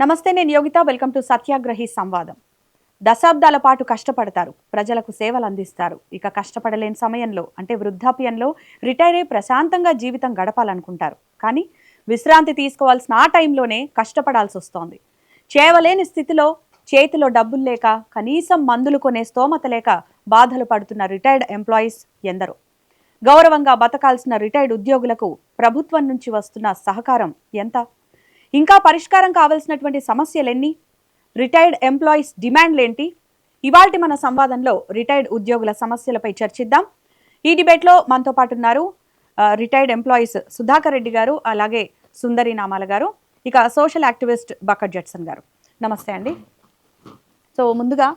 నమస్తే, నేను Yogita. Welcome to సత్యాగ్రహి సంవాదం. దశాబ్దాల పాటు కష్టపడతారు, ప్రజలకు సేవలు అందిస్తారు. ఇక కష్టపడలేని సమయంలో అంటే వృద్ధాప్యంలో రిటైర్ అయి ప్రశాంతంగా జీవితం గడపాలనుకుంటారు. కానీ విశ్రాంతి తీసుకోవాల్సిన ఆ టైంలోనే కష్టపడాల్సి వస్తోంది. చేయలేని స్థితిలో చేతిలో డబ్బులు లేక కనీసం మందులు కొనే స్తోమత లేక బాధలు పడుతున్న రిటైర్డ్ ఎంప్లాయీస్ ఎందరో. గౌరవంగా బతకాల్సిన రిటైర్డ్ ఉద్యోగులకు ప్రభుత్వం నుంచి వస్తున్న సహకారం ఎంత? ఇంకా పరిష్కారం కావాల్సినటువంటి సమస్యలెన్ని? Retired employees డిమాండ్లేంటి? ఇవాల్టి మన సంవాదంలో రిటైర్డ్ ఉద్యోగుల సమస్యలపై చర్చిద్దాం. ఈ డిబేట్లో మనతో పాటు ఉన్నారు రిటైర్డ్ ఎంప్లాయీస్ సుధాకర్ రెడ్డి గారు, అలాగే సుందరి నామాల గారు, ఇక సోషల్ యాక్టివిస్ట్ బకట్ జడ్సన్ గారు. నమస్తే అండి. సో ముందుగా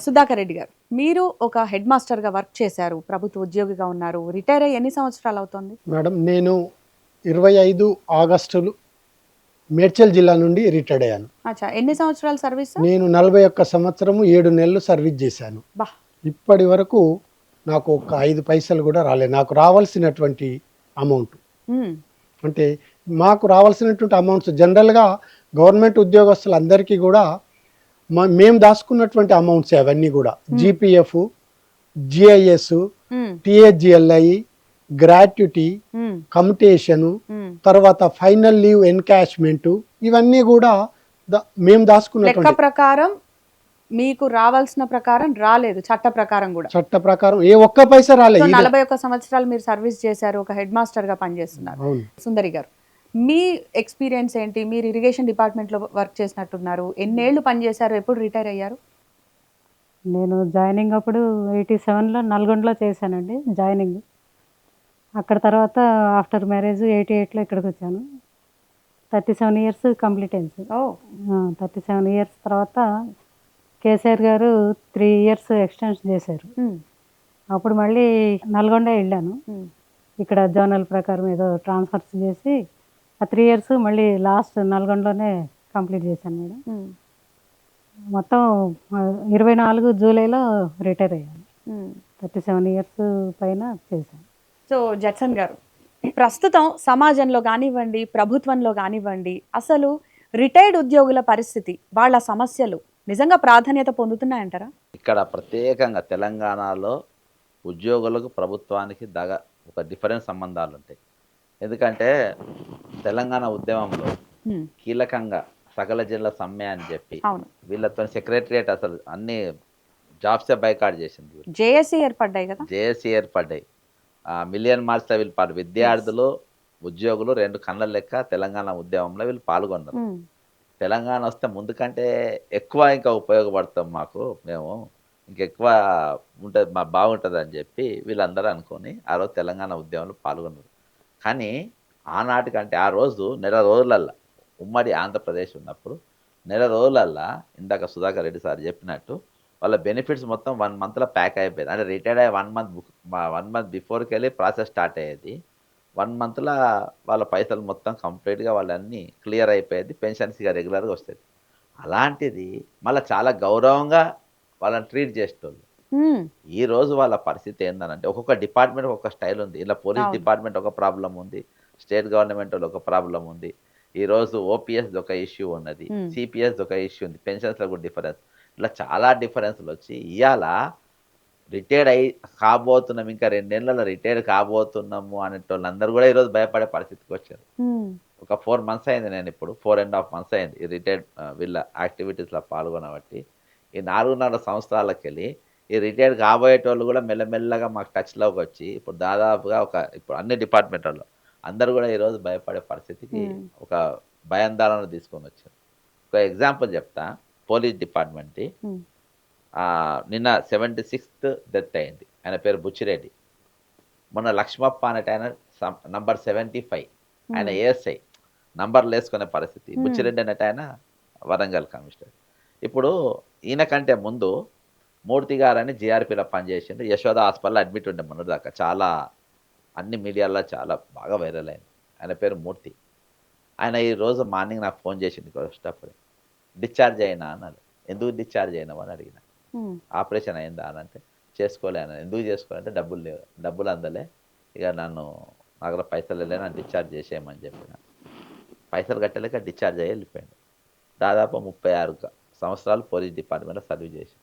సుధాకర్ రెడ్డి గారు, మీరు ఒక హెడ్ మాస్టర్గా వర్క్ చేశారు, ప్రభుత్వ ఉద్యోగిగా ఉన్నారు. రిటైర్ అయ్యి ఎన్ని సంవత్సరాలు అవుతుంది? మేడం, నేను 25 ఆగస్టులు మేడ్చల్ జిల్లా నుండి రిటైర్డ్ అయ్యాను. అచ్చా, ఎన్ని సంవత్సరాల సర్వీస్? నేను 41 సంవత్సరము 7 నెలలు సర్వీస్ చేశాను. ఇప్పటి వరకు నాకు ఒక 5 పైసలు కూడా రాలేదు. నాకు రావాల్సినటువంటి అమౌంట్ అంటే మాకు రావాల్సినటువంటి అమౌంట్స్ జనరల్గా గవర్నమెంట్ ఉద్యోగస్తులందరికీ కూడా మేము దాచుకున్నటువంటి అమౌంట్స్ అవన్నీ కూడా జీపీఎఫ్, జిఐఎస్, టిహెచ్జిఎల్ఐ, గ్రాట్యుటీ, కమ్యుటేషన్, తర్వాత ఫైనల్ లీవ్ ఎన్కాష్మెంట్, ఇవన్నీ కూడా మేము దాచుకున్న ప్రకారం మీకు రావాల్సిన ప్రకారం రాలేదు. చట్ట ప్రకారం ఏ ఒక్క పైసా రాలేదు. 41 సంవత్సరాలు మీరు సర్వీస్ చేశారు, ఒక హెడ్ మాస్టర్ గా పనిచేస్తున్నారు. సుందరి గారు, మీ ఎక్స్పీరియన్స్ ఏంటి? మీరు ఇరిగేషన్ డిపార్ట్మెంట్ లో వర్క్ చేసినట్టున్నారు. ఎన్నేళ్లు పనిచేశారు? ఎప్పుడు రిటైర్ అయ్యారు? నేను జాయినింగ్ అప్పుడు 87లో నల్గొండలో చేశానండి జాయినింగ్. అక్కడ తర్వాత ఆఫ్టర్ మ్యారేజ్ 88లో ఇక్కడికి వచ్చాను. 37 ఇయర్స్ కంప్లీట్ అయింది. 37 ఇయర్స్ తర్వాత కేసీఆర్ గారు 3 ఇయర్స్ ఎక్స్టెన్షన్ చేశారు. అప్పుడు మళ్ళీ నల్గొండ వెళ్ళాను. ఇక్కడ జోనల్ ప్రకారం ఏదో ట్రాన్స్ఫర్స్ చేసి ఆ 3 ఇయర్స్ మళ్ళీ లాస్ట్ నల్గొండలోనే కంప్లీట్ చేశాను మేడం. మొత్తం 24 జూలైలో రిటైర్ అయ్యాను. 37 ఇయర్స్ పైన చేశాను. సో జడ్సన్ గారు, ప్రస్తుతం సమాజంలో కానివ్వండి, ప్రభుత్వంలో కానివ్వండి, అసలు రిటైర్డ్ ఉద్యోగుల పరిస్థితి, వాళ్ళ సమస్యలు నిజంగా ప్రాధాన్యత పొందుతున్నాయంటారా? ఇక్కడ ప్రత్యేకంగా తెలంగాణలో ఉద్యోగులకు ప్రభుత్వానికి ఒక డిఫరెంట్ సంబంధాలు ఉంటాయి. ఎందుకంటే తెలంగాణ ఉద్యమంలో కీలకంగా సకల జిల్లా సమ్మె అని చెప్పి వీళ్ళతో సెక్రటరియట్ అసలు అన్ని జాబ్సే బైకాట్ చేసింది. జేఏసీ ఏర్పడ్డాయి కదా, జేఏసీ ఏర్పడ్డాయి. మిలియన్ మార్చ్లో వీళ్ళు విద్యార్థులు, ఉద్యోగులు 2 కళ్ళ లెక్క తెలంగాణ ఉద్యమంలో వీళ్ళు పాల్గొన్నారు. తెలంగాణ వస్తే ముందు కంటే ఎక్కువ ఇంకా ఉపయోగపడతాం, మేము ఇంకెక్కువ ఉంటుంది, బాగుంటుంది అని చెప్పి వీళ్ళందరూ అనుకొని ఆ రోజు తెలంగాణ ఉద్యమంలో పాల్గొన్నారు. కానీ ఆనాటికంటే ఆ రోజు నెల రోజులల్లా ఉమ్మడి ఆంధ్రప్రదేశ్ ఉన్నప్పుడు నెల రోజులల్లా ఇందాక సుధాకర్ రెడ్డి సార్ చెప్పినట్టు వాళ్ళ బెనిఫిట్స్ మొత్తం 1 మంత్లో ప్యాక్ అయిపోయింది. అంటే రిటైర్డ్ అయ్యే 1 మంత్ బిఫోర్కి వెళ్ళి ప్రాసెస్ స్టార్ట్ అయ్యేది. 1 మంత్లో వాళ్ళ పైసలు మొత్తం కంప్లీట్గా వాళ్ళన్నీ క్లియర్ అయిపోయేది. పెన్షన్స్ ఇక రెగ్యులర్గా వస్తుంది. అలాంటిది మళ్ళీ చాలా గౌరవంగా వాళ్ళని ట్రీట్ చేసేటోళ్ళు. ఈరోజు వాళ్ళ పరిస్థితి ఏంటంటే ఒక్కొక్క డిపార్ట్మెంట్ ఒక్కొక్క స్టైల్ ఉంది. ఇలా పోలీస్ డిపార్ట్మెంట్ ఒక ప్రాబ్లం ఉంది, స్టేట్ గవర్నమెంట్ వాళ్ళు ఒక ప్రాబ్లం ఉంది, ఈరోజు ఓపీఎస్ ఒక ఇష్యూ ఉన్నది, సిపిఎస్ ఒక ఇష్యూ ఉంది, పెన్షన్స్లో కూడా డిఫరెన్స్, ఇట్లా చాలా డిఫరెన్స్లు వచ్చి ఇవాళ రిటైర్డ్ కాబోతున్నాం, ఇంకా 2 నెలల్లో రిటైర్డ్ కాబోతున్నాము అనేటోళ్ళందరూ కూడా ఈరోజు భయపడే పరిస్థితికి వచ్చారు. ఒక 4 మంత్స్ అయింది, నేను ఇప్పుడు 4.5 మంత్స్ అయింది ఈ రిటైర్డ్ వీళ్ళ యాక్టివిటీస్లో పాల్గొనబట్టి. ఈ 4.5 సంవత్సరాలకి వెళ్ళి ఈ రిటైర్డ్ కాబోయేటోళ్ళు కూడా మెల్లమెల్లగా మాకు టచ్లోకి వచ్చి ఇప్పుడు దాదాపుగా ఇప్పుడు అన్ని డిపార్ట్మెంట్ వాళ్ళు అందరూ కూడా ఈరోజు భయపడే పరిస్థితికి ఒక భయాందోళన తీసుకొని వచ్చారు. ఒక ఎగ్జాంపుల్ చెప్తా. పోలీస్ డిపార్ట్మెంట్ నిన్న 76th డెత్ అయింది. ఆయన పేరు బుచ్చిరెడ్డి. మొన్న లక్ష్మప్ప అనేట ఆయన నంబర్ 75, ఆయన ఏఎస్ఐ, నంబర్లు వేసుకునే పరిస్థితి. బుచ్చిరెడ్డి అనేట ఆయన వరంగల్ కమిషనర్. ఇప్పుడు ఈయన కంటే ముందు మూర్తి గారని జిఆర్పీలో పనిచేసిండు. యశోద హాస్పిటల్లో అడ్మిట్ ఉండే మొన్న దాకా, చాలా అన్ని మీడియాలో చాలా బాగా వైరల్ అయింది. ఆయన పేరు మూర్తి. ఆయన ఈరోజు మార్నింగ్ నాకు ఫోన్ చేసింది వచ్చేటప్పుడు. డిశ్చార్జ్ అయినా అన్నాడు. ఎందుకు డిశ్చార్జ్ అయినావు అని అడిగిన. ఆపరేషన్ అయిందా అని అంటే చేసుకోలేను. ఎందుకు చేసుకోవాలంటే డబ్బులు లేవు, డబ్బులు అందలే, ఇక నాకు పైసలు వెళ్ళే నన్ను డిశ్చార్జ్ చేసేయమని చెప్పిన. పైసలు కట్టలేక డిశ్చార్జ్ అయ్యి వెళ్ళిపోయాడు. దాదాపు 36 సంవత్సరాలు పోలీస్ డిపార్ట్మెంట్లో సర్వీస్ చేసి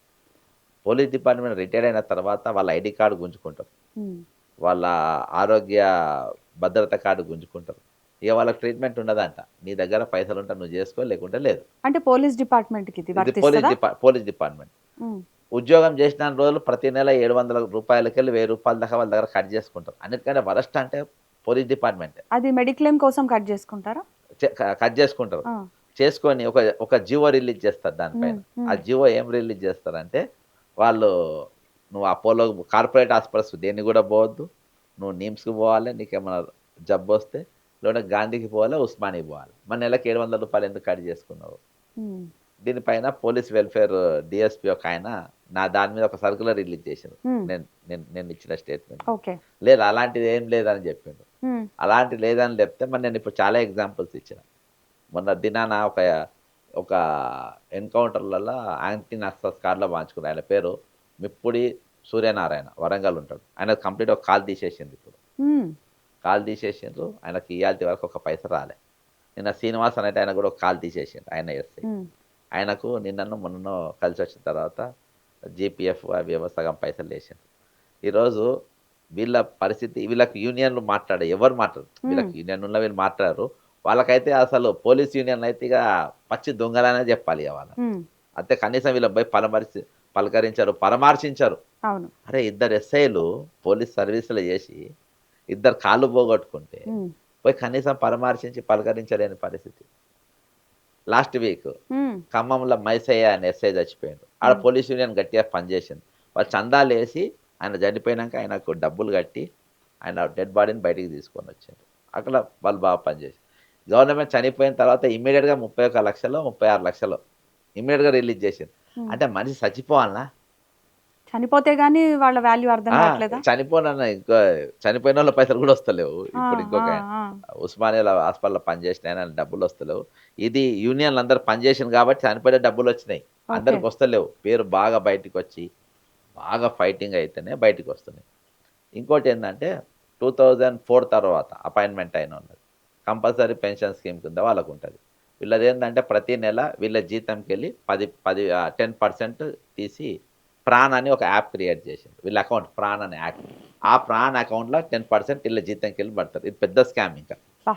పోలీస్ డిపార్ట్మెంట్ రిటైర్ అయిన తర్వాత వాళ్ళ ఐడి కార్డు గుంజుకుంటారు, ఉమ్, వాళ్ళ ఆరోగ్య భద్రత కార్డు గుంజుకుంటారు. ఇక వాళ్ళకి ట్రీట్మెంట్ ఉండదంట. నీ దగ్గర పైసలు ఉంటే నువ్వు చేసుకో, లేకుంటే లేదు. అంటే పోలీస్ డిపార్ట్మెంట్కి ఇది ఇది వర్తిస్తుందా? Police department. ఉమ్, ఉద్యోగం చేసిన రోజులు ప్రతి నెల 700 రూపాయలకి వెళ్ళి 1000 రూపాయల దాకా వాళ్ళ దగ్గర కట్ చేసుకుంటారు. అన్నిటికంటే వరస్ట్ అంటే పోలీస్ డిపార్ట్మెంట్. అది మెడిక్లెయిమ్ కోసం కట్ చేసుకుంటారా? కట్ చేసుకుంటారు. ఆ, చేసుకొని ఒక జీవో రిలీజ్ చేస్తారు దానిపైన. ఆ జీవో ఏం రిలీజ్ చేస్తారంటే, వాళ్ళు నువ్వు అపోలో కార్పొరేట్ హాస్పిటల్స్ దేన్ని కూడా పోవద్దు, నువ్వు నిమ్స్కి పోవాలి, నీకేమైనా జబ్బు వస్తే, లేదంటే గాంధీకి పోవాలి, ఉస్మానికి పోవాలి. మన నెలకు 700 రూపాయలు ఎందుకు కట్ చేసుకున్నావు? ఉమ్, దీనిపైన పోలీస్ వెల్ఫేర్ డిఎస్పీ ఒక ఆయన నా దాని మీద ఒక సర్కులర్ రిలీజ్ చేశారు. Hmm. నేను ఇచ్చిన స్టేట్మెంట్ ఓకే. లేదు, అలాంటిది ఏం లేదని చెప్పిండు. ఉమ్, అలాంటి లేదని చెప్తే మరి నేను ఇప్పుడు చాలా ఎగ్జాంపుల్స్ ఇచ్చిన. మొన్న దినాన ఒక ఎన్కౌంటర్లలో యాంటీ నక్సల్స్ కార్డులో వాంచుకున్నాడు. ఆయన పేరు మిప్పుడి సూర్యనారాయణ, వరంగల్ ఉంటాడు. ఆయన కంప్లీట్ ఒక కాల్ తీసేసింది. ఇప్పుడు ఉమ్, కాల్ తీసేసిండ్రు. ఆయనకి ఇయాల్టి వరకు ఒక పైస రాలే. నిన్న శ్రీనివాస్ అనేటి ఆయన కూడా ఒక కాల్ తీసేసిండు. ఆయన ఎస్ఐ. ఉమ్, ఆయనకు నిన్నను మొన్ననో కలిసి వచ్చిన తర్వాత జీపీఎఫ్ అవి ఏమో సగం పైసలు వేసిండు. ఈరోజు వీళ్ళ పరిస్థితి, వీళ్ళకి యూనియన్లు ఎవరు మాట్లాడరు. వీళ్ళకి యూనియన్ ఉన్న వీళ్ళు మాట్లాడరు. వాళ్ళకైతే అసలు పోలీస్ యూనియన్ అయితే ఇక పచ్చి దొంగలనే చెప్పాలి ఇక వాళ్ళు. ఉమ్, అంతే, కనీసం వీళ్ళ పోయి పలకరించారు, పరామర్శించారు. అవును. అరే, 2 ఎస్ఐలు పోలీస్ సర్వీసులు చేసి 2 కాళ్ళు పోగొట్టుకుంటే ఉమ్, పోయి కనీసం పరామర్శించి పలకరించలేని పరిస్థితి. లాస్ట్ వీక్ ఉమ్, ఖమ్మంలో మైసయ్య అనే ఎస్ఐ చచ్చిపోయాడు. ఆడ పోలీస్ యూనియన్ గట్టిగా పనిచేసింది. వాళ్ళు చందాలు వేసి ఆయన చనిపోయినాక ఆయనకు డబ్బులు కట్టి ఆయన డెడ్ బాడీని బయటికి తీసుకొని వచ్చారు. అక్కడ వాళ్ళు బాగా పనిచేసారు. గవర్నమెంట్ చనిపోయిన తర్వాత ఇమ్మీడియట్గా 31 లక్షలు 36 లక్షలు ఇమ్మీడియట్గా రిలీజ్ చేసింది. అంటే మనిషి చచ్చిపోవాలనా? చనిపోతే గానీ వాళ్ళ వాల్యూ అర్థం కావట్లేదా? చనిపోయిన వాళ్ళ పైసలు కూడా వస్తలేవు. ఇప్పుడు ఇంకొక ఆ, ఉస్మానియా హాస్పిటల్లో పనిచేసిన ఆయన డబ్బులు వస్తలేవు. ఇది యూనియన్లు అందరూ పనిచేసింది కాబట్టి చనిపోయే డబ్బులు వచ్చినాయి, అందరికి వస్తలేవు. పేరు బాగా బయటికి వచ్చి బాగా ఫైటింగ్ అయితేనే బయటికి వస్తున్నాయి. ఇంకోటి ఏంటంటే 2004 తర్వాత అపాయింట్మెంట్ అయిన ఉన్నది కంపల్సరీ పెన్షన్ స్కీమ్ కింద వాళ్ళకు ఉంటుంది. వీళ్ళది ఏంటంటే ప్రతి నెల వీళ్ళ జీతంకి వెళ్ళి 10% తీసి ప్రాణ్ అని ఒక యాప్ క్రియేట్ చేసింది. వీళ్ళ అకౌంట్ ప్రాణ్ అనే యాప్. ఆ ప్రాణ్ అకౌంట్లో 10% వీళ్ళ జీతంకి వెళ్ళి పడుతుంది. ఇది పెద్ద స్కామ్. ఇంకా బా.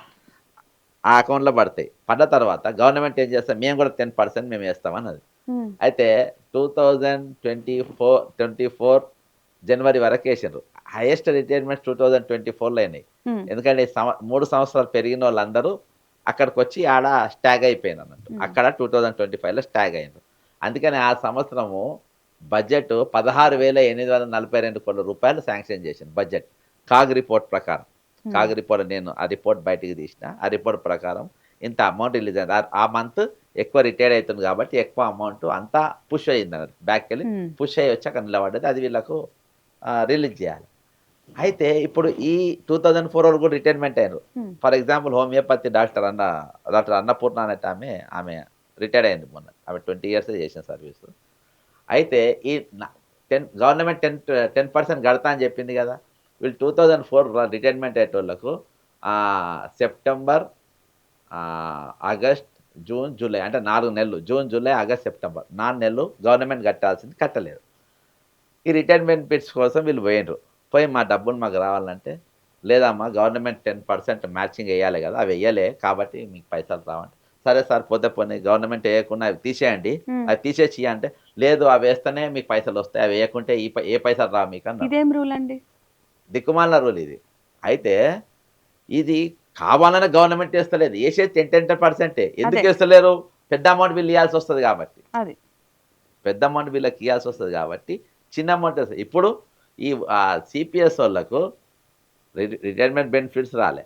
ఆ అకౌంట్లో పడతాయి. పడ్డ తర్వాత గవర్నమెంట్ ఏం చేస్తాం, మేము కూడా 10% మేము వేస్తామన్నది. ఉమ్, అయితే 2024 జనవరి వరకు వేసారు. హైయెస్ట్ రిటైర్మెంట్స్ 2024లో అయినాయి. ఉమ్, ఎందుకంటే 3 సంవత్సరాలు పెరిగిన వాళ్ళందరూ అక్కడికి వచ్చి ఆడ స్టాగ్ అయిపోయింది అన్నట్టు. అక్కడ 2025లో స్టాగ్ అయింది. అందుకని ఆ సంవత్సరము బడ్జెట్ 16,842 కోట్ల రూపాయలు శాంక్షన్ చేసింది బడ్జెట్. కాగ్ రిపోర్ట్ ప్రకారం. కాగ్ రిపోర్ట్ నేను ఆ రిపోర్ట్ బయటికి తీసిన. ఆ రిపోర్ట్ ప్రకారం ఇంత అమౌంట్ రిలీజ్ అయింది. ఆ మంత్ ఎక్కువ రిటైర్ అవుతుంది కాబట్టి ఎక్కువ అమౌంట్ అంతా పుష్ అయ్యింది అన్నట్టు. బ్యాక్ వెళ్ళి పుష్ అయ్యి వచ్చి అక్కడ నిలబడ్డది. అది వీళ్ళకు రిలీజ్ చేయాలి. అయితే ఇప్పుడు ఈ 2004 వరకు కూడా రిటైర్మెంట్ అయ్యారు. For example homeopathy doctor Annapurna అనేట ఆమె రిటైర్డ్ అయింది మొన్న. ఆమె 20 years చేసిన సర్వీసు. అయితే ఈ గవర్నమెంట్ 10% కడతా అని చెప్పింది కదా. వీళ్ళు 2004 రిటైర్మెంట్ అయ్యేటోళ్ళకు సెప్టెంబర్, ఆగస్ట్, జూన్, జూలై అంటే 4 నెలలు, జూన్, జూలై, ఆగస్ట్, సెప్టెంబర్ 4 నెలలు గవర్నమెంట్ కట్టాల్సింది కట్టలేదు. ఈ రిటైర్మెంట్ బిట్స్ కోసం వీళ్ళు పోయినరు. పోయి మా డబ్బులు మాకు రావాలంటే, లేదమ్మా గవర్నమెంట్ 10% మ్యాచింగ్ వేయాలి కదా, అవి వేయలే కాబట్టి మీకు పైసలు రావంటే, సరే సార్ పోతే పోనీ గవర్నమెంట్ వేయకుండా అవి తీసేయండి, అవి తీసేసి అంటే, లేదు అవి వేస్తేనే మీకు పైసలు వస్తాయి, అవి వేయకుంటే ఏ పైసలు రావు మీకు అన్న. ఇదేం రూల్ అండి? దిక్కుమాలిన రూల్ ఇది. అయితే ఇది కావాలనే గవర్నమెంట్ వేస్తలేదు, వేసేది 10% ఎందుకు వేస్తలేరు? పెద్ద అమౌంట్ వీళ్ళు ఇవ్వాల్సి వస్తుంది కాబట్టి. అది పెద్ద అమౌంట్ వీళ్ళకి ఇవ్వాల్సి వస్తుంది కాబట్టి చిన్న అమౌంట్ వస్తుంది. ఇప్పుడు ఈ సిపిఎస్ వాళ్ళకు రిటైర్మెంట్ బెనిఫిట్స్ రాలే,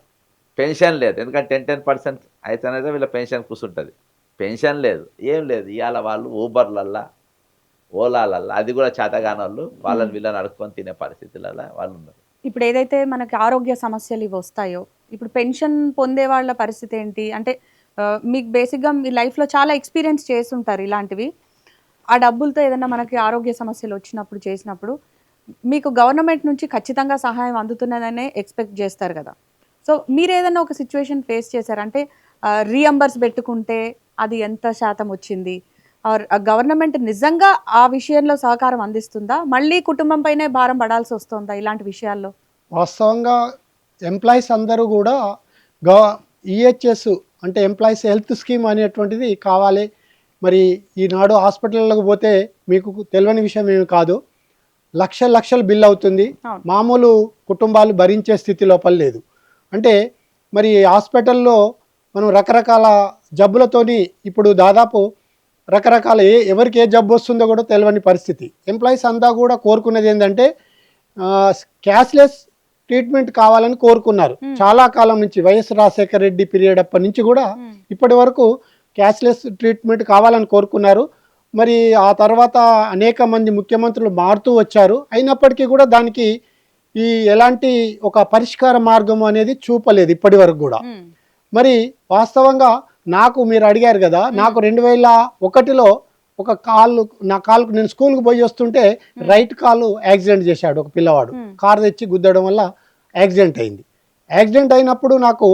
పెన్షన్ లేదు. ఎందుకంటే 10% అయితేనే వీళ్ళ పెన్షన్ కూర్చుంటుంది. పెన్షన్ లేదు, ఏం లేదు. ఇవాళ వాళ్ళు ఊబర్లల్లా, ఓలాలల్లా, అది కూడా చేతగాని వాళ్ళని వీళ్ళని అడుక్కొని తినే పరిస్థితులలో వాళ్ళు ఉన్నారు. ఇప్పుడు ఏదైతే మనకి ఆరోగ్య సమస్యలు ఇవి వస్తాయో, ఇప్పుడు పెన్షన్ పొందే వాళ్ళ పరిస్థితి ఏంటి అంటే, మీకు బేసిక్గా మీ లైఫ్లో చాలా ఎక్స్పీరియన్స్ చేస్తుంటారు ఇలాంటివి. ఆ డబ్బులతో ఏదైనా మనకి ఆరోగ్య సమస్యలు వచ్చినప్పుడు చేసినప్పుడు మీకు గవర్నమెంట్ నుంచి ఖచ్చితంగా సహాయం అందుతున్నదనే ఎక్స్పెక్ట్ చేస్తారు కదా. సో మీరు ఏదైనా ఒక సిచ్యువేషన్ ఫేస్ చేశారంటే రీఎంబర్స్ పెట్టుకుంటే అది ఎంత శాతం వచ్చింది, ఆర్ గవర్నమెంట్ నిజంగా ఆ విషయంలో సహకారం అందిస్తుందా, మళ్ళీ కుటుంబం పైనే భారం పడాల్సి వస్తుందా ఇలాంటి విషయాల్లో? వాస్తవంగా ఎంప్లాయీస్ అందరూ కూడా గవ ఈహెచ్ఎస్ అంటే ఎంప్లాయీస్ హెల్త్ స్కీమ్ అనేటువంటిది కావాలి. మరి ఈనాడు హాస్పిటల్లోకి పోతే మీకు తెలియని విషయం ఏమి కాదు, లక్షల బిల్ అవుతుంది. అవును. మామూలు కుటుంబాలు భరించే స్థితి లోపల లేదు. అంటే మరి హాస్పిటల్లో మనం రకరకాల జబ్బులతోని ఇప్పుడు దాదాపు రకరకాల ఎవరికి ఏ జబ్బు వస్తుందో కూడా తెలియని పరిస్థితి. ఎంప్లాయీస్ అంతా కూడా కోరుకున్నది ఏంటంటే క్యాష్లెస్ ట్రీట్మెంట్ కావాలని కోరుకున్నారు. చాలా కాలం నుంచి వైఎస్ రాజశేఖర రెడ్డి పీరియడ్ అప్పటి నుంచి కూడా ఇప్పటి వరకు క్యాష్లెస్ ట్రీట్మెంట్ కావాలని కోరుకున్నారు. మరి ఆ తర్వాత అనేక మంది ముఖ్యమంత్రులు మారుతూ వచ్చారు. అయినప్పటికీ కూడా దానికి ఈ ఎలాంటి ఒక పరిష్కార మార్గం అనేది చూపలేదు ఇప్పటి వరకు కూడా. మరి వాస్తవంగా నాకు మీరు అడిగారు కదా, నాకు 2001లో ఒక నా కాలుకు నేను స్కూల్కి పోయి వస్తుంటే రైట్ కాలు యాక్సిడెంట్ చేశాడు ఒక పిల్లవాడు. కారు తెచ్చి గుద్దడం వల్ల యాక్సిడెంట్ అయింది. యాక్సిడెంట్ అయినప్పుడు నాకు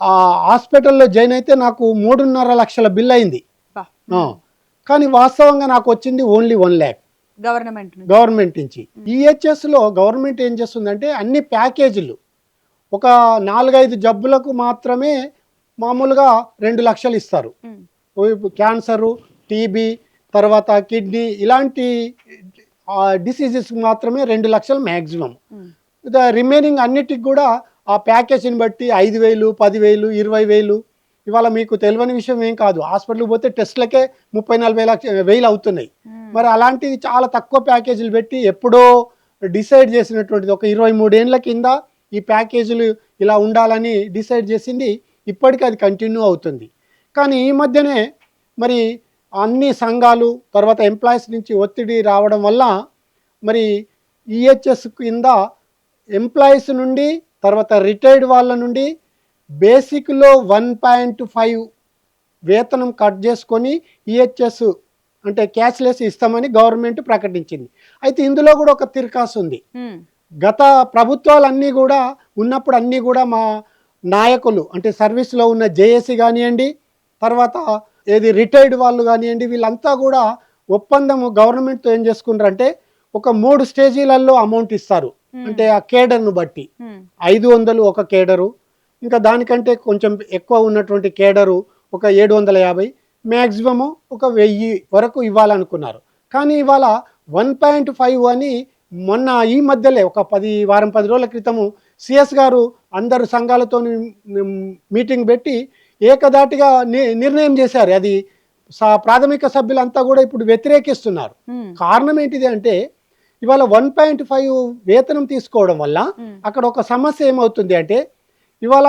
ఆ హాస్పిటల్లో జాయిన్ అయితే నాకు 3.5 లక్షల బిల్ అయింది. కానీ వాస్తవంగా నాకు వచ్చింది ఓన్లీ 1 lakh గవర్నమెంట్ నుంచి. ఈహెచ్ఎస్లో గవర్నమెంట్ ఏం చేస్తుందంటే అన్ని ప్యాకేజీలు ఒక 4-5 జబ్బులకు మాత్రమే మామూలుగా 2 లక్షలు ఇస్తారు. క్యాన్సరు, టీబీ, తర్వాత కిడ్నీ ఇలాంటి డిసీజెస్ మాత్రమే 2 లక్షలు మ్యాక్సిమం. రిమైనింగ్ అన్నిటికి కూడా ఆ ప్యాకేజీని బట్టి 5,000, 10,000, 20,000. ఇవాళ మీకు తెలియని విషయం ఏం కాదు, హాస్పిటల్కి పోతే టెస్ట్లకే 30-40 అవుతున్నాయి. మరి అలాంటిది చాలా తక్కువ ప్యాకేజీలు పెట్టి ఎప్పుడో డిసైడ్ చేసినటువంటిది ఒక 23 ఏళ్ళ కింద ఈ ప్యాకేజీలు ఇలా ఉండాలని డిసైడ్ చేసింది. ఇప్పటికీ అది కంటిన్యూ అవుతుంది. కానీ ఈ మధ్యనే మరి అన్ని సంఘాలు తర్వాత ఎంప్లాయీస్ నుంచి ఒత్తిడి రావడం వల్ల మరి ఈహెచ్ఎస్ కింద ఎంప్లాయీస్ నుండి తర్వాత రిటైర్డ్ వాళ్ళ నుండి బేసిక్లో 1.5 వేతనం కట్ చేసుకొని ఈహెచ్ఎస్ అంటే క్యాష్లెస్ ఇస్తామని గవర్నమెంట్ ప్రకటించింది. అయితే ఇందులో కూడా ఒక తిరకాసు ఉంది. గత ప్రభుత్వాలన్నీ కూడా ఉన్నప్పుడు అన్నీ కూడా మా నాయకులు అంటే సర్వీస్లో ఉన్న జేఏసీ కానివ్వండి, తర్వాత ఏది రిటైర్డ్ వాళ్ళు కానివ్వండి, వీళ్ళంతా కూడా ఒప్పందము గవర్నమెంట్తో ఏం చేసుకున్నారంటే ఒక 3 స్టేజీలలో అమౌంట్ ఇస్తారు. అంటే ఆ కేడర్ను బట్టి 500 ఒక కేడరు, ఇంకా దానికంటే కొంచెం ఎక్కువ ఉన్నటువంటి కేడరు ఒక 750, మ్యాక్సిమము ఒక 1000 వరకు ఇవ్వాలనుకున్నారు. కానీ ఇవాళ 1.5 అని మొన్న ఈ మధ్యలో ఒక 10 రోజుల క్రితము సిఎస్ గారు అందరు సంఘాలతో మీటింగ్ పెట్టి ఏకదాటిగా నిర్ణయం చేశారు. అది ప్రాథమిక సభ్యులంతా కూడా ఇప్పుడు వ్యతిరేకిస్తున్నారు. కారణం ఏంటిది అంటే ఇవాళ 1.5 వేతనం తీసుకోవడం వల్ల అక్కడ ఒక సమస్య ఏమవుతుంది అంటే ఇవాళ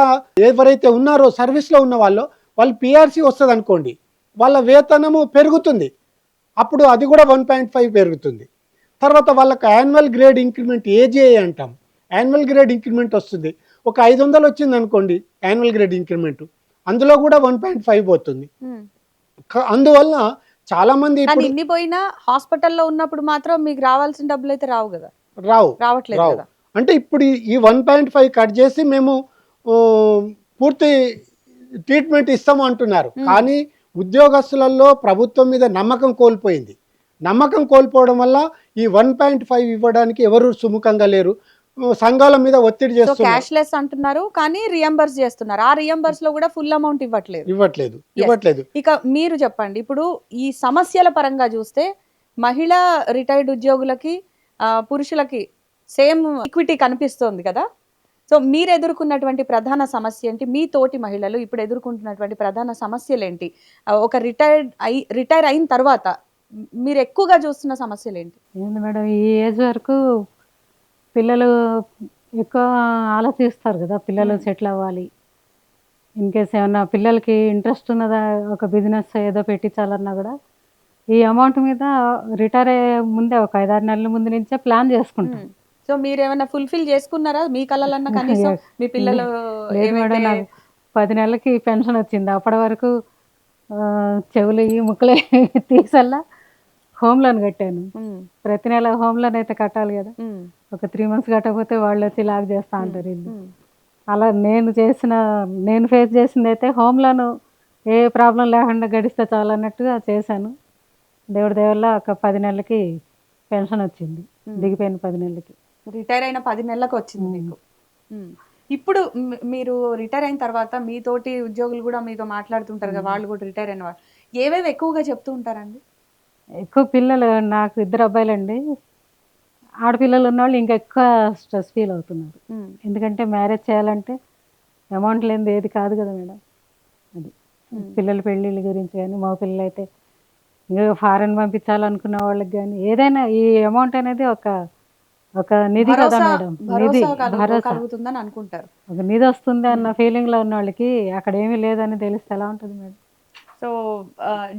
ఎవరైతే ఉన్నారో సర్వీస్లో ఉన్న వాళ్ళు పిఆర్సీ వస్తుంది అనుకోండి, వాళ్ళ వేతనము పెరుగుతుంది. అప్పుడు అది కూడా 1.5 పెరుగుతుంది. తర్వాత వాళ్ళకి యాన్యువల్ గ్రేడ్ ఇంక్రిమెంట్ ఏజీఐ అంటాం, యాన్యువల్ గ్రేడ్ ఇంక్రిమెంట్ వస్తుంది. ఒక 500 వచ్చింది అనుకోండి యాన్యువల్ గ్రేడ్ ఇంక్రిమెంట్, అందులో కూడా 1.5 పోతుంది. అందువల్ల చాలా మంది ఇన్ని పోయినా హాస్పిటల్లో ఉన్నప్పుడు మాత్రం మీకు రావాల్సిన డబ్బులు అయితే రావట్లేదు కదా. అంటే ఇప్పుడు ఈ 1.5 కట్ చేసి మేము పూర్తి ట్రీట్మెంట్ ఇస్తాము అంటున్నారు. కానీ ఉద్యోగస్తులలో ప్రభుత్వం మీద నమ్మకం కోల్పోయింది. నమ్మకం కోల్పోవడం వల్ల ఈ 1.5 ఇవ్వడానికి ఎవరు సుముఖంగా లేరు. సంఘాల మీద ఒత్తిడి చేస్తున్నారు. క్యాష్లెస్ అంటున్నారు కానీ రియంబర్స్ చేస్తున్నారు. ఆ రియంబర్స్ లో కూడా ఫుల్ అమౌంట్ ఇవ్వట్లేదు. ఇక మీరు చెప్పండి, ఇప్పుడు ఈ సమస్యల పరంగా చూస్తే మహిళా రిటైర్డ్ ఉద్యోగులకి పురుషులకి సేమ్ ఈక్విటీ కనిపిస్తోంది కదా. సో మీరు ఎదుర్కొన్నటువంటి ప్రధాన సమస్య ఏంటి? మీ తోటి మహిళలు ఇప్పుడు ఎదుర్కొంటున్నటువంటి ప్రధాన సమస్యలు ఏంటి? ఒక రిటైర్ అయిన తర్వాత మీరు ఎక్కువగా చూస్తున్న సమస్యలు ఏంటి? ఏంది మేడం, ఈ ఏజ్ వరకు పిల్లలు ఎక్కువ ఆలోచిస్తారు కదా, పిల్లలు సెటిల్ అవ్వాలి. ఇన్ కేస్ ఏమన్నా పిల్లలకి ఇంట్రెస్ట్ ఉన్నదా ఒక బిజినెస్ ఏదో పెట్టించాలన్నా కూడా ఈ అమౌంట్ మీద రిటైర్ అయ్యే ముందే ఒక 5-6 నెలల ముందు నుంచే ప్లాన్ చేసుకుంటాం. సో మీరు ఏమైనా ఫుల్ఫిల్ చేసుకున్నారా మీ కళలన్నా? కనీసం మీ పిల్లలు మేడం, నాకు 10 నెలలకి పెన్షన్ వచ్చింది. అప్పటి వరకు చెవులు ఈ ముక్కలే తీసల్లా హోమ్ లోన్ కట్టాను. ప్రతి నెల హోమ్ లోన్ అయితే కట్టాలి కదా. ఒక 3 months కట్టకపోతే వాళ్ళు వచ్చి లాక్ చేస్తా అంటారు ఇల్లు. అలా నేను ఫేస్ చేసింది అయితే హోమ్ లోన్ ఏ ప్రాబ్లం లేకుండా గడిస్తే చాలన్నట్టుగా చేశాను. దేవుడి దయ వల్ల ఒక 10 నెలలకి పెన్షన్ వచ్చింది. దిగిపోయిన 10 నెలలకి. రిటైర్ అయిన 10 నెలలకు వచ్చింది మ్మ్. మీకు. ఇప్పుడు మీరు రిటైర్ అయిన తర్వాత మీతోటి ఉద్యోగులు కూడా మీతో మాట్లాడుతుంటారు కదా, వాళ్ళు కూడా రిటైర్ అయిన వాళ్ళు ఏవేవి ఎక్కువగా చెప్తూ ఉంటారండి? ఎక్కువ పిల్లలు నాకు 2 అబ్బాయిలండి. ఆడపిల్లలు ఉన్నవాళ్ళు ఇంకా ఎక్కువ స్ట్రెస్ ఫీల్ అవుతున్నారు. ఎందుకంటే మ్యారేజ్ చేయాలంటే అమౌంట్ లేనిది ఏది కాదు కదా మేడం. అది పిల్లల పెళ్ళిళ్ళ గురించి కానీ, మా పిల్లలు అయితే ఇంకా ఫారెన్ పంపించాలనుకున్న వాళ్ళకి కానీ ఏదైనా ఈ అమౌంట్ అనేది ఒక ఒక నిధి కదా మేడం. నిధి భరోసా కలుగుతుందని అనుకుంటారు. ఒక నిధి వస్తుంది అన్న ఫీలింగ్లో ఉన్న వాళ్ళకి అక్కడ ఏమీ లేదని తెలిస్తే ఎలా ఉంటుంది మేడం? సో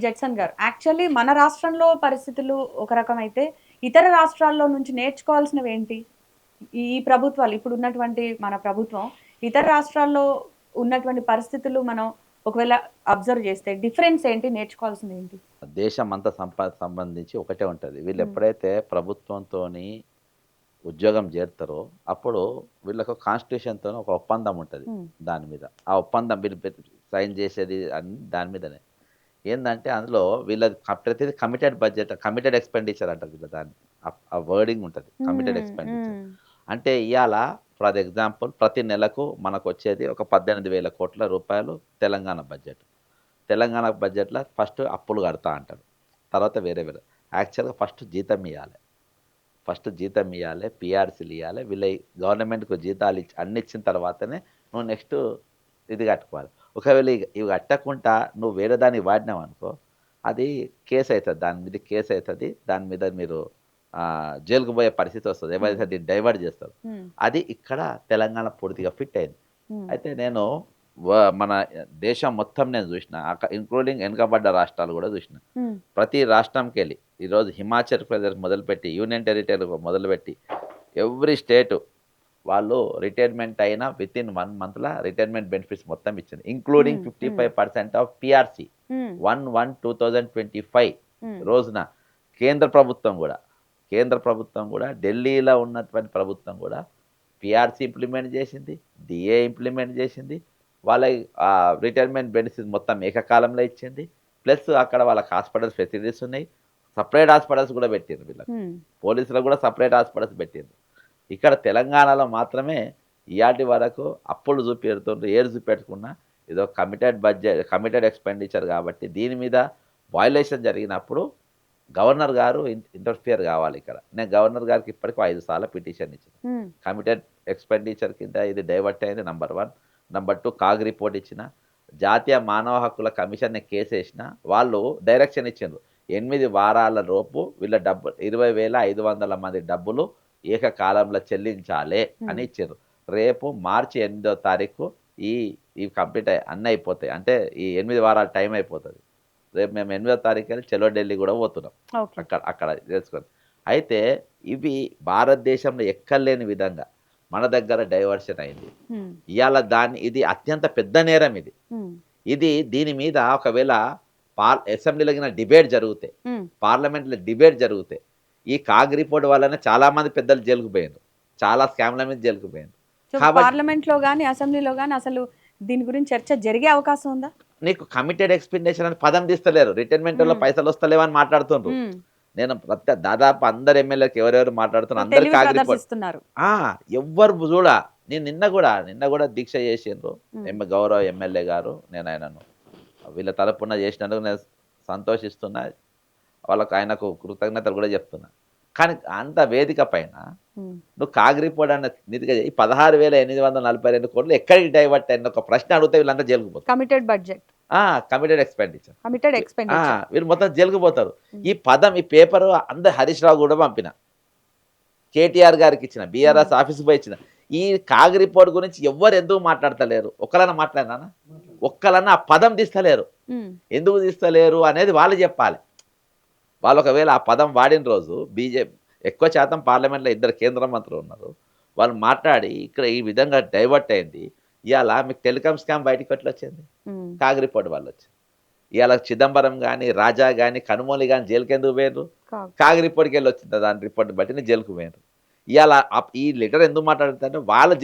జడ్సన్ గారు, యాక్చువల్లీ మన రాష్ట్రంలో పరిస్థితులు ఒక రకం అయితే ఇతర రాష్ట్రాల్లో నుంచి నేర్చుకోవాల్సినవి ఏంటి? ఈ ప్రభుత్వాలు ఇప్పుడు ఉన్నటువంటి మన ప్రభుత్వం ఇతర రాష్ట్రాల్లో ఉన్నటువంటి పరిస్థితులు మనం ఒకవేళ అబ్జర్వ్ చేస్తే డిఫరెన్స్ ఏంటి, నేర్చుకోవాల్సింది ఏంటి? దేశం అంతా సంబంధించి ఒకటే ఉంటుంది. వీళ్ళు ఎప్పుడైతే ప్రభుత్వంతోని ఉద్యోగం చేరుతారో అప్పుడు వీళ్ళకు కాన్స్టిట్యూషన్తో ఒక ఒప్పందం ఉంటుంది. దాని మీద ఆ ఒప్పందం వీళ్ళు సైన్ చేసేది అన్ని దాని మీదనే. ఏంటంటే అందులో వీళ్ళది ప్రతిదీ కమిటెడ్ బడ్జెట్, కమిటెడ్ ఎక్స్పెండిచర్ అంటారు వీళ్ళ దాన్ని. ఆ వర్డింగ్ ఉంటుంది, కమిటెడ్ ఎక్స్పెండిచర్. అంటే ఇవాళ ఫర్ ఎగ్జాంపుల్ ప్రతి నెలకు మనకు వచ్చేది ఒక 18,000 కోట్ల రూపాయలు తెలంగాణ బడ్జెట్. తెలంగాణ బడ్జెట్లో ఫస్ట్ అప్పులు కడతా అంటాడు, తర్వాత వేరే యాక్చువల్గా ఫస్ట్ జీతం ఇవ్వాలి, పిఆర్సీలు ఇవ్వాలి. వీళ్ళ గవర్నమెంట్కు జీతాలు అన్ని ఇచ్చిన తర్వాతనే నువ్వు నెక్స్ట్ ఇది కట్టుకోవాలి. ఒకవేళ ఇవి కట్టకుండా నువ్వు వేరే దాన్ని వాడినావు అనుకో, అది కేసు అవుతుంది, దాని మీద మీరు జైలుకు పోయే పరిస్థితి వస్తుంది. ఎవరైతే దీన్ని డైవర్ట్ చేస్తారు. అది ఇక్కడ తెలంగాణ పూర్తిగా ఫిట్ అయింది. అయితే నేను మన దేశం మొత్తం నేను చూసిన, ఇంక్లూడింగ్ వెనుకబడ్డ రాష్ట్రాలు కూడా చూసిన. ప్రతి రాష్ట్రంకి వెళ్ళి ఈరోజు హిమాచల్ ప్రదేశ్ మొదలుపెట్టి యూనియన్ టెరిటరీ మొదలుపెట్టి ఎవ్రీ స్టేటు వాళ్ళు రిటైర్మెంట్ అయినా విత్ ఇన్ 1 monthలో రిటైర్మెంట్ బెనిఫిట్స్ మొత్తం ఇచ్చింది, ఇంక్లూడింగ్ 55% ఆఫ్ పిఆర్సీ 1/1/2025 రోజున. కేంద్ర ప్రభుత్వం కూడా ఢిల్లీలో ఉన్నటువంటి ప్రభుత్వం కూడా పిఆర్సీ ఇంప్లిమెంట్ చేసింది, డిఏ ఇంప్లిమెంట్ చేసింది. వాళ్ళ రిటైర్మెంట్ బెనిఫిట్స్ మొత్తం ఏకకాలంలో ఇచ్చింది. ప్లస్ అక్కడ వాళ్ళకి హాస్పిటల్స్ ఫెసిలిటీస్ ఉన్నాయి, సపరేట్ హాస్పిటల్స్ కూడా పెట్టిండ్రు. వీళ్ళకి పోలీసులకు కూడా సపరేట్ హాస్పిటల్స్ పెట్టిండ్రు. ఇక్కడ తెలంగాణలో మాత్రమే ఇయాటి వరకు అప్పులు చూపెడుతుండ్రు. ఏడు చూపెట్టుకున్నా ఇదో కమిటెడ్ ఎక్స్పెండిచర్ కాబట్టి దీని మీద వయలేషన్ జరిగినప్పుడు గవర్నర్ గారు ఇంటర్ఫియర్ కావాలి. ఇక్కడ నేను గవర్నర్ గారికి ఇప్పటికీ 5 సార్లు పిటిషన్ ఇచ్చిన. కమిటెడ్ ఎక్స్పెండిచర్ కింద ఇది డైవర్ట్ అయింది, నెంబర్ 1. నెంబర్ 2, కాగ్ రిపోర్ట్ ఇచ్చిన. జాతీయ మానవ హక్కుల కమిషన్ కేసు వేసిన. వాళ్ళు డైరెక్షన్ ఇచ్చిండ్రు, 8 వారాల లోపు వీళ్ళ డబ్బు 20,500 మంది డబ్బులు ఏకకాలంలో చెల్లించాలి అని ఇచ్చారు. రేపు మార్చి 8వ తారీఖు ఈ కంప్లీట్ అన్నీ అయిపోతాయి. అంటే ఈ 8 వారాల టైం అయిపోతుంది. రేపు మేము 8వ తారీఖు వెళ్ళి చెలో ఢిల్లీ కూడా పోతున్నాం, అక్కడ చేసుకొని. అయితే ఇవి భారతదేశంలో ఎక్కలేని విధంగా మన దగ్గర డైవర్షన్ అయింది. ఇవాళ ఇది అత్యంత పెద్ద నేరం. దీని మీద ఒకవేళ అసెంబ్లీలో డిబేట్ జరిగితే, పార్లమెంట్లో డిబేట్ జరిగితే, ఈ కాగ్ రిపోర్ట్ వల్లనే చాలా మంది పెద్దలు జైలుకు పోయారు, చాలా స్కామ్ల మీద జైలుకు పోయారు. పార్లమెంట్ లో గానీ అసెంబ్లీలో గానీ అసలు దీని గురించి చర్చ జరిగే అవకాశం ఉందా? నీకు కమిటెడ్ ఎక్స్పెండిచర్ అని పదం తీస్తలేరు, రిటైర్మెంట్ లో పైసలు వస్తలేవు అని మాట్లాడుతుండ్రు. నేను దాదాపు అందరు ఎమ్మెల్యేలకు ఎవరెవరు మాట్లాడుతున్నారు, అందరు కాగ్ రిపోర్ట్ ఎవ్వరు చూడ. నేను నిన్న కూడా దీక్ష చేసిండ్రు గౌరవ ఎమ్మెల్యే గారు. నేను ఆయనను వీళ్ళ తరపున చేసినందుకు నేను సంతోషిస్తున్నా, ఆయనకు కృతజ్ఞతలు కూడా చెప్తున్నా. కానీ అంత వేదిక పైన నువ్వు కాగ్ రిపోర్ట్ అన్న నిధిగా 16,842 కోట్లు ఎక్కడికి డైవర్ట్ అయిన ఒక ప్రశ్న అడిగితే వీళ్ళంతా జైలుకు పోతారు. కమిటెడ్ ఎక్స్పెండిచర్ వీళ్ళు మొత్తం జైలుకు పోతారు. ఈ పేపర్ అందరు హరీష్ రావు కూడా పంపిన, కేటీఆర్ గారికి ఇచ్చిన, బీఆర్ఎస్ ఆఫీస్ పోయి ఇచ్చిన. ఈ కాగ్ రిపోర్ట్ గురించి ఎవ్వరు ఎందుకు మాట్లాడతలేరు? ఒక్కలన్నా మాట్లాడినా, ఒక్కలన్నా ఆ పదం తీస్తలేరు. ఎందుకు తీస్తలేరు అనేది వాళ్ళు చెప్పాలి. వాళ్ళు ఒకవేళ ఆ పదం వాడిన రోజు బీజేపీ ఎక్కువ శాతం పార్లమెంట్లో 2 కేంద్ర మంత్రులు ఉన్నారు, వాళ్ళు మాట్లాడి ఇక్కడ ఈ విధంగా డైవర్ట్ అయింది. ఇవాళ మీకు టెలికాం స్కామ్ బయటకు ఎట్లా వచ్చింది? కాగ్ రిపోర్ట్ వాళ్ళు వచ్చింది. ఇవాళ చిదంబరం కానీ, రాజా కానీ, కనుమోలి కానీ జైలుకి ఎందుకు పోయారు? కాగ్ రిపోర్ట్కి వెళ్ళి వచ్చింది, దాని రిపోర్ట్ బట్టి జైలుకు పోయారు. ఇవాళ ఈ లెటర్ ఎందుకు మాట్లాడుతుంటే వాళ్ళు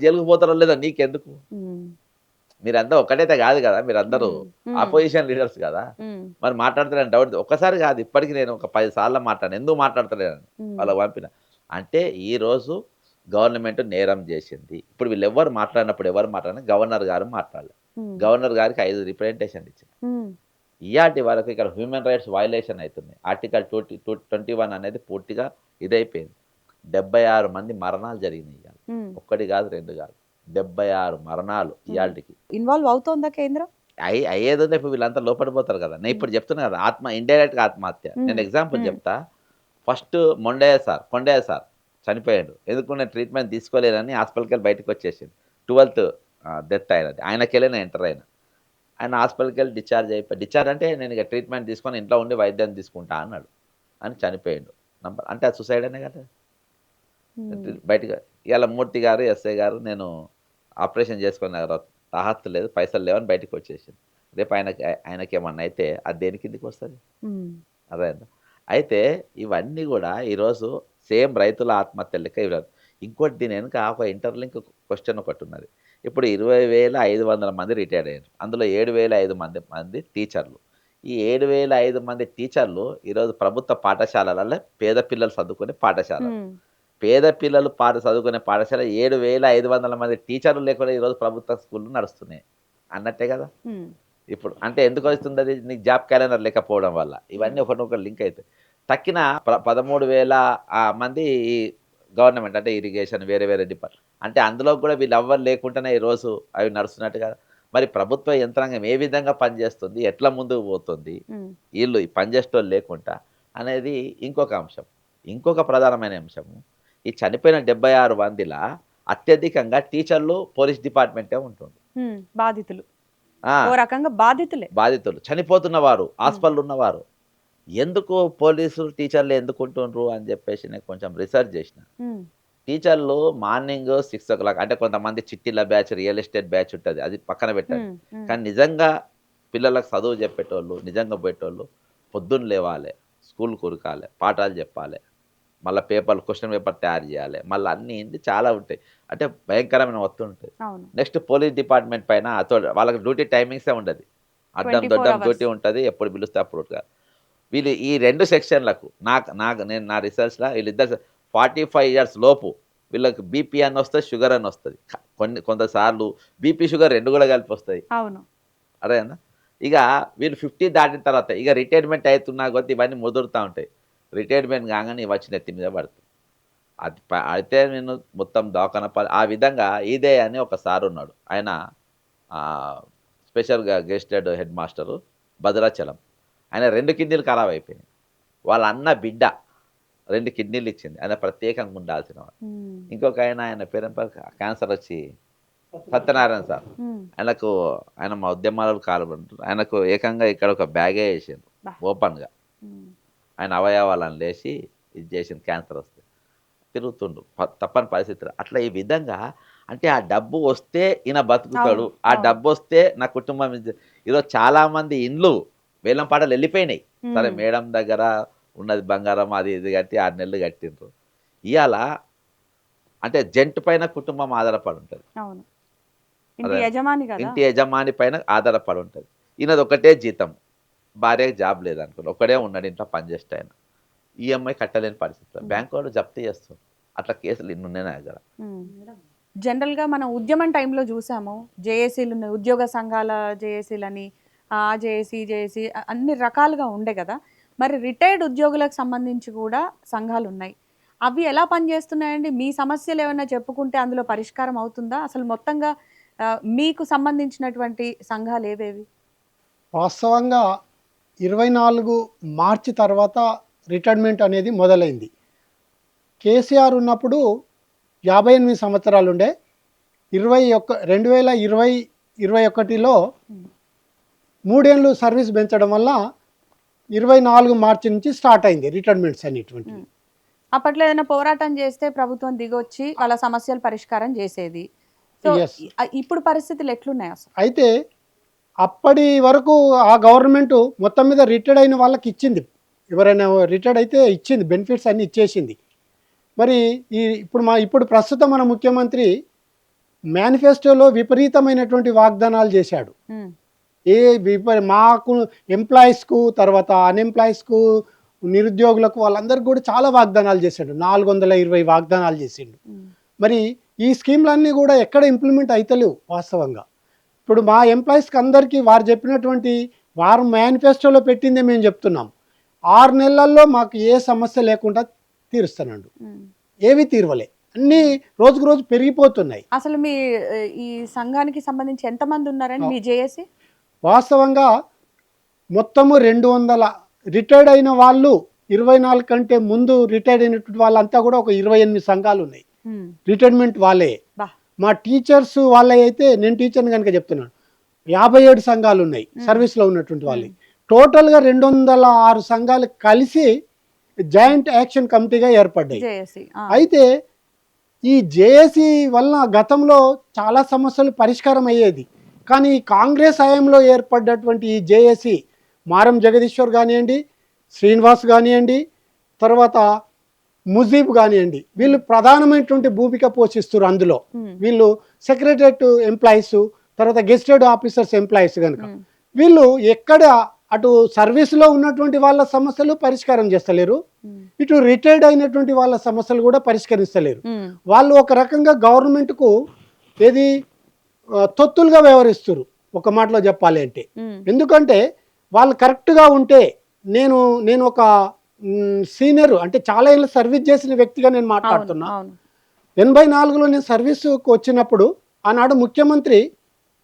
జైలుకు పోతారో లేదా నీకెందుకు? ఉమ్, మీరంతా ఒక్కటైతే కాదు కదా, మీరందరూ ఉమ్, ఆపోజిషన్ లీడర్స్ కదా. ఉమ్, మరి మాట్లాడతారని డౌట్ ఒక్కసారి కాదు, ఇప్పటికి నేను ఒక 10 సార్లు మాట్లాడాను. ఎందుకు మాట్లాడతలేదని ఉమ్, వాళ్ళకి పంపిన. అంటే ఈరోజు గవర్నమెంట్ నేరం చేసింది. ఇప్పుడు వీళ్ళు ఎవరు మాట్లాడినప్పుడు ఎవరు మాట్లాడినా గవర్నర్ గారు మాట్లాడలేదు. ఉమ్, గవర్నర్ గారికి 5 రిప్రజెంటేషన్ ఇచ్చారు. ఉమ్, ఇయాటి వరకు ఇక్కడ హ్యూమన్ రైట్స్ వయలేషన్ అవుతుంది. ఆర్టికల్ 21 అనేది పూర్తిగా ఇదైపోయింది. 76 మంది మరణాలు జరిగినాయి ఇవాళ. ఉమ్. ఒక్కటి కాదు, 2 కాదు, 76 మరణాలు ఇవాళకి. ఇన్వాల్వ్ అవుతోందా కేంద్రం? అయ్యేదంటే ఇప్పుడు వీళ్ళంతా లోపడిపోతారు కదా. నేను ఇప్పుడు చెప్తున్నా కదా, ఇండైరెక్ట్గా ఆత్మహత్య. నేను ఎగ్జాంపుల్ చెప్తా. ఫస్ట్ కొండయ్య సార్ చనిపోయాడు. ఎందుకు? నేను ట్రీట్మెంట్ తీసుకోలేదని హాస్పిటల్కి వెళ్ళి బయటకు వచ్చేసింది. 12th డెత్ అయినది. ఆయనకెళ్ళి నేను ఎంటర్ అయినా. ఆయన హాస్పిటల్కి వెళ్ళి డిశ్చార్జ్ అంటే నేను ఇక ట్రీట్మెంట్ తీసుకొని ఇంట్లో ఉండి వైద్యం తీసుకుంటా అన్నాడు అని చనిపోయాడు. అంటే అది సూసైడ్ అనే కదా. బయటకు ఇవాళ మూర్తి గారు ఎస్ఐ గారు నేను ఆపరేషన్ చేసుకున్న తాహత్తు లేదు, పైసలు లేవని బయటకు వచ్చేసింది. రేపు ఆయనకి ఏమన్నా అయితే అది దేని కిందికి వస్తుంది? అదే. అయితే ఇవన్నీ కూడా ఈరోజు సేమ్ రైతుల ఆత్మహత్య లెక్క ఇవ్వలేదు. ఇంకోటి దీని వెనుక ఒక ఇంటర్లింక్ క్వశ్చన్ ఒకటి ఉన్నది. ఇప్పుడు 20,500 మంది రిటైర్డ్ అయ్యారు. అందులో 7,500 మంది టీచర్లు. ఈ 7,500 మంది టీచర్లు ఈరోజు ప్రభుత్వ పాఠశాలలలో పేద పిల్లలు చదువుకునే పాఠశాల. పేద పిల్లలు చదువుకునే పాఠశాల 7,500 మంది టీచర్లు లేకుండా ఈరోజు ప్రభుత్వ స్కూళ్ళు నడుస్తున్నాయి అన్నట్టే కదా. ఇప్పుడు అంటే ఎందుకు వస్తుంది? అది నీకు జాబ్ క్యాలెండర్ లేకపోవడం వల్ల. ఇవన్నీ ఒకటి లింక్ అవుతాయి. తక్కిన 13,000 మంది గవర్నమెంట్ అంటే ఇరిగేషన్ వేరే వేరే డిపార్ట్మెంట్ అంటే అందులో కూడా వీళ్ళు ఎవ్వరు లేకుండానే ఈరోజు అవి నడుస్తున్నట్టు కదా. మరి ప్రభుత్వ యంత్రాంగం ఏ విధంగా పనిచేస్తుంది, ఎట్లా ముందుకు పోతుంది, వీళ్ళు ఈ పనిచేసేటోళ్ళు లేకుండా అనేది ఇంకొక అంశం. ఇంకొక ప్రధానమైన అంశము, ఈ చనిపోయిన 76 మందిలా అత్యధికంగా టీచర్లు, పోలీస్ డిపార్ట్మెంటే ఉంటుంది. బాధితులు ఓ రకంగా బాధితులు చనిపోతున్న వారు, హాస్పిటల్ ఉన్నవారు. ఎందుకు పోలీసులు టీచర్లు ఎందుకు ఉంటుండ్రు అని చెప్పేసి నేను కొంచెం రీసెర్చ్ చేసిన. టీచర్లు మార్నింగ్ 6 o'clock అంటే కొంతమంది చిట్టీల బ్యాచ్, రియల్ ఎస్టేట్ బ్యాచ్ ఉంటుంది, అది పక్కన పెట్టండి. కానీ నిజంగా పిల్లలకు చదువు చెప్పేటోళ్ళు, నిజంగా పోయేటోళ్ళు పొద్దున్న లేవాలి, స్కూల్ కురకాలి, పాఠాలు చెప్పాలి, మళ్ళీ క్వశ్చన్ పేపర్ తయారు చేయాలి, మళ్ళీ అన్నీ చాలా ఉంటాయి. అంటే భయంకరమైన ఒత్తిడి ఉంటుంది. నెక్స్ట్ పోలీస్ డిపార్ట్మెంట్ పైన వాళ్ళకి డ్యూటీ టైమింగ్సే ఉండదు. అడ్డం దొడ్డం డ్యూటీ ఉంటుంది, ఎప్పుడు పిలుస్తే అప్పుడు. వీళ్ళు ఈ 2 సెక్షన్లకు నేను నా రిసర్చ్లో వీళ్ళిద్దరు 45 years లోపు వీళ్ళకి బీపీ అని వస్తుంది, షుగర్ అని వస్తుంది. కొంతసార్లు బీపీ షుగర్ 2 కూడా కలిపి వస్తాయి. అదేనా. ఇక వీళ్ళు 50 దాటిన తర్వాత ఇక రిటైర్మెంట్ అవుతున్నా కొద్దీ ఇవన్నీ ముదురుతూ ఉంటాయి. రిటైర్మెంట్ కాగానే వచ్చి నెత్తి మీద పడుతుంది. అది అయితే నేను మొత్తం దవాఖాన ఆ విధంగా ఇదే అని ఒక సార్ ఉన్నాడు. ఆయన స్పెషల్గా గెస్టెడ్ హెడ్ మాస్టరు భద్రాచలం. ఆయన 2 కిడ్నీలు ఖరాబ్ అయిపోయినాయి. వాళ్ళ అన్న బిడ్డ 2 కిడ్నీలు ఇచ్చింది. ఆయన ప్రత్యేకంగా ఉండాల్సిన వాడు. ఇంకొక ఆయన పేరు క్యాన్సర్ వచ్చి సత్యనారాయణ సార్. ఆయన మా ఉద్యమాలు కాలబడుతుంటారు. ఆయనకు ఏకంగా ఇక్కడ ఒక బ్యాగే వేసిండు ఓపెన్గా. ఆయన అవయవాలను లేచి ఇది చేసింది, క్యాన్సర్ వస్తే తిరుగుతుండు తప్పని పరిస్థితులు. అట్లా ఈ విధంగా అంటే ఆ డబ్బు వస్తే ఈయన బతుకుతాడు, ఆ డబ్బు వస్తే నా కుటుంబం. ఈరోజు చాలామంది ఇండ్లు వేలం పాటలు వెళ్ళిపోయినాయి. సరే మేడం దగ్గర ఉన్నది బంగారం అది ఇది కట్టి 6 నెలలు కట్టిండ్రు. ఇవాళ అంటే జంట్ పైన కుటుంబం ఆధారపడి ఉంటుంది, ఇంటి యజమాని పైన ఆధారపడి ఉంటుంది. ఈయనది ఒకటే జీతం, భార్యకి జాబ్ లేదనుకోండి, ఒక్కడే ఉన్నాడు ఇంట్లో పనిచేస్తే. ఆయన ఈఎంఐ కట్టలేని పరిస్థితి, బ్యాంకు వాళ్ళు జప్తు చేస్తారు. అట్లా కేసులు ఇన్ని ఉన్నాయి నా దగ్గర. జనరల్గా మనం ఉద్యమం టైంలో చూసాము, జేఏసీలు, ఉద్యోగ సంఘాల జేఏసీలని, జేఏసీ అన్ని రకాలుగా ఉండే కదా. మరి రిటైర్డ్ ఉద్యోగులకు సంబంధించి కూడా సంఘాలు ఉన్నాయి. అవి ఎలా పనిచేస్తున్నాయండి? మీ సమస్యలు ఏమైనా చెప్పుకుంటే అందులో పరిష్కారం అవుతుందా? అసలు మొత్తంగా మీకు సంబంధించినటువంటి సంఘాలు ఏవేవి? వాస్తవంగా 24 మార్చి తర్వాత రిటైర్మెంట్ అనేది మొదలైంది. కేసీఆర్ ఉన్నప్పుడు 58 సంవత్సరాలు ఉండే. 2021లో 3 ఏళ్ళు సర్వీస్ పెంచడం వల్ల 24 మార్చి నుంచి స్టార్ట్ అయింది రిటైర్మెంట్స్ అనేటువంటివి. అప్పట్లో ఏదైనా పోరాటం చేస్తే ప్రభుత్వం దిగొచ్చి వాళ్ళ సమస్యలు పరిష్కారం చేసేది. సో ఇప్పుడు పరిస్థితులు ఎట్లున్నాయి అసలు? అయితే అప్పటి వరకు ఆ గవర్నమెంట్ మొత్తం మీద రిటైర్డ్ అయిన వాళ్ళకి ఇచ్చింది, ఎవరైనా రిటైర్డ్ అయితే ఇచ్చింది, బెనిఫిట్స్ అన్నీ ఇచ్చేసింది. మరి ఇప్పుడు ప్రస్తుతం మన ముఖ్యమంత్రి మేనిఫెస్టోలో విపరీతమైనటువంటి వాగ్దానాలు చేశాడు. ఉమ్, మాకు ఎంప్లాయీస్కు, తర్వాత అన్ఎంప్లాయీస్కు, నిరుద్యోగులకు, వాళ్ళందరికీ కూడా చాలా వాగ్దానాలు చేశాడు. 420 వాగ్దానాలు చేసిండు. ఉమ్, మరి ఈ స్కీమ్లన్నీ కూడా ఎక్కడ ఇంప్లిమెంట్ అవుతలేవు వాస్తవంగా. ఇప్పుడు మా ఎంప్లాయీస్కి అందరికీ వారు చెప్పినటువంటి, వారు మేనిఫెస్టోలో పెట్టిందే మేము చెప్తున్నాం. 6 నెలల్లో మాకు ఏ సమస్య లేకుండా తీరుస్తున్నాడు. ఉమ్. ఏవి తీరవలే, అన్నీ రోజుకు రోజు పెరిగిపోతున్నాయి. అసలు మీ ఈ సంఘానికి సంబంధించి ఎంతమంది ఉన్నారండి మీ జేఏసీ? వాస్తవంగా మొత్తము 200 రిటైర్డ్ అయిన వాళ్ళు, 24 కంటే ముందు రిటైర్డ్ అయినటువంటి వాళ్ళంతా కూడా ఒక 28 సంఘాలు ఉన్నాయి. ఉమ్, రిటైర్మెంట్ వాళ్ళే. బా. మా టీచర్స్ వాళ్ళే అయితే, నేను టీచర్ని కనుక చెప్తున్నాను, 57 సంఘాలు ఉన్నాయి సర్వీస్లో ఉన్నటువంటి వాళ్ళే. టోటల్గా 206 సంఘాలు కలిసి జాయింట్ యాక్షన్ కమిటీగా ఏర్పడ్డాయి. జేఏసీ. అయితే ఈ జేఏసీ వలన గతంలో చాలా సమస్యలు పరిష్కారం అయ్యేది. కానీ కాంగ్రెస్ హయాంలో ఏర్పడ్డటువంటి ఈ జేఏసీ, మారం జగదీశ్వర్ కానివ్వండి, శ్రీనివాస్ కానివ్వండి, తర్వాత ముజీబ్ కానివ్వండి, వీళ్ళు ప్రధానమైనటువంటి భూమిక పోషిస్తారు. అందులో వీళ్ళు సెక్రటరియట్ ఎంప్లాయీస్, తర్వాత గెస్టెడ్ ఆఫీసర్స్ ఎంప్లాయీస్ కనుక వీళ్ళు ఎక్కడ అటు సర్వీస్లో ఉన్నటువంటి వాళ్ళ సమస్యలు పరిష్కారం చేస్తలేరు, ఇటు రిటైర్డ్ అయినటువంటి వాళ్ళ సమస్యలు కూడా పరిష్కరిస్తలేరు. వాళ్ళు ఒక రకంగా గవర్నమెంట్కు ఏది తొత్తులుగా వ్యవహరిస్తారు ఒక మాటలో చెప్పాలి అంటే. ఎందుకంటే వాళ్ళు కరెక్ట్గా ఉంటే, నేను ఒక సీనియర్ అంటే చాలా ఏళ్ళ సర్వీస్ చేసిన వ్యక్తిగా నేను మాట్లాడుతున్నా. 84లో నేను సర్వీసుకు వచ్చినప్పుడు ఆనాడు ముఖ్యమంత్రి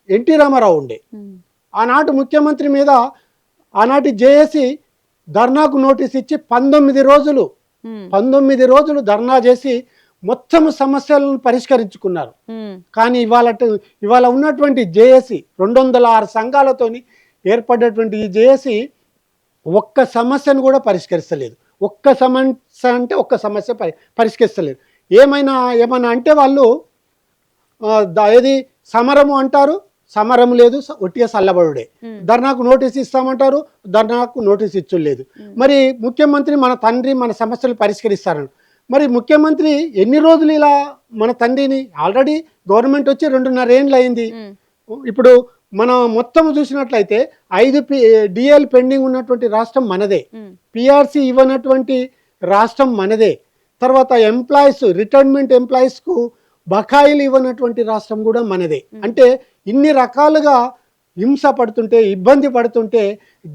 ఎన్టీ రామారావు ఉండే. ఆనాటి ముఖ్యమంత్రి మీద ఆనాటి జేఏసీ ధర్నాకు నోటీస్ ఇచ్చి 19 రోజులు ధర్నా చేసి మొత్తం సమస్యలను పరిష్కరించుకున్నారు. కానీ ఇవాళ ఉన్నటువంటి జేఏసీ 206 సంఘాలతోని ఏర్పడ్డటువంటి ఈ జేఏసీ ఒక్క సమస్యను కూడా పరిష్కరిస్తలేదు. ఒక్క సమస్య పరిష్కరిస్తలేదు. ఏమైనా అంటే వాళ్ళు ఏది సమరము అంటారు, సమరం లేదు, ఒట్టిగా చల్లబడుడే. ధర్నాకు నోటీస్ ఇస్తామంటారు, ధర్నాకు నోటీస్ ఇచ్చలేదు. మరి ముఖ్యమంత్రి మన తండ్రి మన సమస్యలు పరిష్కరిస్తారని, మరి ముఖ్యమంత్రి ఎన్ని రోజులు ఇలా మన తండ్రిని, ఆల్రెడీ గవర్నమెంట్ వచ్చి 2.5 ఏళ్ళు అయింది. ఇప్పుడు మనం మొత్తం చూసినట్లయితే 5 డిఎల్ పెండింగ్ ఉన్నటువంటి రాష్ట్రం మనదే, పిఆర్సీ ఇవ్వనటువంటి రాష్ట్రం మనదే, తర్వాత ఎంప్లాయీస్, రిటైర్మెంట్ ఎంప్లాయీస్కు బకాయిలు ఇవ్వనటువంటి రాష్ట్రం కూడా మనదే. అంటే ఇన్ని రకాలుగా హింస పడుతుంటే, ఇబ్బంది పడుతుంటే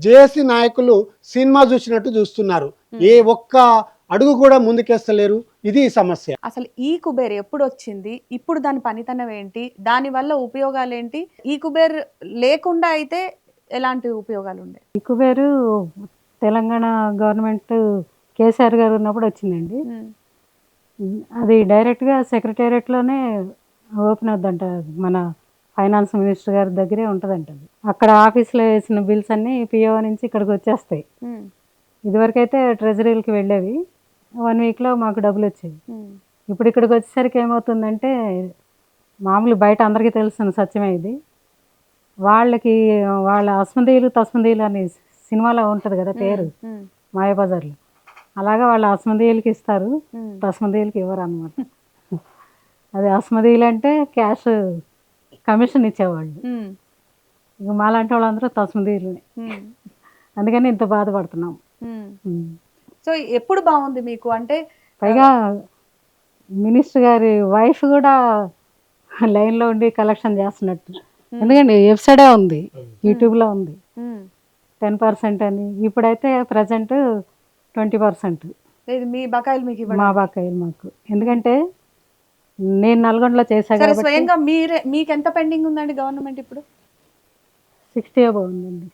జేఏసీ నాయకులు సినిమా చూసినట్టు చూస్తున్నారు. ఏ ఒక్క అడుగు కూడా ముందుకేస్తలేరు. ఇది సమస్య. అసలు ఈ కుబేర్ ఎప్పుడు వచ్చింది, ఇప్పుడు దాని పనితనం ఏంటి, దాని వల్ల ఉపయోగాలు ఏంటి, ఈ కుబేర్ లేకుండా అయితే ఎలాంటి ఉపయోగాలు ఉండే? ఈ కుబేరు తెలంగాణ గవర్నమెంట్ కేసీఆర్ గారు ఉన్నప్పుడు వచ్చిందండి. అది డైరెక్ట్గా సెక్రటేరియట్లోనే ఓపెన్ అవుద్దంట, మన ఫైనాన్స్ మినిస్టర్ గారి దగ్గరే ఉంటుందంట. అక్కడ ఆఫీస్లో వేసిన బిల్స్ అన్నీ పిఓ నుంచి ఇక్కడికి వచ్చేస్తాయి. ఇదివరకైతే ట్రెజరీలకి వెళ్ళేవి, 1 వీక్లో మాకు డబ్బులు వచ్చేవి. ఇప్పుడు ఇక్కడికి వచ్చేసరికి ఏమవుతుందంటే, మామూలు బయట అందరికీ తెలుస్తుంది సత్యమే ఇది, వాళ్ళ అస్మదీయులు తస్మదీయులు అని సినిమాలో ఉంటుంది కదా పేరు, మాయాబజార్లో, అలాగా వాళ్ళ అస్మదీయులకి ఇస్తారు, తస్మదీయులకి ఇవ్వరు అనమాట. అది అస్మదీయులు అంటే క్యాష్ కమిషన్ ఇచ్చేవాళ్ళు, ఇక మాలాంటి వాళ్ళందరూ తస్మదీయులనే. అందుకని ఇంత బాధపడుతున్నాం. సో ఎప్పుడు బాగుంది మీకు అంటే? పైగా మినిస్టర్ గారి వైఫ్ కూడా లైన్లో ఉండి కలెక్షన్ చేస్తున్నట్టు, ఎందుకంటే వెబ్సైటే ఉంది, యూట్యూబ్లో ఉంది 10% అని. ఇప్పుడైతే ప్రజెంట్ 20%. మీ బకాయిలు మీకు ఇవ్వండి? మా బకాయిలు మాకు, ఎందుకంటే నేను నల్గొండలో చేశాను కాబట్టి. స్వయంగా మీకు ఎంత పెండింగ్ ఉందండి గవర్నమెంట్ ఇప్పుడు? 60 అబౌవ్ ఉందండి.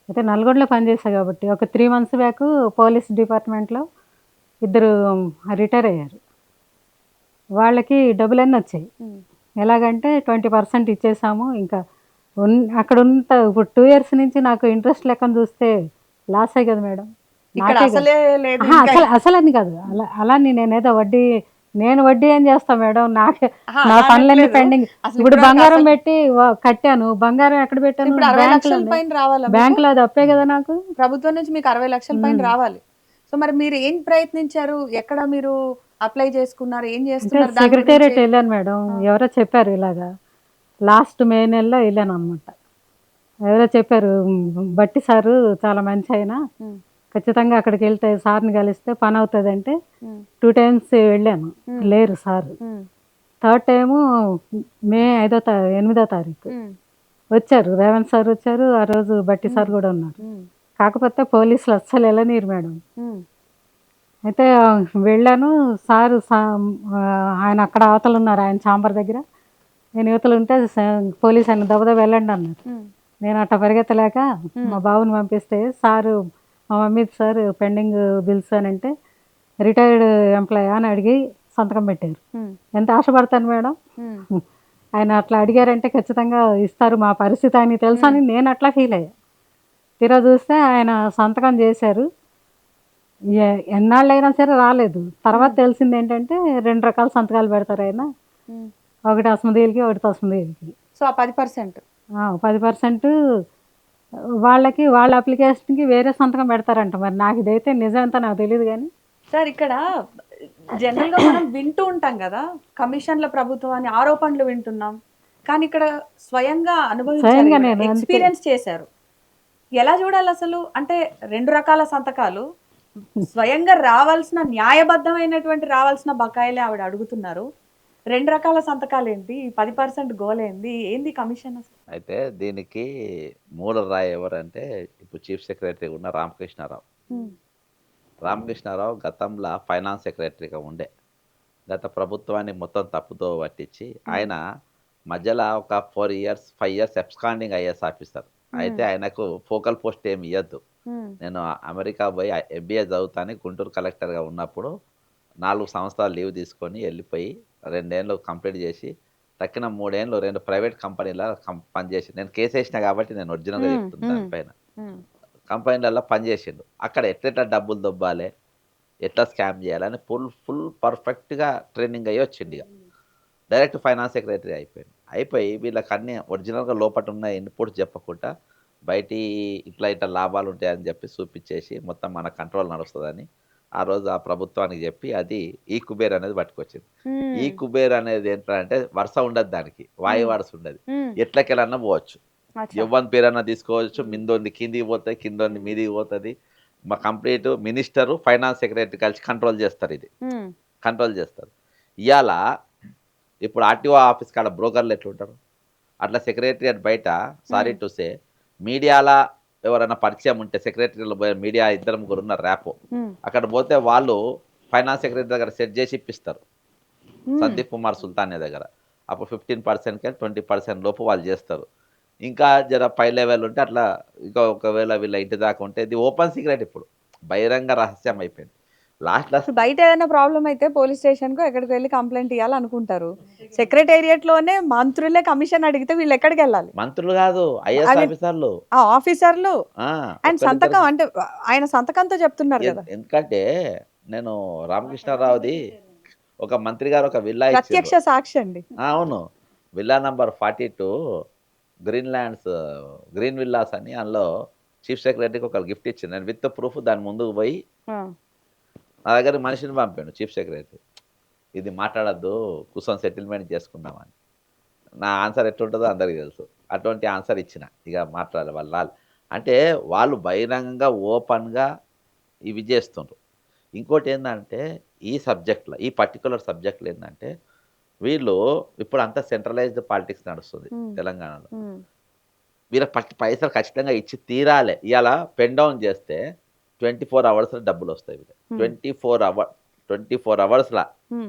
అయితే నల్గొండలో పనిచేసా కాబట్టి ఒక 3 months బ్యాక్ పోలీస్ డిపార్ట్మెంట్లో 2 రిటైర్ అయ్యారు. వాళ్ళకి డబ్బులన్నీ వచ్చాయి. ఎలాగంటే 20% ఇచ్చేసాము. ఇంకా అక్కడ ఉన్న ఇప్పుడు 2 years నుంచి నాకు ఇంట్రెస్ట్ లెక్కను చూస్తే లాసే కదా మేడం. అసలు అని కాదు, అలా నేనేదో నేను వడ్డీ ఏం చేస్తా మేడం, నా పనులన్నీ పెండింగ్. ఇప్పుడు బంగారం పెట్టి కట్టాను, బంగారం ఎక్కడ పెట్టాను? బ్యాంకులో. అది అప్పే కదా నాకు. ప్రభుత్వం నుంచి మీకు 60 లక్షల పైన రావాలి. సో మరి మీరు ఏం ప్రయత్నించారు? ఎక్కడ మీరు అప్లై చేసుకున్నారు? ఏం అంటే చేస్తున్నారు దాని సెక్రటేరియట్ గురించి? వెళ్ళాను మేడం. ఎవరో చెప్పారు ఇలాగా. లాస్ట్ మే నెలలో వెళ్ళాను అనమాట. ఎవరో చెప్పారు, బట్టి సారు చాలా మంచి ఆయన, ఉమ్, ఖచ్చితంగా అక్కడికి వెళ్తే సార్ని కలిస్తే పని అవుతుంది అంటే ఉమ్, 2 టైమ్స్ వెళ్ళాను. లేరు సారు. ఉమ్, థర్డ్ టైము మే 8వ తారీఖు ఉమ్, వచ్చారు. రేవంత్ సార్ వచ్చారు. ఆ రోజు బట్టి సార్ కూడా ఉన్నారు. ఉమ్, కాకపోతే పోలీసులు అస్సలు వెళ్ళనీరు మేడం. ఉమ్, అయితే వెళ్ళాను. సారు ఆయన అక్కడ అవతల ఉన్నారు, ఆయన ఛాంబర్ దగ్గర. నేను యువతలు ఉంటే పోలీస్ ఆయన దెబ్బ వెళ్ళండి అన్నారు. ఉమ్, నేను అట్ట పరిగెత్తలేక మా బాబుని పంపిస్తే సారు, మా మమ్మీ సార్ పెండింగ్ బిల్స్ అని అంటే రిటైర్డ్ ఎంప్లాయీ అని అడిగి సంతకం పెట్టారు. ఉమ్, ఎంత ఆశపడతాను మేడం. ఉమ్, ఆయన అట్లా అడిగారంటే ఖచ్చితంగా ఇస్తారు, మా పరిస్థితి ఆయనకి తెలుసా అని నేను అట్లా ఫీల్ అయ్యా. తీరా చూస్తే ఆయన సంతకం చేశారు. ఎన్నాళ్ళైనా సరే రాలేదు. తర్వాత తెలిసింది ఏంటంటే 2 రకాల సంతకాలు పెడతారు ఆయన. ఉమ్. ఒకటి అసమదేవికి, ఒకటి తస్మదేవికి. సో ఆ 10%. 10% వాళ్ళకి, వాళ్ళ అప్లికేషన్కి వేరే సంతకం పెడతారంట. మరి నాకు ఇదైతే నిజం నాకు తెలియదు కానీ. సార్ ఇక్కడ జనరల్ గా మనం వింటూ ఉంటాం కదా, కమిషన్ల ప్రభుత్వం అని ఆరోపణలు వింటున్నాం, కానీ ఇక్కడ స్వయంగా స్వయంగా నేను అనుభవించారు, అందుకే ఎక్స్పీరియన్స్ చేశారు. ఎలా చూడాలి అసలు? అంటే 2 రకాల సంతకాలు, స్వయంగా రావాల్సిన న్యాయబద్ధమైనటువంటి రావాల్సిన బకాయిలే ఆవిడ అడుగుతున్నారు. 2 రకాల సంతకాలు ఏంటి? 10% గోల్ ఏంది? ఏంది కమిషన్ అసలు? అయితే దీనికి మూల రాయి ఎవరంటే ఇప్పుడు చీఫ్ సెక్రటరీ ఉన్న రామకృష్ణారావు. ఉమ్, రామకృష్ణారావు గతంలో ఫైనాన్స్ సెక్రటరీగా ఉండే. గత ప్రభుత్వాన్ని మొత్తం తప్పుతో పట్టించి ఆయన మధ్యలో ఒక 5 ఇయర్స్ అబ్స్కాండింగ్ ఐఏఎస్ ఆఫీసర్. అయితే ఆయనకు ఫోకల్ పోస్ట్ ఏమి ఇవ్వద్దు. ఉమ్, నేను అమెరికా పోయి ఎంబీఏ చదువుతాని గుంటూరు కలెక్టర్గా ఉన్నప్పుడు 4 సంవత్సరాలు లీవ్ తీసుకొని వెళ్ళిపోయి 2 ఏళ్ళు కంప్లీట్ చేసి తక్కిన 3 ఏళ్ళు 2 ప్రైవేట్ కంపెనీల పనిచేసి, నేను కేసు వేసిన కాబట్టి నేను ఒరిజినల్గా చెప్తున్నాను దానిపైన. ఉమ్, కంపెనీలలో పనిచేసిండు. అక్కడ ఎట్లా డబ్బులు దొబ్బాలి, ఎట్లా స్కామ్ చేయాలని ఫుల్ పర్ఫెక్ట్గా ట్రైనింగ్ అయ్యి వచ్చిండు. ఇక డైరెక్ట్ ఫైనాన్స్ సెక్రటరీ అయిపోయి వీళ్ళకి అన్ని ఒరిజినల్గా లోపల ఉన్న ఇన్పుట్స్ చెప్పకుండా బయటి ఇట్లా లాభాలు ఉంటాయని చెప్పి చూపించేసి మొత్తం మన కంట్రోల్ నడుస్తుందని ఆ రోజు ఆ ప్రభుత్వానికి చెప్పి అది ఈ కుబేర్ అనేది పట్టుకొచ్చింది. ఈ కుబేర్ అనేది ఏంటంటే వరుస ఉండదు, దానికి వాయు వరుస ఉండదు, ఉమ్, ఎట్లకెళ్ళన్నా పోవచ్చు. అచ్చా. ఎవరి పేరన్నా తీసుకోవచ్చు, మిందోంది కిందికి పోతుంది, కిందోంది మీదికి పోతుంది. మా కంప్లీట్ మినిస్టరు ఫైనాన్స్ సెక్రటరీ కలిసి కంట్రోల్ చేస్తారు, ఇది ఉమ్, కంట్రోల్ చేస్తారు. ఇవాళ ఇప్పుడు ఆర్టీఓ ఆఫీస్ కాడ బ్రోకర్లు ఎట్లుంటారు, అట్లా సెక్రటరియట్ బయట సారీ టు సే మీడియాలో ఎవరైనా పరిచయం ఉంటే సెక్రటరీలో పోయే మీడియా 2-3 ఉన్నారు ర్యాపో, ఉమ్, అక్కడ పోతే వాళ్ళు ఫైనాన్స్ సెక్రటరీ దగ్గర సెట్ చేసి ఇప్పిస్తారు. సందీప్ కుమార్ సుల్తానే దగ్గర అప్పుడు 15%కి 20% లోపు వాళ్ళు చేస్తారు. ఇంకా జర పై లెవెల్ ఉంటే అట్లా ఇంకా ఒకవేళ వీళ్ళ ఇంటి దాకా ఉంటే ఇది ఓపెన్ సీక్రెట్, ఇప్పుడు బహిరంగ రహస్యం అయిపోయింది. లాస్ట్ అసలు బయట ఏదైనా ప్రాబ్లం అయితే పోలీస్ స్టేషన్ కు ఎక్కడికి వెళ్ళి కంప్లైంట్ ఇవ్వాలనుకుంటారు. సెక్రటేరియట్ లోనే మంత్రులే కమిషన్ అడిగితే వీళ్ళు ఎక్కడికి వెళ్ళాలి? మంత్రులు కాదు, ఐఏఎస్ అవి- ఆఫీసర్లు. ఆ ఆఫీసర్లు ఆ, ఆయన సంతకం అంటే ఆయన సంతకంతో చెప్తున్నారు కదా, ఎందుకంటే నేను రామకృష్ణారావుది ఒక మంత్రి గారు ఒక విల్లా ప్రత్యక్ష ఇచ్చారు. సాక్షి అండి. అవును, విల్లా నంబర్ 42 గ్రీన్ విల్లాస్ అని, అందులో చీఫ్ సెక్రటరీకి ఒక గిఫ్ట్ ఇచ్చింది. నేను విత్ ప్రూఫ్ దాని ముందుకు పోయి ఆ, నా దగ్గర మనిషిని పంపాను చీఫ్ సెక్రటరీ, ఇది మాట్లాడద్దు, కూర్చొని సెటిల్మెంట్ చేసుకుందామని. నా ఆన్సర్ ఎట్లుంటుందో అందరికీ తెలుసు. అటువంటి ఆన్సర్ ఇచ్చిన, ఇక మాట్లాడాలి వాళ్ళు. అంటే వాళ్ళు బహిరంగంగా ఓపెన్గా ఇవి చేస్తుండ్రు. ఇంకోటి ఏంటంటే ఈ సబ్జెక్ట్లో, ఈ పర్టికులర్ సబ్జెక్ట్లో ఏంటంటే వీళ్ళు ఇప్పుడు అంతా సెంట్రలైజ్డ్ పాలిటిక్స్ నడుస్తుంది తెలంగాణలో. ఉమ్, వీళ్ళ పైసలు ఖచ్చితంగా ఇచ్చి తీరాలి. ఇలా పెన్ డౌన్ చేస్తే 24 అవర్స్లో డబ్బులు వస్తాయి. వీళ్ళు 24 అవర్స్లో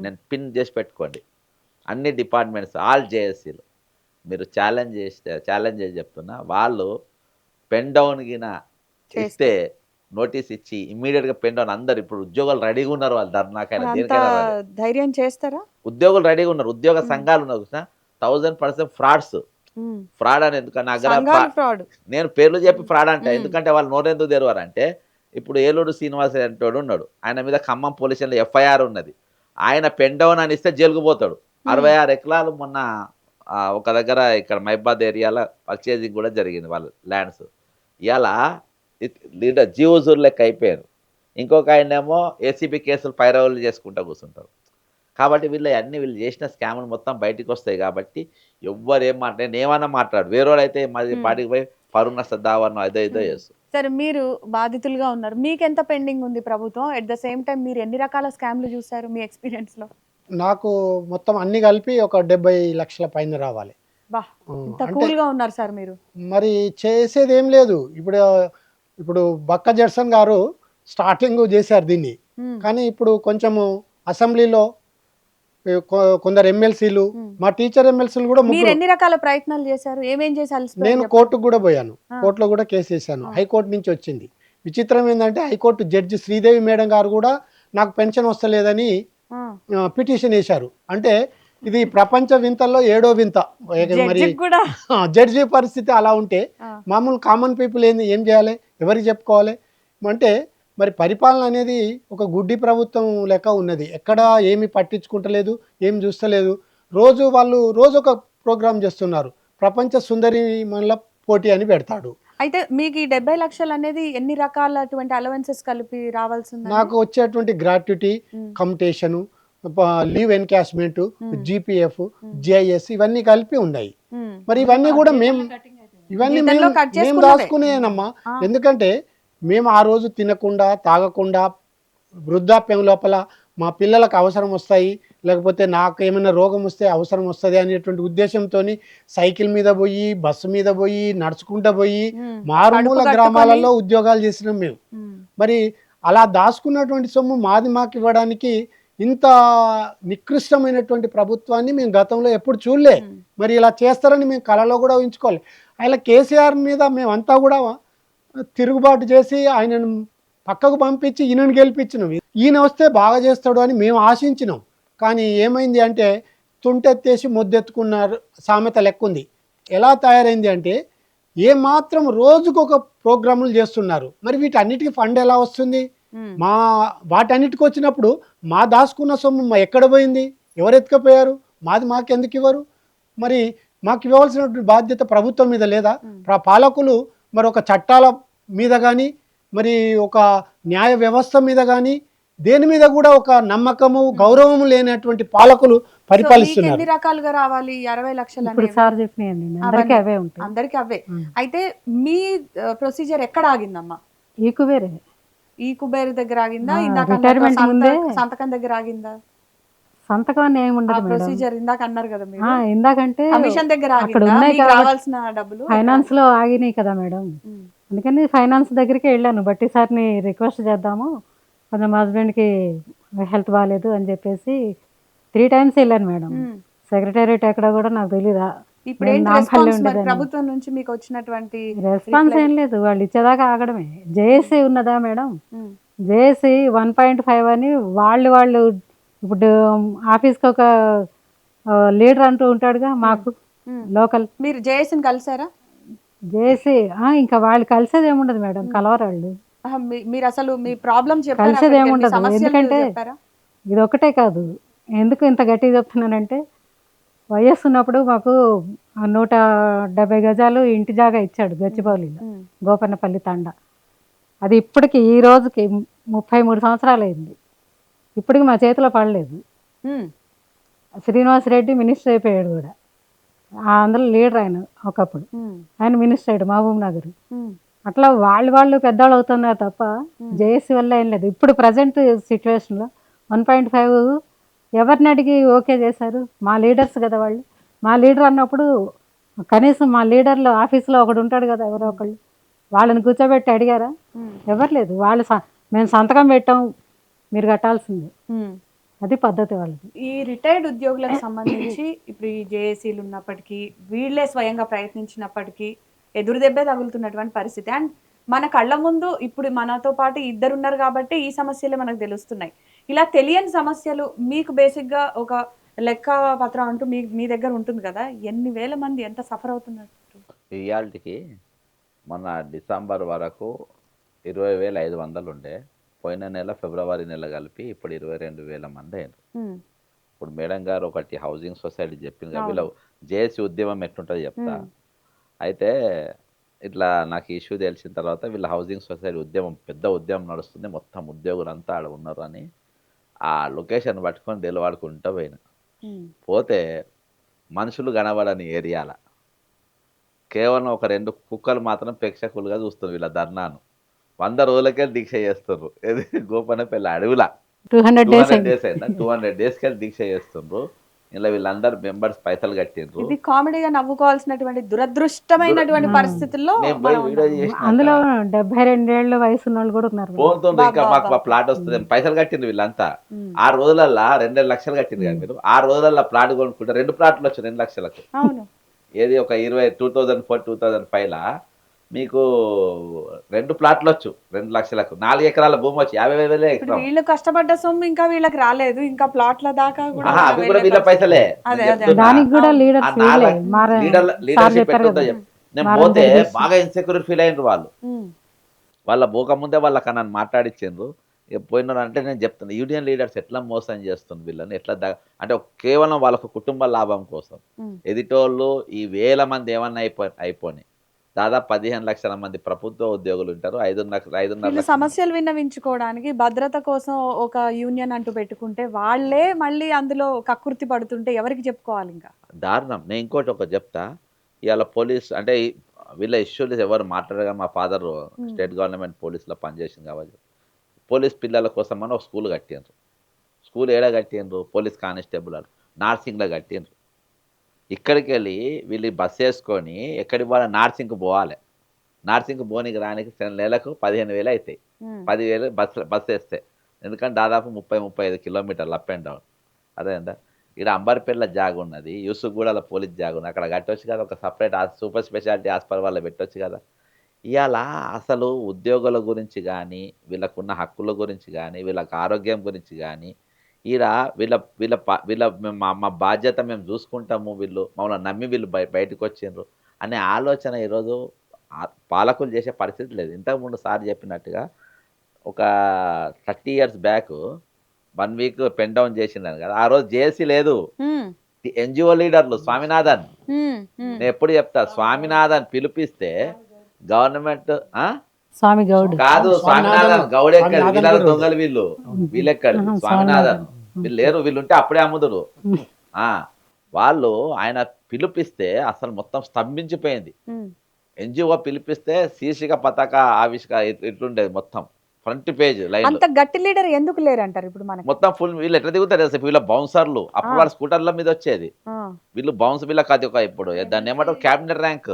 నేను పిన్ చేసి పెట్టుకోండి. అన్ని డిపార్ట్మెంట్స్, ఆల్ జేఎస్సీలు మీరు ఛాలెంజ్ చేసి చెప్తున్నా, వాళ్ళు పెన్ డౌన్ గిన ఇస్తే నోటీస్ ఇచ్చి ఇమ్మీడియట్గా పెన్ డౌన్. అందరు ఇప్పుడు ఉద్యోగాలు రెడీగా ఉన్నారు, వాళ్ళు ధర్నాకైనా అంత దేనికైనా ready. ధైర్యం చేస్తారా? ఉద్యోగులు రెడీగా ఉన్నారు, ఉద్యోగ సంఘాలు ఉన్నారు. 1000% ఫ్రాడ్ అని ఎందుకన్నా ఫ్రాడ్. నేను పేర్లు చెప్పి ఫ్రాడ్ అంటే ఎందుకంటే వాళ్ళు నోరెందుకు తెరవారంటే, ఇప్పుడు ఏలూరు శ్రీనివాస అంటోడు ఉన్నాడు, ఆయన మీద ఖమ్మం పోలీస్ స్టేషన్లో ఎఫ్ఐఆర్ ఉన్నది. ఆయన పెన్ డౌన్ అని ఇస్తే జైలుకు పోతాడు. 66 ఎకరాలు మొన్న ఒక దగ్గర ఇక్కడ మైబాద్ ఏరియాలో పర్చేజింగ్ కూడా జరిగింది వాళ్ళ ల్యాండ్స్. ఇలా లీడర్ జీవజూర్ లెక్క అయిపోయారు. ఇంకొక ఆయనేమో ఏసీబీ కేసులు పైరవలు చేసుకుంటూ కూర్చుంటారు. కాబట్టి వీళ్ళు చేసిన స్కాములు మొత్తం బయటికి వస్తాయి కాబట్టి ఎవ్వరు ఏం నేనేమన్నా మాట్లాడు. వేరేవాళ్ళైతే మాది పాటికి పోయి పరువు నష్ట దావాను అదో ఇదో చేస్తారు. సరే, మీరు బాధితులుగా ఉన్నారు. మీకెంత పెండింగ్ ఉంది ప్రభుత్వం? ఎట్ ద సేమ్ టైం మీరు ఎన్ని రకాల స్కామ్లు చూసారు మీ ఎక్స్‌పీరియన్స్‌లో? నాకు మొత్తం అన్ని కలిపి ఒక 70 లక్షల పైన రావాలి. బా! హ్మ్. ఇంత అంటే కూల్‌గా ఉన్నారు సార్ మీరు. మరి చేసేదేం లేదు. ఇప్పుడు బక్క జడ్సన్ గారు స్టార్టింగ్ చేశారు దీన్ని. హ్మ్. కానీ ఇప్పుడు కొంచెము అసెంబ్లీలో కొందరు ఎమ్మెల్సీలు, హ్మ్. మా టీచర్ ఎమ్మెల్సీలు కూడా మీరు ముగ్గురు. ఎన్ని రకాల ప్రయత్నాలు చేశారు? ఏమేం చేసి అలసిపోయారు నేను చెప్పండి? కోర్టుకు కూడా పోయాను. ఆ! కోర్టులో కూడా కేసు వేశాను. ఆ! హైకోర్టు నుంచి వచ్చింది. విచిత్రం ఏందంటే హైకోర్టు జడ్జి శ్రీదేవి మేడం గారు కూడా నాకు పెన్షన్ వస్తలేదని ఆ! పిటిషన్ వేశారు. అంటే ఇది ప్రపంచ వింతల్లో ఏడో వింత. మరి జడ్జికి కూడా. జడ్జి పరిస్థితి అలా ఉంటే ఆ! మామూలు కామన్ పీపుల్ ఏం చేయాలి? ఎవరికి చెప్పుకోవాలి? అంటే మరి పరిపాలన అనేది ఒక గుడ్డి ప్రభుత్వం లెక్క ఉన్నది. ఎక్కడ ఏమి పట్టించుకుంటలేదు, ఏమి చూస్తలేదు. రోజు ఒక ప్రోగ్రామ్ చేస్తున్నారు. ప్రపంచ సుందరి మనల పోటీ అని పెడతాడు. అయితే మీకు ఈ 70 లక్షలు అనేది ఎన్ని రకాలటువంటి అలవెన్సెస్ కలిపి రావాల్సిందండి? నాకు వచ్చేటువంటి గ్రాట్యుటీ, హ్మ్. కమ్యుటేషను, లీవ్ ఎన్కాష్మెంట్, హ్మ్. జీపీఎఫ్, హ్మ్. జిఐఎస్ ఇవన్నీ కలిపి ఉన్నాయి. హ్మ్. మరి ఇవన్నీ కూడా ఇవన్నీ జీతంలో మేము కట్ మేము చేసుకున్నవే. దాచుకునేనమ్మా. ఆ! ఎందుకంటే మేము ఆ రోజు తినకుండా, తాగకుండా వృద్ధాప్యం లోపల మా పిల్లలకు అవసరం వస్తాయి, లేకపోతే నాకేమైనా రోగం వస్తే అవసరం వస్తది అనేటువంటి ఉద్దేశంతోని సైకిల్ మీద పోయి, బస్సు మీద పోయి, నడుచుకుంటూ పోయి హ్మ్. మారుమూల కడుపు కట్టుకొని. గ్రామాలలో ఉద్యోగాలు చేసినాం మేము. హ్మ్. మరి అలా దాచుకున్నటువంటి సొమ్ము మాకు ఇవ్వడానికి ఇంత నికృష్టమైనటువంటి ప్రభుత్వాన్ని మేము గతంలో ఎప్పుడు చూడలే. హ్మ్. మరి ఇలా చేస్తారని మేము కలలో కూడా ఊహించుకోవాలి. అలా కేసీఆర్ మీద మేమంతా కూడా తిరుగుబాటు చేసి ఆయనను పక్కకు పంపించి ఈయనను గెలిపించినాం. ఈయన వస్తే బాగా చేస్తాడు అని మేము ఆశించినాం. కానీ ఏమైంది అంటే తుంటెత్తేసి మొద్దెత్తుకున్నారు సామెత లెక్కుంది. ఎలా తయారైంది అంటే ఏమాత్రం రోజుకొక ప్రోగ్రాములు చేస్తున్నారు. మరి వీటన్నిటికి ఫండ్ ఎలా వస్తుంది? హ్మ్. వాటన్నిటికి వచ్చినప్పుడు మా దాచుకున్న సొమ్ము ఎక్కడ పోయింది? ఎవరు ఎత్తుకుపోయారు? మాకెందుకు ఇవ్వరు? మరి మాకు ఇవ్వవలసినటువంటి బాధ్యత ప్రభుత్వం మీద లేదా? పాలకులు మరి ఒక చట్టాల మీద కానీ, మరి ఒక న్యాయ వ్యవస్థ మీద కానీ, దేని మీద కూడా ఒక నమ్మకము, గౌరవము లేనటువంటి పాలకులు సో మీకు పరిపాలిస్తున్నారు. ఎన్ని రకాలుగా రావాలి 60 లక్షలు ఇప్పుడు అనేవి? సార్ చెప్పినాయండి అందరికీ అవన్నీ అవే ఉంటాయి. అందరికి అవే. ఉమ్. అయితే మీ ప్రొసీజర్ ఎక్కడ ఆగిందమ్మా? ఈ కుబేరే ఈ కుబేర్ దగ్గర ఆగిందా? ఆ, ఇందాక రిటైర్మెంట్ అన్నట్టు ముందే సంతకం దగ్గర ఆగిందా? సంతకం అని ఏమి ఆ ఉండదు మేడం. ప్రొసీజర్ ఇందాక అన్నారు కదా మీరు. ఇందాకంటే కమిషన్ దగ్గర అక్కడ ఆగిందా? ఉన్నాయి మీకు కాబట్టి రావాల్సిన డబ్బులు ఫైనాన్స్ లో ఆగినాయి కదా మేడం. ఉమ్. అందుకని ఫైనాన్స్ దగ్గరికి వెళ్ళాను. బట్టి సార్ని రిక్వెస్ట్ చేద్దాము, కొంచెం మా హస్బెండ్కి హెల్త్ బాగాలేదు అని చెప్పేసి 3 times వెళ్ళాను మేడం. ఉమ్. సెక్రటేరియట్ ఎక్కడ కూడా నాకు తెలీదా. ఇప్పుడు నేను ఏంటి నాంపల్లి రెస్పాన్స్ మరి ఉండేదాన్ని. ప్రభుత్వం నుంచి మీకు వచ్చినటువంటి రెస్పాన్స్ reply? ఏం లేదు, వాళ్ళు ఇచ్చేదాకా ఆగడమే. జేఏసీ ఉన్నదా మేడం, ఉమ్. జేఏసీ 1.5 అని వాళ్ళు ఇప్పుడు ఆఫీస్కి ఒక లీడర్ అంటూ ఉంటాడుగా మాకు ఉమ్. లోకల్ మీరు జేఏసీని కలిసారా? జేఏసీ. ఇంకా వాళ్ళు కలిసేది ఏముండదు మేడం, కలవరాళ్ళు. ఆహా, మీరు అసలు మీ ప్రాబ్లం చెప్పారా? కలిసేది అక్కడికి వెళ్ళి మీ ఏముండదు. సమస్యలు ఎందుకంటే చెప్పారా? ఇది ఒకటే కాదు. ఎందుకు ఇంత గట్టిగా చెప్తున్నానంటే వైఎస్ ఉన్నప్పుడు మాకు 170 గజాలు ఇంటి జాగా ఇచ్చాడు గచ్చిబౌలిలో, ఉమ్. గోపన్నపల్లి తండా. అది ఇప్పటికి ఈ రోజుకి 33 సంవత్సరాలు అయింది. ఇప్పటికి మా చేతిలో పడలేదు. ఉమ్. శ్రీనివాసరెడ్డి మినిస్టర్ అయిపోయాడు కూడా. అందులో లీడర్ ఆయన ఒకప్పుడు. ఉమ్. ఆయన మినిస్టర్ అయ్యాడు మహబూబ్ నగర్. ఉమ్. అట్లా వాళ్ళు పెద్దవాళ్ళు అవుతున్నారు తప్ప జేఏసీ వల్ల ఏం లేదు. ఇప్పుడు ప్రజెంట్ సిచ్యువేషన్లో 1.5 ఎవరిని అడిగి ఓకే చేశారు? మా లీడర్స్ కదా వాళ్ళు. మా లీడర్ అన్నప్పుడు కనీసం మా లీడర్లో ఆఫీస్లో ఒకడు ఉంటాడు కదా, ఎవరో ఒకళ్ళు, వాళ్ళని కూర్చోబెట్టి అడిగారా? ఉమ్. ఎవరు లేదు. వాళ్ళు మేము సంతకం పెట్టాం, మీరు కట్టాల్సిందే. ఉమ్. అది పద్ధతి వాళ్ళది. ఈ రిటైర్డ్ ఉద్యోగులకు సంబంధించి ఇప్పుడు ఈ జేఏసీలు ఉన్నప్పటికీ, వీళ్ళే స్వయంగా ప్రయత్నించినప్పటికీ ఎదురు దెబ్బే తగులుతున్నటువంటి పరిస్థితి. అండ్ మన కళ్ళ ముందు ఇప్పుడు మనతో పాటు ఇద్దరు ఉన్నారు కాబట్టి ఈ సమస్యలే మనకు తెలుస్తున్నాయి. ఇలా తెలియని సమస్యలు మీకు బేసిక్గా ఒక లెక్క పత్రం అంటూ మీ దగ్గర ఉంటుంది కదా, ఎన్ని వేల మంది ఎంత సఫర్ అవుతున్నట్టు? ఇయాల్టికి మొన్న డిసెంబర్ వరకు 20,500 ఉండే. పోయిన నెల ఫిబ్రవరి నెల కలిపి ఇప్పుడు 22,000 మంది అయినారు. ఉమ్. ఇప్పుడు మేడం గారు ఒకటి హౌసింగ్ సొసైటీ చెప్పింది కదా, అవును. వీళ్ళ జేఏసీ ఉద్యమం ఎట్లుంటుంది చెప్తా. ఉమ్. అయితే ఇట్లా నాకు ఇష్యూ తెలిసిన తర్వాత వీళ్ళ హౌసింగ్ సొసైటీ ఉద్యమం పెద్ద ఉద్యమం నడుస్తుంది, మొత్తం ఉద్యోగులంతా ఆడ ఉన్నారు అని ఆ లొకేషన్ పట్టుకొని నిలబడుకుంటూ పోయిన. పోతే మనుషులు కనబడని ఏరియాల కేవలం ఒక 2 కుక్కలు మాత్రం ప్రేక్షకులుగా చూస్తారు వీళ్ళ ధర్నాను. 100 రోజులకే దీక్ష చేస్తున్నారు. ఏది గోపన్నపల్లి అడవిలా 200 డేస్ 200 డేస్ అయిందా, 200 డేస్కి వెళ్ళి దీక్ష చేస్తుండ్రు. ఇలా వీళ్ళందరూ మెంబర్స్ పైసలు కట్టిండ్రు. ఇది కామెడీగా నవ్వుకోవాల్సినటువంటి దురదృష్టమైనటువంటి పరిస్థితుల్లో నేను పోయి మనం వీడియో ఉన్నాం. అందులో చేసిన 72 ఏళ్ళ వయసు ఉన్న వాళ్ళు కూడా ఉన్నారు. ఫోన్తో ఇంకా బా, మాకు బా. ప్లాట్ వస్తుంది పైసలు కట్టిండ్రు వీళ్ళంతా. ఉమ్. 6 రోజులల్లా 2 లక్షలు కట్టిండ్రు కదా మీరు. 6 రోజులల్లా ప్లాట్ కొనుక్కుంటే 2 ప్లాట్లు వచ్చు 2 లక్షలకు. అవును. ఏది ఒక 2004-2005లా మీకు 2 ప్లాట్లు వచ్చు 2 లక్షలకు. 4 ఎకరాల భూమి వచ్చి 50,000 ఇప్పుడు ఎకరం. వీళ్ళు కష్టపడ్డ సొమ్ము ఇంకా వీళ్ళకి రాలేదు, ఇంకా ప్లాట్ల దాకా కూడా ఆహా, అవి కూడా వెళ్ళే వీళ్ళ పైసలే. అదే, నేను అదే. చెప్తున్నా. దానికి కూడా అవును. లీడర్స్ ఆ వీళ్ళే. 4 సార్ లీడర్షిప్ చెప్పారు ఎట్లుందో కదా. చెప్పు. నేను మారం పోతే జగదీష్. బాగా ఇన్సెక్యూర్ ఫీల్ అయినరు వాళ్ళు. ఉమ్. వాళ్ళ పోకముందే వాళ్ళకి నన్ను మాట్లాడిచ్చిండ్రు. ఇక పోయినారు అంటే నేను చెప్తున్నా యూనియన్ లీడర్స్ ఎట్లా మోసం చేస్తుంది వీళ్ళని, ఎట్లా అంటే కేవలం వాళ్ళకు కుటుంబ లాభం కోసం ఉమ్. ఎదిటోళ్ళు ఈ 1000 మంది ఏమన్నా అయిపోయి దాదాపు 15 లక్షల మంది ప్రభుత్వ ఉద్యోగులు ఉంటారు. 5.5 వీళ్ళు లక్షల సమస్యలు విన్నవించుకోవడానికి భద్రత కోసం ఒక యూనియన్ అంటూ పెట్టుకుంటే వాళ్ళే మళ్ళీ అందులో కక్కుర్తి పడుతుంటే ఎవరికి చెప్పుకోవాలి ఇంకా? దారుణం. నేను ఇంకోటి ఒక చెప్తా. ఇవాళ పోలీస్ అంటే వీళ్ళ ఇష్యూలు ఎవరు మాట్లాడగా మా ఫాదర్ స్టేట్ గవర్నమెంట్ పోలీసులో పనిచేసింది కాబట్టి పోలీస్ పిల్లల కోసం అని ఒక స్కూల్ కట్టిండ్రు. స్కూల్ ఏడ కట్టిండ్రు? Police constable నార్సింగ్లో కట్టిండ్రు. ఇక్కడికి వెళ్ళి వీళ్ళు బస్ వేసుకొని ఎక్కడికి పోవాలి? నార్సింగ్కి పోవాలి. నార్సింగ్కి పోనీకి రానికి నెలకు 15,000 అవుతాయి. ఉమ్. 10,000 బస్ వేస్తే. ఎందుకంటే దాదాపు 30-35 కిలోమీటర్లు అప్ అండ్ డౌన్. అదేందా ఇక్కడ అంబర్పేటలో జాగ ఉన్నది, యూసుఫ్గూడలో పోలీస్ జాగ ఉన్నది. అక్కడ కట్టొచ్చు కదా, ఒక సపరేట్ సూపర్ స్పెషాలిటీ హాస్పిటల్ వాళ్ళు పెట్టొచ్చు కదా. ఇవాళ అసలు ఉద్యోగుల గురించి కానీ, వీళ్ళకున్న హక్కుల గురించి కానీ, వీళ్ళకి ఆరోగ్యం గురించి కానీ, ఈడ వీళ్ళ వీళ్ళ వీళ్ళ మా బాధ్యత మేము చూసుకుంటాము, వీళ్ళు మమ్మల్ని నమ్మి వీళ్ళు బయటకు వచ్చిండ్రు అనే ఆలోచన ఈరోజు పాలకులు చేసే పరిస్థితి లేదు. ఇంతకుముందు సార్ చెప్పినట్టుగా ఒక 30 years back 1 week pen down చేసిందని కదా, ఆ రోజు జేఏసీ లేదు. ఉమ్. ఎన్జిఓ లీడర్లు స్వామినాథన్, ఉమ్. ఉమ్. నేను ఎప్పుడు చెప్తా, స్వామినాథన్ పిలిపిస్తే గవర్నమెంట్ స్వామి గౌడ్ కాదు, స్వామినాథన్ గౌడ్ ఎక్కడ? స్వామినాథన్ వీళ్ళ కూడా దొంగలు వీళ్ళెక్కడ? స్వామినాథన్ వీళ్ళు లేరు, వీళ్ళుంటే అప్పుడే అమ్ముదురు. వాళ్ళు ఆయన పిలిపిస్తే అసలు మొత్తం స్తంభించిపోయింది. ఉమ్. ఎన్జిఓ పిలిపిస్తే శీర్షిక పతాక ఆవిష్కార ఇట్లుండేది, మొత్తం ఫ్రంట్ పేజ్ లైన్ అంత గట్టి లీడర్ ఎందుకు లేరంటారు ఇప్పుడు మనకి? మొత్తం ఫుల్. వీళ్ళు ఎట్లా దిగుతారు అసలు? వీళ్ళ బౌన్సర్లు అప్పుడు వాళ్ళ స్కూటర్ల మీద వచ్చేది. ఆ. వీళ్ళు బౌన్స్ వీళ్ళకి అది ఒక ఇప్పుడు దాన్ని ఏమంటారు క్యాబినెట్ ర్యాంక్.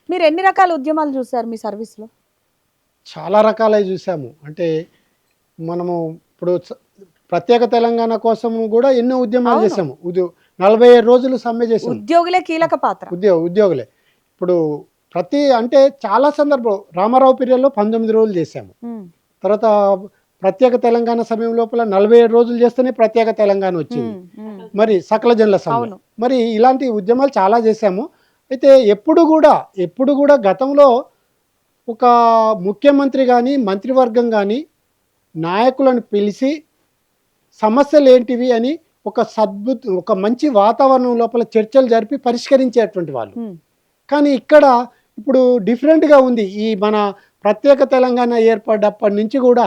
మీరు ఎన్ని రకాల ఉద్యమాలు చూసారు మీ సర్వీస్లో? చాలా రకాలై చూసాము. అంటే మనము ఇప్పుడు ప్రత్యేక తెలంగాణ కోసం కూడా ఎన్నో ఉద్యమాలు అవును. చేసాము. 47 రోజులు సమ్మె చేసాము. ఉద్యోగులే కీలక పాత్ర. ఉద్యోగులే. ఇప్పుడు అంటే చాలా సందర్భం రామారావు పీరియడ్లో 19 రోజులు చేసాము. ఉమ్. తర్వాత ప్రత్యేక తెలంగాణ సమయం లోపల 47 రోజులు చేస్తేనే ప్రత్యేక తెలంగాణ వచ్చింది. ఉమ్. ఉమ్. మరి సకల జనుల సమ్మె. అవును. మరి ఇలాంటి ఉద్యమాలు చాలా చేశాము. అయితే ఎప్పుడు కూడా గతంలో ఒక ముఖ్యమంత్రి కానీ మంత్రివర్గం కానీ నాయకులను పిలిచి సమస్యలు ఏంటివి అని ఒక మంచి వాతావరణం లోపల చర్చలు జరిపి పరిష్కరించేటువంటి వాళ్ళు. ఉమ్. కానీ ఇక్కడ ఇప్పుడు డిఫరెంట్గా ఉంది. ఈ మన ప్రత్యేక తెలంగాణ ఏర్పడ్డప్పటి నుంచి కూడా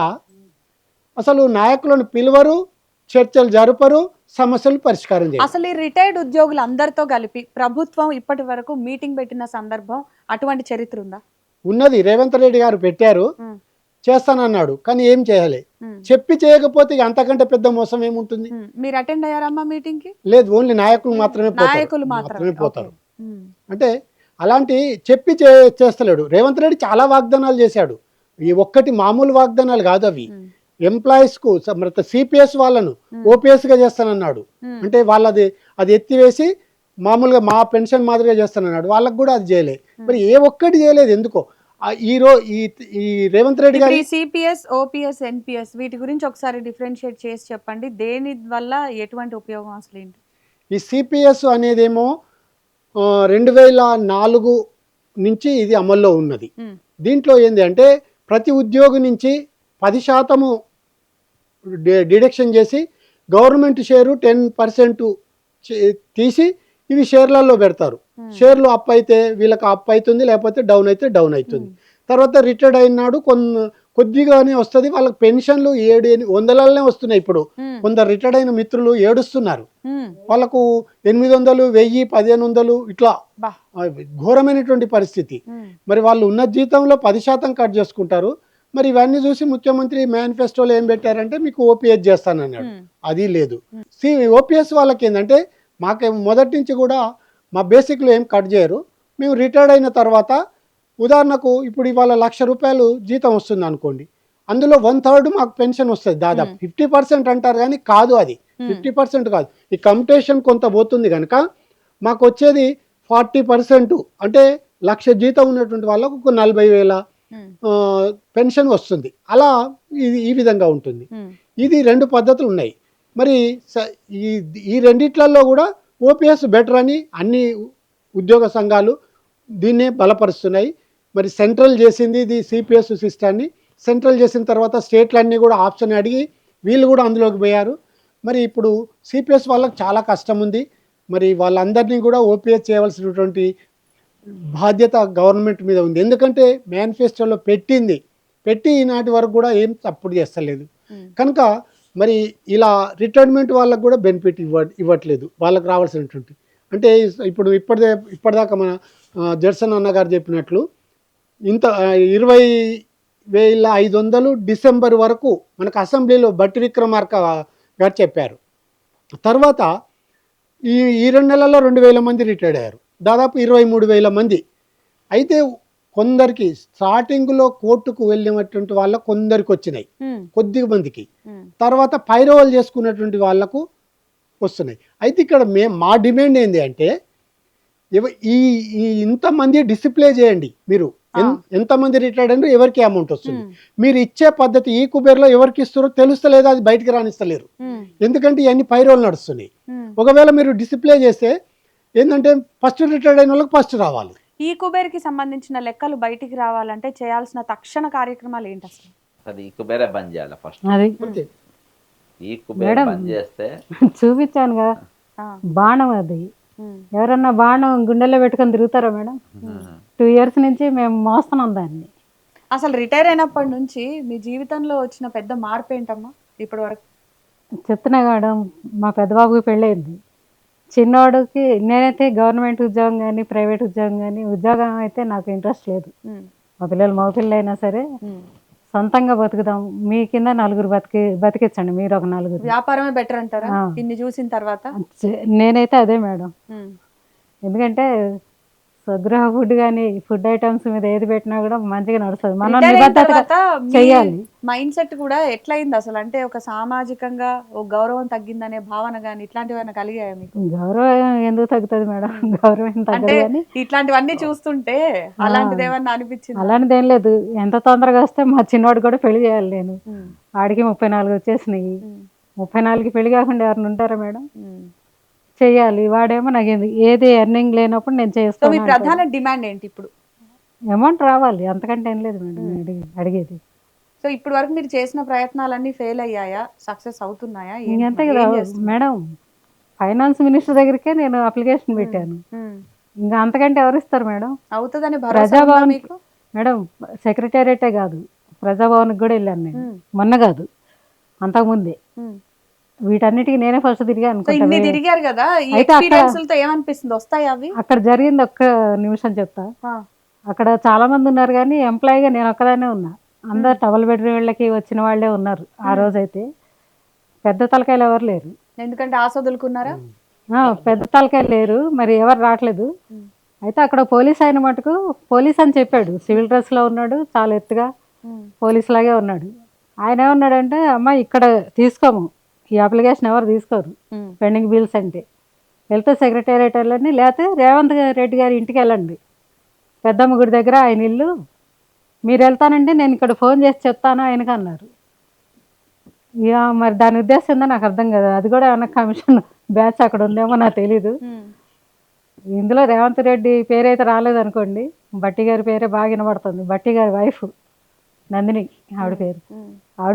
అసలు నాయకులను పిలువరు, చర్చలు జరపరు, సమస్యలు పరిష్కారం చేయరు. అసలు ఈ రిటైర్డ్ ఉద్యోగులు అందరితో కలిపి ప్రభుత్వం ఇప్పటి వరకు మీటింగ్ పెట్టిన సందర్భం అటువంటి చరిత్ర ఉందా? ఉన్నది. రేవంత్ రెడ్డి గారు పెట్టారు, ఉమ్. చేస్తానన్నాడు, కానీ ఏం చేయాలి? ఉమ్. చెప్పి చేయకపోతే ఇక అంతకంటే పెద్ద మోసం ఏముంటుంది? ఉమ్. మీరు అటెండ్ అయ్యారమ్మా మీటింగ్ కి? లేదు, ఓన్లీ నాయకులు మాత్రమే నాయకులు మాత్రమే పోతారు. ఓకే. ఉమ్. అంటే అలాంటి చెప్పి చేస్తలేడు. రేవంత్ రెడ్డి చాలా వాగ్దానాలు చేశాడు. ఈ ఒక్కటి మామూలు వాగ్దానాలు కాదు అవి. ఉమ్. ఎంప్లాయీస్కు సిపిఎస్ వాళ్ళను ఓపీఎస్గా చేస్తానన్నాడు. అంటే వాళ్ళది అది ఎత్తివేసి మామూలుగా మా పెన్షన్ మాదిరిగా చేస్తానన్నాడు. వాళ్ళకు కూడా అది చేయలే. మరి ఏ ఒక్కటి చేయలేదు. ఎందుకో ఈ రేవంత్ రెడ్డి గారు సిపిఎస్, ఓపీఎస్, ఎన్పిఎస్ వీటి గురించి ఒకసారి డిఫరెన్షియేట్ చేసి చెప్పండి. దేని వల్ల ఎటువంటి ఉపయోగం అసలు ఏంటి? ఈ సిపిఎస్ అనేదేమో 2004 నుంచి ఇది అమల్లో ఉన్నది. దీంట్లో ఏంది అంటే ప్రతి ఉద్యోగి నుంచి 10% డిడక్షన్ చేసి గవర్నమెంట్ షేరు 10% తీసి ఇవి షేర్లలో పెడతారు. షేర్లు అప్ అయితే వీళ్ళకి అప్ అవుతుంది, లేకపోతే డౌన్ అయితే డౌన్ అవుతుంది. తర్వాత రిటైర్డ్ అయినాడు కొద్దిగానే వస్తుంది, వాళ్ళకి పెన్షన్లు 700-800 వస్తున్నాయి. ఇప్పుడు కొందరు రిటైర్డ్ అయిన మిత్రులు ఏడుస్తున్నారు, వాళ్ళకు 800, 1000, 1500 ఇట్లా ఘోరమైనటువంటి పరిస్థితి. మరి వాళ్ళు ఉన్న జీతంలో 10% కట్ చేసుకుంటారు. మరి ఇవన్నీ చూసి ముఖ్యమంత్రి మేనిఫెస్టోలో ఏం పెట్టారంటే మీకు ఓపీఎస్ చేస్తానన్నాడు, అది లేదు. ఓపీఎస్ వాళ్ళకి ఏంటంటే మాకే మొదటి నుంచి కూడా మా బేసిక్లో ఏం కట్ చేయరు. మేము రిటైర్డ్ అయిన తర్వాత ఉదాహరణకు ఇప్పుడు ఇవాళ 1,00,000 రూపాయలు జీతం వస్తుంది అనుకోండి, అందులో 1/3 మాకు పెన్షన్ వస్తుంది. దాదాపు 50% అంటారు కానీ కాదు, అది 50% కాదు. ఈ కంపిటీషన్ కొంత పోతుంది కనుక మాకు వచ్చేది 40%. అంటే 1,00,000 జీతం ఉన్నటువంటి వాళ్ళకు ఒక 40,000 పెన్షన్ వస్తుంది. అలా ఈ విధంగా ఉంటుంది. ఇది 2 పద్ధతులు ఉన్నాయి. మరి ఈ రెండిట్లలో కూడా ఓపీఎస్ బెటర్ అని అన్ని ఉద్యోగ సంఘాలు దీన్నే బలపరుస్తున్నాయి. మరి సెంట్రల్ చేసింది ఇది సిపిఎస్ సిస్టాన్ని. సెంట్రల్ చేసిన తర్వాత స్టేట్లన్నీ కూడా ఆప్షన్ అడిగి వీళ్ళు కూడా అందులోకి పోయారు. మరి ఇప్పుడు సిపిఎస్ వాళ్ళకి చాలా కష్టం ఉంది. మరి వాళ్ళందరినీ కూడా ఓపీఎస్ చేయవలసినటువంటి బాధ్యత గవర్నమెంట్ మీద ఉంది. ఎందుకంటే మేనిఫెస్టోలో పెట్టి ఈనాటి వరకు కూడా ఏం తప్పుడు చేస్తలేదు కనుక మరి ఇలా రిటైర్మెంట్ వాళ్ళకు కూడా బెనిఫిట్ ఇవ్వట్లేదు వాళ్ళకి రావాల్సినటువంటి. అంటే ఇప్పుడు ఇప్పటిదాకా మన జడ్సన్ అన్నగారు చెప్పినట్లు ఇంత 20,500 డిసెంబర్ వరకు మనకు అసెంబ్లీలో బట్టి విక్రమార్క గారు చెప్పారు. తర్వాత ఈ 2 నెలల్లో 2,000 మంది రిటైర్డ్ అయ్యారు, దాదాపు 23,000 మంది. అయితే కొందరికి స్టార్టింగ్లో కోర్టుకు వెళ్ళినటువంటి వాళ్ళకు కొందరికి వచ్చినాయి, కొద్ది మందికి. తర్వాత పైరోవల్ చేసుకున్నటువంటి వాళ్లకు వస్తున్నాయి. అయితే ఇక్కడ మా డిమాండ్ ఏంటి అంటే ఈ ఇంతమంది డిస్ప్లే చేయండి, మీరు ఎంతమంది రిటైర్డ్ అంటే ఎవరికి అమౌంట్ వస్తుంది, మీరు ఇచ్చే పద్ధతి ఈ కుబేర్లో ఎవరికి ఇస్తారో తెలుస్తలేదు, అది బయటికి రానిస్తలేరు. ఎందుకంటే ఇవన్నీ పైరోలు నడుస్తున్నాయి. ఒకవేళ మీరు డిస్ప్లే చేస్తే ఏంటంటే ఫస్ట్ రిటైర్డ్ అయిన వాళ్ళకి ఫస్ట్ రావాలి. ఈ కుబేర్కి సంబంధించిన లెక్కలు బయటికి రావాలంటే చేయాల్సిన తక్షణ కార్యక్రమాలు ఏంటి అసలు? అది ఈ కుబేరే బంద్ చేయాలి ఫస్ట్. ఈ కుబేర్ మేడం బంద్ చేస్తే చూపించాను కదా బాణం, అది ఎవరన్నా బాణం గుండెల్లో పెట్టుకొని తిరుగుతారా మేడం? 2 years నుంచి మేము మోస్తున్నాం దాన్ని. అసలు రిటైర్ అయినప్పటి నుంచి మీ జీవితంలో వచ్చిన పెద్ద మార్పు ఏంటమ్మా ఇప్పటి వరకు? చెప్తున్నా మేడం, మా పెద్దబాబుకి పెళ్ళయింది. చిన్నవాడికి నేనైతే గవర్నమెంట్ ఉద్యోగం కానీ ప్రైవేట్ ఉద్యోగం కానీ, ఉద్యోగం అయితే నాకు ఇంట్రెస్ట్ లేదు. మా పిల్లలు మగ పిల్లలు అయినా సరే సొంతంగా బతుకుదాం, మీ కింద 4 బతికించండి, మీరు ఒక 4. వ్యాపారమే బెటర్ అంటారా ఇన్ని చూసిన తర్వాత? నేనైతే అదే మేడం. ఎందుకంటే స్వగృహ ఫుడ్ కానీ ఫుడ్ ఐటమ్స్ మీద ఏది పెట్టినా కూడా మంచిగా నడుస్తుంది. మనం నిబద్ధత చేయాలి. మైండ్ సెట్ కూడా ఎట్లయింది అసలు? అంటే ఒక సామాజికంగా ఒక గౌరవం తగ్గిందనే భావన కానీ ఇట్లాంటివన్నీ కలిగాయా మీకు? గౌరవం ఎందుకు తగ్గుతుంది మేడం? గౌరవం తగ్గదు కానీ ఇట్లాంటివన్నీ చూస్తుంటే అలాంటిది ఏమన్నా అనిపించింది? అలాంటిది ఏం లేదు. ఎంత తొందరగా వస్తే మా చిన్నవాడు కూడా పెళ్లి చేయాలి. నేను ఆడికి 34 వచ్చేసినాయి. 34కి పెళ్లి కాకుండా ఎవరిని ఉంటారా మేడం? చెయ్యాలి. వాడేమో నాకు ఏది ఎర్నింగ్ లేనప్పుడు నేను చేస్తాను. మీ ప్రధాన డిమాండ్ ఏంటి ఇప్పుడు? అమౌంట్ రావాలి, అంతకంటే ఏం లేదు మేడం అడిగేది. సో ఇప్పుడు వరకు మీరు చేసిన ప్రయత్నాలన్నీ ఫెయిల్ అయ్యాయా, సక్సెస్ అవుతున్నాయా? ఇంకంతే కదా మేడం. ఫైనాన్స్ మినిస్టర్ దగ్గరికే నేను అప్లికేషన్ పెట్టాను. ఇంకా అంతకంటే ఎవరు ఇస్తారు మేడం? అవుతుందని ప్రజాభవన్ మేడం, సెక్రటేరియటే కాదు ప్రజాభవన్కి కూడా వెళ్ళాను నేను. మొన్న కాదు, అంతకుముందే. వీటన్నిటికి నేనే ఫస్ట్ తిరిగాను. తిరిగారు కదా, ఏమనిపిస్తుంది? వస్తాయి అవి? అక్కడ జరిగింది ఒక్క నిమిషం చెప్తా. అక్కడ చాలా మంది ఉన్నారు కానీ ఎంప్లాయీగా నేను ఒక్కదానే ఉన్నా. అందరు డబుల్ బెడ్రూమ్ వాళ్ళకి వచ్చిన వాళ్ళే ఉన్నారు. ఆ రోజైతే పెద్ద తలకాయలు ఎవరు లేరు. ఎందుకంటే ఆసోదులుకున్నారా? పెద్ద తలకాయలు లేరు, మరి ఎవరు రావట్లేదు. అయితే అక్కడ పోలీస్ అయిన మటుకు పోలీస్ అని చెప్పాడు. సివిల్ డ్రెస్ లో ఉన్నాడు, చాలా ఎత్తుగా పోలీస్ లాగే ఉన్నాడు. ఆయన ఏమన్నాడంటే, అమ్మ ఇక్కడ తీసుకోము, ఈ అప్లికేషన్ ఎవరు తీసుకోరు పెండింగ్ బిల్స్ అంటే. వెళ్తే సెక్రటేరియట్ వెళ్ళండి, లేకపోతే రేవంత్ రెడ్డి గారి ఇంటికి వెళ్ళండి, పెద్దమ్మ గుడి దగ్గర ఆయన ఇల్లు. మీరు వెళ్తానంటే నేను ఇక్కడ ఫోన్ చేసి చెప్తాను ఆయనకి అన్నారు. ఇక మరి దాని ఉద్దేశం ఏందో నాకు అర్థం కదా. అది కూడా ఏమన్నా కమిషన్ బ్యాచ్ అక్కడ ఉందేమో నాకు తెలీదు. ఇందులో రేవంత్ రెడ్డి పేరైతే రాలేదనుకోండి, బట్టి గారి పేరే బాగా వినబడుతుంది. బట్టి గారి వైఫ్ నందిని, ఆవిడ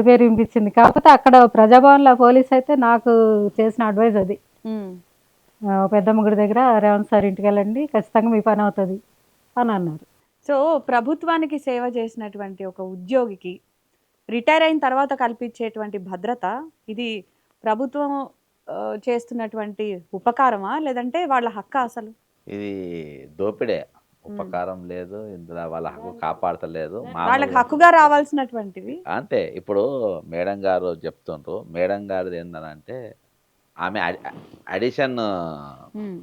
పేరు వినిపించింది. కాకపోతే అక్కడ ప్రజాభవన్లో పోలీస్ అయితే నాకు చేసిన అడ్వైజ్ అది, పెద్దమ్మ గుడి దగ్గర రేవంత్ సార్ ఇంటికి వెళ్ళండి, ఖచ్చితంగా మీ పని అవుతుంది అని అన్నారు. సో ప్రభుత్వానికి సేవ చేసినటువంటి ఒక ఉద్యోగికి రిటైర్ అయిన తర్వాత కల్పించేటువంటి భద్రత ఇది ప్రభుత్వం చేస్తున్నటువంటి ఉపకారమా లేదంటే వాళ్ళ హక్కా అసలు? ఇది దోపిడే, ఉపకారం లేదు ఇందులో, వాళ్ళ హక్కు కాపాడతలేదు. వాళ్ళకి హక్కుగా రావాల్సినటువంటివి. అంతే. ఇప్పుడు మేడం గారు చెప్తుండ్రు, మేడం గారిది ఏందనంటే ఆమె అడిషన్ ఉమ్,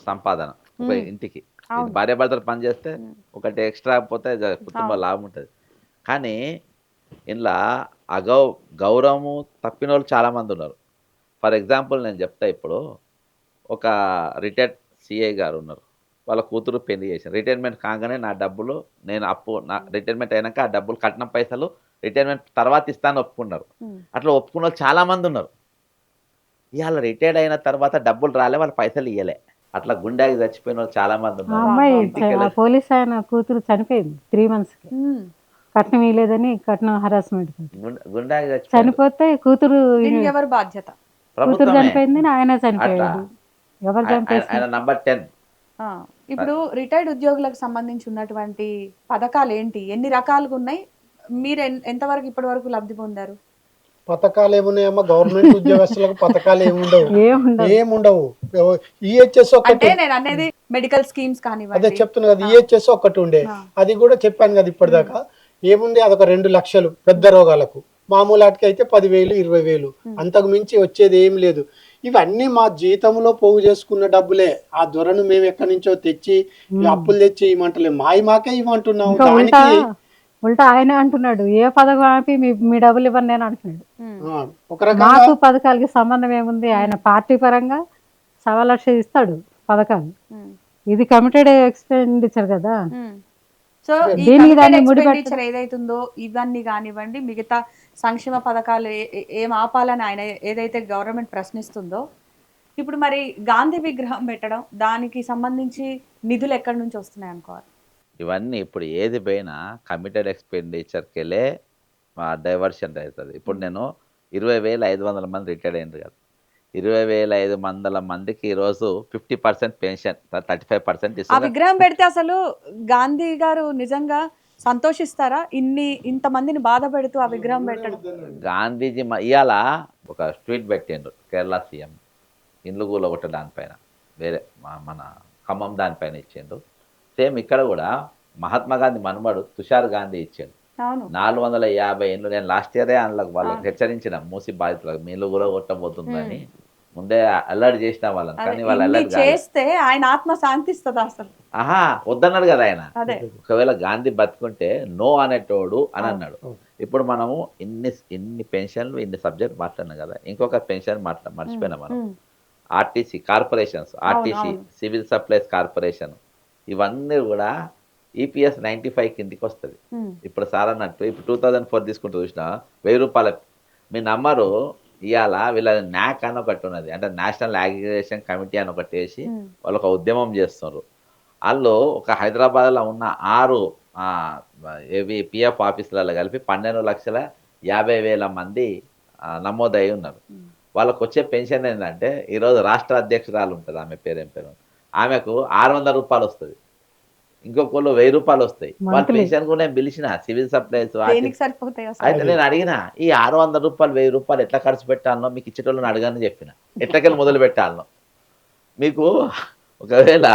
సంపాదన ఒక మ్మ్. ఇంటికి. అవును. భార్య భర్తలు పని చేస్తే మ్మ్. ఒకటి ఎక్స్ట్రా పోతే కుటుంబ అవును. లాభం ఉంటుంది. కానీ ఇందులో గౌరవము తప్పిన వాళ్ళు చాలామంది ఉన్నారు. ఫర్ ఎగ్జాంపుల్ నేను చెప్తా, ఇప్పుడు ఒక రిటైర్డ్ సిఐ గారు ఉన్నారు, వాళ్ళ కూతురు పెళ్లి చేశారు. రిటైర్మెంట్ కాగానే నా డబ్బులు నేను నా రిటైర్మెంట్ అయినాక ఆ డబ్బులు కట్టిన పైసలు రిటైర్మెంట్ తర్వాత ఇస్తాను ఒప్పుకున్నారు. ఉమ్, అట్లా ఒప్పుకున్న వాళ్ళు చాలామంది ఉన్నారు. ఇవాళ రిటైర్డ్ అయిన తర్వాత డబ్బులు రాలే, వాళ్ళ పైసలు ఇవ్వలే. అట్లా గుండాకి చచ్చిపోయిన వాళ్ళు చాలామంది ఆ ఉన్నారు. అమ్మాయి ఇంటికి ఆ వెళ్ళి పోలీస్ ఆయన కూతురు చనిపోయింది 3 monthsకి. ఉమ్. కట్నం ఇవ్వలేదని కట్నం హరాస్మెంట్ గుండాకి చచ్చిపోయిన చనిపోతే కూతురు దీనికి ఎవరు బాధ్యత? కూతురు ప్రభుత్వమే. చనిపోయింది, ఆయన చనిపోయాడు. అట్లా. ఎవరు చంపేసి ఆయన నంబర్ 10. ఆ, ఇప్పుడు రిటైర్డ్ ఉద్యోగులకు సంబంధించి ఉన్నటువంటి పథకాలు ఏంటి, ఎన్ని రకాలుగా ఉన్నాయి, మీరు ఎంతవరకు ఇప్పటి వరకు లబ్ధి పొందారు? పథకాలు ఏమున్నాయమ్మా? గవర్నమెంట్ ఉద్యోగస్తులకు పథకాలు ఏముండవు, ఏముండదు. ఏముండవు. ఈహెచ్ఎస్ అంటే ఒకటి, నేను అనేది మెడికల్ స్కీమ్స్ అదే కానివ్వండి. చెప్తున్నా కదా, ఈహెచ్ఎస్ ఒకటి ఉండే, ఆ. అది కూడా చెప్పాను కదా ఇప్పటిదాకా. ఏముంది, అదొక 2 లక్షలు పెద్ద రోగాలకు, మామూలు వాటికి అయితే 10,000 20,000, అంతకు మించి వచ్చేది ఏం లేదు. ఇవన్నీ మా జీతంలో పోగు చేసుకున్న డబ్బులే. ఆ దొరను మేము ఎక్కడి నుంచో తెచ్చి అప్పులు తెచ్చి ఇవ్వమంటలే, మాకే ఇవ్వమంటున్నాము. ఇంకా ఉల్టా దానికి ఉల్టా ఆయన అంటున్నాడు, ఏ పథకం ఆపి మీ డబ్బులు ఇవ్వను నేను అంటున్నాడు. ఆ, ఒక రకంగా మాకు పథకాలకి సంబంధం ఏముంది? ఆయన పార్టీ పరంగా 1,00,000 ఇస్తాడు పథకాలు. ఇది కమిటెడ్ ఎక్స్పెండిచర్ కదా. సో ఈ దీనికి committed దాన్ని expenditure ఏదైతుందో ఇవన్నీ కానివ్వండి, మిగతా సంక్షేమ పథకాలు ఏం ఆపాలని ఆయన ఏదైతే గవర్నమెంట్ ప్రశ్నిస్తుందో, ఇప్పుడు మరి గాంధీ విగ్రహం పెట్టడం, దానికి సంబంధించి నిధులు ఎక్కడి నుంచి వస్తున్నాయి అనుకోవాలి? ఇవన్నీ ఇప్పుడు ఏది పోయినా కమిటెడ్ ఎక్స్పెండిచర్కి వెళ్ళే డైవర్షన్ అవుతుంది. ఇప్పుడు నేను 20,500 మంది రిటైర్డ్ అయినారు కదా, 20,500 మందికి ఈరోజు 50% పెన్షన్, 35% ఆ ఇస్తున్నారు. విగ్రహం పెడితే అసలు గాంధీ గారు నిజంగా సంతోషిస్తారా? ఇంతమందిని బాధ పెడుతూ ఆ విగ్రహం పెట్టడం? గాంధీజీ ఇవాళ ఒక ట్వీట్ పెట్టిండ్రు కేరళ సీఎం, ఇండ్లు కూలగొట్ట దానిపైన, వేరే మన ఖమ్మం దానిపైన ఇచ్చిండు. సేమ్ ఇక్కడ కూడా మహాత్మా గాంధీ మనమడు తుషార్ గాంధీ ఇచ్చిండు అవును. 450 ఇండ్లు. నేను లాస్ట్ ఇయరే అందులోకి వాళ్ళకి హెచ్చరించిన, మూసి బాధితులకు మీ ఇల్లు కూడా కొట్టబోతుందని ముందే అలర్ట్ చేసిన వాళ్ళని, కానీ వాళ్ళు ఇన్ని అలర్ట్ కాలేదు. చేస్తే ఆయన ఆత్మ శాంతిస్తుంది అసలు. ఆహా, వద్దన్నాడు కదా ఆయన. అదే. ఒకవేళ గాంధీ బతుకుంటే నో అనేటోడు అని అన్నాడు. ఇప్పుడు మనము ఇన్ని పెన్షన్లు ఇన్ని సబ్జెక్ట్ మాట్లాడినాం కదా, ఇంకొక పెన్షన్ మర్చిపోయినా మనం. RTC corporations, RTC civil supplies corporation, ఇవన్నీ కూడా ఈపీఎస్ 95 కిందికి వస్తుంది. ఇప్పుడు సార్ అన్నట్టు ఇప్పుడు 2004 తీసుకుంటూ చూసిన 1000 రూపాయల, మీ నమ్మరు. ఇవాళ వీళ్ళ న్యాక్ అని ఒకటి ఉన్నది, అంటే నేషనల్ అగ్రిగేషన్ కమిటీ అని ఒకటి వేసి వాళ్ళు ఒక ఉద్యమం చేస్తున్నారు. వాళ్ళు ఒక హైదరాబాద్లో ఉన్న 6 ఏవి పిఎఫ్ ఆఫీసులలో కలిపి 12,50,000 మంది నమోదయ్యి ఉన్నారు. వాళ్ళకు వచ్చే పెన్షన్ ఏంటంటే, ఈరోజు రాష్ట్ర అధ్యక్షురాలు ఉంటుంది, ఆమె పేరేం పేరు, ఆమెకు 600 రూపాయలు వస్తుంది, ఇంకొకళ్ళు 1000 రూపాయలు వస్తాయి. వాళ్ళ పెన్షన్ కూడా నేను పిలిచిన సివిల్ సప్లైస్. దేనికి సరిపోతాయి అసలు? అయితే నేను అడిగిన, ఈ 600 రూపాయలు 1000 రూపాయలు ఎట్లా ఖర్చు పెట్టాలనో మీకు ఇచ్చేటోళ్ళని అడగని చెప్పిన, ఎట్లకెళ్ళి మొదలు పెట్టాలనో. మీకు ఒకవేళ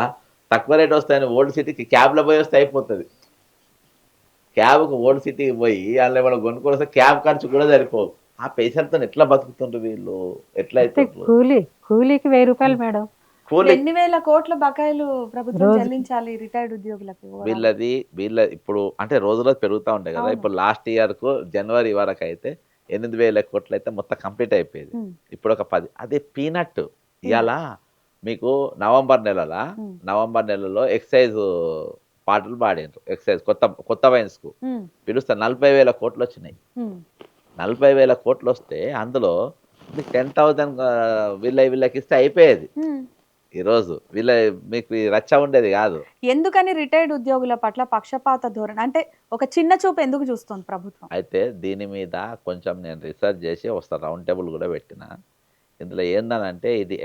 తక్కువ రేట్ వస్తాయని ఓల్డ్ సిటీకి క్యాబ్లో పోయి వస్తే అయిపోతుంది. క్యాబ్కు ఓల్డ్ సిటీకి పోయి అందులో ఏమైనా కొనుక్కొని వస్తే క్యాబ్ ఖర్చు కూడా సరిపోవు. ఆ పైసలతో ఎట్లా బతుకుతుండ్రు వీళ్ళు, ఎట్లా అవుతుండ్రు? కూలీకి 1000 రూపాయలు మేడం. ఎన్ని వేల కోట్ల బకాయిలు ప్రభుత్వం చెల్లించాలి రిటైర్డ్ ఉద్యోగులకు? వీళ్ళ ఇప్పుడు అంటే రోజులో పెరుగుతూ ఉంటాయి కదా. ఇప్పుడు లాస్ట్ ఇయర్కు జనవరి వరకు అయితే 8,000 కోట్లు అయితే మొత్తం కంప్లీట్ అయిపోయేది. ఇప్పుడు ఒక 10, అదే పీనట్. ఇవాళ మీకు నవంబర్ నెలలో ఎక్సైజ్ పాటలు పాడిండ్రు, ఎక్సైజ్ కొత్త వైన్స్కు పిలుస్తే 40,000 కోట్లు వచ్చినాయి. 40,000 కోట్లు వస్తే అందులో మీకు 10,000 వీళ్ళకి ఇస్తే అయిపోయేది. ఈరోజు మీకు రచ్చ ఉండేది కాదు. ఎందుకని రిటైర్డ్ ఉద్యోగుల పట్ల పక్షపాత ధోరణి, అంటే ఒక చిన్న చూపు ఎందుకు చూస్తుంది ప్రభుత్వం? అయితే దీని మీద కొంచెం నేను రీసెర్చ్ చేసి వస్తా, రౌండ్ టేబుల్ కూడా పెట్టిన. ఇందులో ఏందనంటే ఇది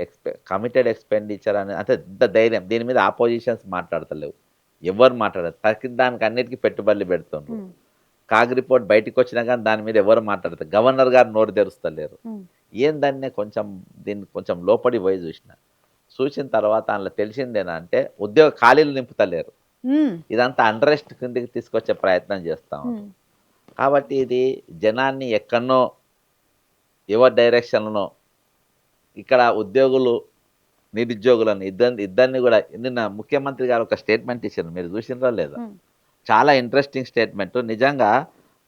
కమిటెడ్ ఎక్స్పెండిచర్ అని అంటే ఇంత ధైర్యం దీని మీద ఆపోజిషన్స్ మాట్లాడతలేవు, ఎవరు మాట్లాడరు, దానికి అన్నిటికీ పెట్టుబడులు పెడుతుండ్రు. ఉమ్, కాగ్ రిపోర్ట్ బయటకు వచ్చినా కానీ దాని మీద ఎవరు మాట్లాడతారు, గవర్నర్ గారు నోరు తెరుస్తలేరు. ఉమ్, ఏందన్నే కొంచెం దీన్ని కొంచెం లోపడి పోయి చూసిన తర్వాత అందులో తెలిసిందేనంటే ఉద్యోగ ఖాళీలు నింపుతలేరు, ఉమ్, ఇదంతా అండరెస్ట్ కిందకి తీసుకొచ్చే ప్రయత్నం చేస్తాం. ఉమ్, కాబట్టి ఇది జనాన్ని ఎక్కడనో ఎవరి డైరెక్షన్లో ఇక్కడ ఉద్యోగులు నిరుద్యోగులను ఇద్దరిని కూడా నిన్న ముఖ్యమంత్రి గారు ఒక స్టేట్మెంట్ ఇచ్చారు, మీరు చూసినరా లేదా? ఉమ్, చాలా ఇంట్రెస్టింగ్ స్టేట్మెంట్. నిజంగా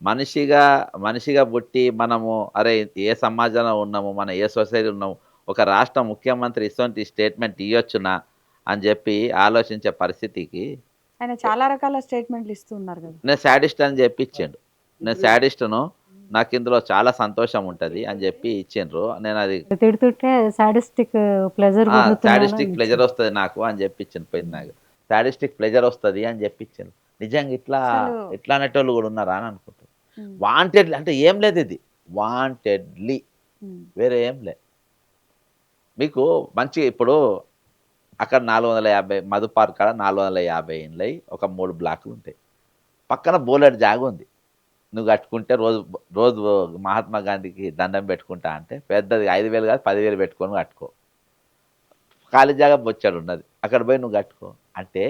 మనిషిగా పుట్టి మనము అరే ఏ సమాజంలో ఉన్నాము, మన ఏ సొసైటీ ఉన్నాము, ఒక రాష్ట్ర ముఖ్యమంత్రి ఇటువంటి స్టేట్మెంట్ ఇవ్వచ్చునా అని చెప్పి ఆలోచించే పరిస్థితికి ఆయన చాలా రకాల స్టేట్మెంట్లు ఇస్తూ ఉన్నారు కదా. నేను శాడిస్ట్ అని చెప్పి ఇచ్చిండు. నేను శాడిస్ట్ను, నాకు ఇందులో చాలా సంతోషం ఉంటుంది అని చెప్పి ఇచ్చిండ్రు. నేను అది తిడుతుంటే సాడిస్టిక్ ప్లెజర్ శాడిస్టిక్ ప్లెజర్ వస్తుంది నాకు అని చెప్పి ఇచ్చింది. పోయింది నాకు శాడిస్టిక్ ప్లెజర్ వస్తుంది అని చెప్పి ఇచ్చిండు. నిజంగా ఇట్లా అనేటోళ్ళు కూడా ఉన్నారా అని అనుకుంటారు. ఉమ్, వాంటెడ్లీ అంటే ఏం లేదు, ఇది వాంటెడ్లీ, ఉమ్, వేరే ఏం లేదు. మీకు మంచి ఇప్పుడు అక్కడ 450 మధు పార్క్ కాడ 450 ఇండ్లయి ఒక 3 బ్లాకులు ఉంటాయి. పక్కన బోలెడు జాగ ఉంది. నువ్వు కట్టుకుంటే రోజు మహాత్మా గాంధీకి దండం పెట్టుకుంటా అంటే పెద్దది 5,000 కాదు 10,000 పెట్టుకొని కట్టుకో. ఖాళీ జాగా బొచ్చాడు ఉన్నది, అక్కడ పోయి నువ్వు కట్టుకో. అంటే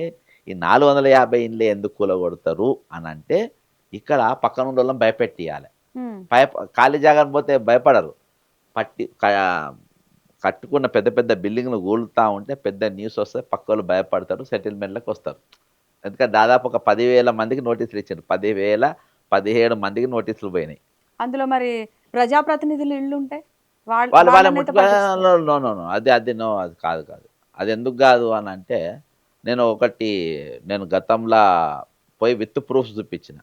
ఈ 450 ఇండ్లే ఎందుకు కూలగొడతారు అని అంటే ఇక్కడ పక్కన ఉన్న వాళ్ళని భయపెట్టియాలి. ఉమ్, ఖాళీ జాగాని పోతే భయపడరు. కట్టుకున్న పెద్ద పెద్ద బిల్డింగ్లు కూలుతూ ఉంటే పెద్ద న్యూస్ వస్తే పక్క వాళ్ళు భయపడతారు, సెటిల్మెంట్లకు వస్తారు. ఎందుకంటే దాదాపు ఒక 10,000 మందికి నోటీసులు ఇచ్చారు. 17 మందికి నోటీసులు పోయినాయి. అందులో మరి ప్రజాప్రతినిధులు ఇళ్ళు ఉంటాయి, వాళ్ళు వాళ్ళనైతే పట్టించుకోరు. నో అది కాదు. అది ఎందుకు కాదు అని అంటే నేను గతంలో పోయి విత్ ప్రూఫ్స్ చూపించిన.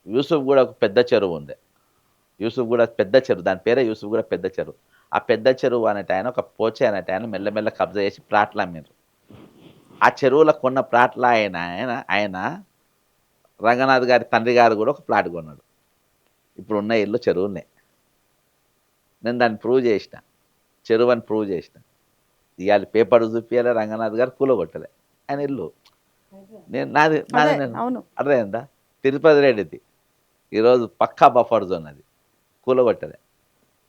యూసుఫ్ కూడా ఒక పెద్ద చెరువు ఉంది, యూసుఫ్ కూడా పెద్ద చెరువు, దాని పేరే యూసుఫ్ కూడా పెద్ద చెరువు. ఆ పెద్ద చెరువు అనేట ఆయన ఒక పోచే అనేట ఆయన మెల్లమెల్ల కబ్జా చేసి ప్లాట్లు అమ్మారు. ఆ చెరువులో కొన్న ప్లాట్ల ఆయన రంగనాథ్ గారి తండ్రి గారు కూడా ఒక ప్లాట్ కొన్నాడు. ఇప్పుడు ఉన్న ఇల్లు చెరువునే. నేను దాన్ని ప్రూవ్ చేసిన, చెరువు అని ప్రూవ్ చేసిన. ఇవాళ పేపర్ చూపించాలి, రంగనాథ్ గారు కూలగొట్టలే ఆయన ఇల్లు. నాది అదే, నేను అవును. అర్థమైందా? తిరుపతి రెడ్డిది ఈరోజు పక్కా బఫర్ జోన్, అది కూలగొట్టలే.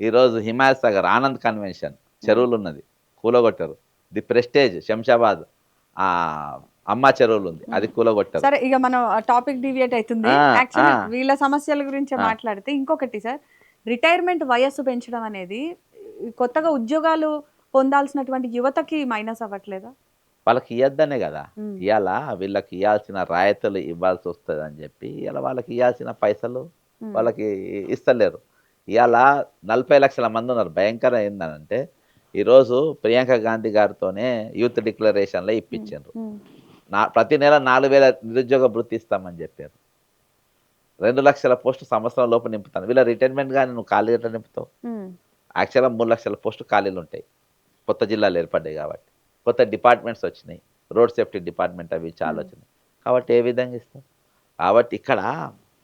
ఈరోజు హిమాయత్ సాగర్ ఆనంద్ కన్వెన్షన్ చెరువులు ఉన్నది, కూలగొట్టారు. ది ప్రెస్టేజ్ శంషాబాద్ అమ్మ చెరువులు ఉంది, అది కూలగొట్టారు. సరే, ఇక మనం టాపిక్ డివియేట్ అవుతుంది. యాక్చువల్లీ వీళ్ళ సమస్యల గురించి మాట్లాడితే ఇంకొకటి సార్, రిటైర్మెంట్ వయస్సు పెంచడం అనేది కొత్తగా ఉద్యోగాలు పొందాల్సినటువంటి యువతకి మైనస్ అవ్వట్లేదా? వాళ్ళకి ఇవ్వద్దనే కదా ఇవాళ వీళ్ళకి ఇవ్వాల్సిన రాయితీలు ఇవ్వాల్సి వస్తుంది అని చెప్పి ఇలా వాళ్ళకి ఇవ్వాల్సిన పైసలు వాళ్ళకి ఇస్తలేరు. ఇవాళ 40 లక్షల మంది ఉన్నారు. భయంకరం ఏంటంటే ఈరోజు ప్రియాంక గాంధీ గారితోనే యూత్ డిక్లరేషన్లో ఇప్పించారు. ప్రతి నెల 4,000 నిరుద్యోగ భృతి ఇస్తామని చెప్పారు. 2 లక్షల పోస్టు సంవత్సరం లోపు నింపుతాను. వీళ్ళ రిటైర్మెంట్ కానీ నువ్వు ఖాళీ ఎట్లా నింపుతావు? యాక్చువల్గా 3 లక్షల పోస్టు ఖాళీలు ఉంటాయి, కొత్త జిల్లాలు ఏర్పడ్డాయి కాబట్టి. కొత్త డిపార్ట్మెంట్స్ వచ్చినాయి, రోడ్ సేఫ్టీ డిపార్ట్మెంట్ అవి చాలా వచ్చినాయి. కాబట్టి ఏ విధంగా ఇస్తాం? కాబట్టి ఇక్కడ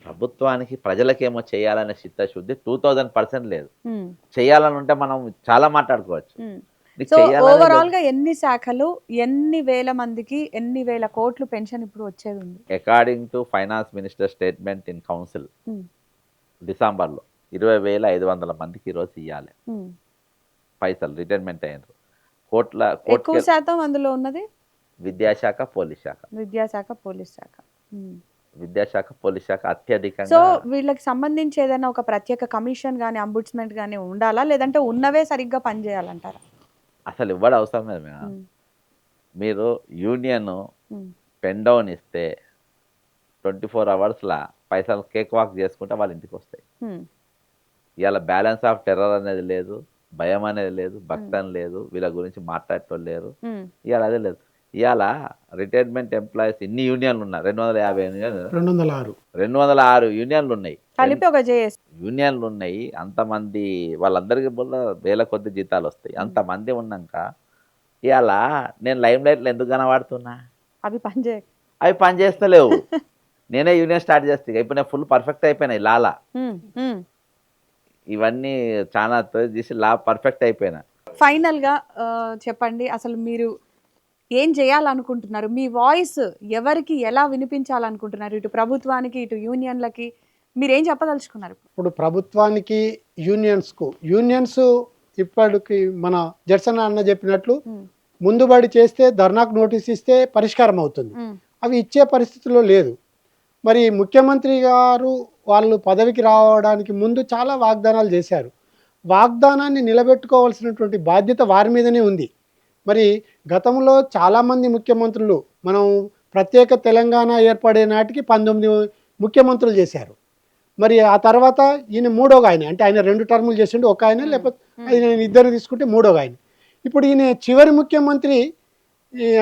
ప్రభుత్వానికి ప్రజలకేమో చేయాలనే చిత్తశుద్ధి 2000% లేదు. చేయాలని ఉంటే మనం చాలా మాట్లాడుకోవచ్చు. సో ఓవరాల్ గా ఎన్ని శాఖలు, ఎన్ని వేల మందికి, ఎన్ని వేల కోట్లు పెన్షన్ ఇప్పుడు వచ్చేది ఉంది? According to finance minister statement in council డిసెంబర్లో 20,500 మందికి ఈరోజు ఇవ్వాలి పైసలు, రిటైర్మెంట్ అయినారు. ఎక్కువ శాతం అందులో ఉన్నది విద్యాశాఖ, పోలీస్ శాఖ. విద్యాశాఖ, పోలీస్ శాఖ అత్యధికంగా. సో వీళ్ళకి సంబంధించి ఏదైనా ఒక ప్రత్యేక కమిషన్ కానీ, అంబుడ్స్మెంట్ కానీ ఉండాలా, లేదంటే ఉన్నవే సరిగ్గా పనిచేయాలంటారా? అసలు ఇవ్వడం అవసరం లేదు మేడం. మీరు యూనియన్ పెన్ డౌన్ ఇస్తే 24 అవర్స్లా పైసలు కేక్ వాక్ చేసుకుంటే వాళ్ళ ఇంటికి వస్తాయి. ఇవాళ బ్యాలెన్స్ ఆఫ్ టెర్రర్ అనేది లేదు, భయం అనేది లేదు, భక్తి అని లేదు, వీళ్ళ గురించి మాట్లాడటం లేరు. ఇవాళ అదే లేదు. ఇవాళ రిటైర్మెంట్ ఎంప్లాయీస్ ఇన్ని యూనియన్లు ఉన్నాయి, 206 యూనియన్లు ఉన్నాయి, యూనియన్లు ఉన్నాయి. అంతమంది వాళ్ళందరికీ వేల కొద్ది జీతాలు వస్తాయి. అంతమంది ఉన్నాక ఇవాళ నేను లైమ్ లైట్లో ఎందుకు కనబడుతున్నా? అవి పని చేస్తలేవు. నేనే యూనియన్ స్టార్ట్ చేస్తే ఇప్పుడు నేను ఫుల్ పర్ఫెక్ట్ అయిపోయినాయి. లాలా ఇవన్నీ చాలా చేసి పర్ఫెక్ట్ అయిపోయినా. ఫైనల్గా చెప్పండి, అసలు మీరు ఏం చేయాలనుకుంటున్నారు? మీ వాయిస్ ఎవరికి ఎలా వినిపించాలనుకుంటున్నారు? ఇటు ప్రభుత్వానికి, ఇటు యూనియన్లకి మీరేం చెప్పదలుచుకున్నారు? ఇప్పుడు ప్రభుత్వానికి, యూనియన్స్ ఇప్పటికి మన జడ్సన్ అన్న చెప్పినట్లు ముందుబడి చేస్తే, ధర్నాకు నోటీస్ ఇస్తే పరిష్కారం అవుతుంది. అవి ఇచ్చే పరిస్థితిలో లేదు. మరి ముఖ్యమంత్రి గారు వాళ్ళు పదవికి రావడానికి ముందు చాలా వాగ్దానాలు చేశారు. వాగ్దానాన్ని నిలబెట్టుకోవాల్సినటువంటి బాధ్యత వారి మీదనే ఉంది. మరి గతంలో చాలామంది ముఖ్యమంత్రులు, మనం ప్రత్యేక తెలంగాణ ఏర్పడే నాటికి 19 ముఖ్యమంత్రులు చేశారు. మరి ఆ తర్వాత ఈయన మూడోగ ఆయన, అంటే ఆయన 2 టర్ములు చేసిండు, ఒక ఆయన లేకపోతే ఆయన ఇద్దరు తీసుకుంటే మూడోగ ఆయన. ఇప్పుడు ఈయన చివరి ముఖ్యమంత్రి.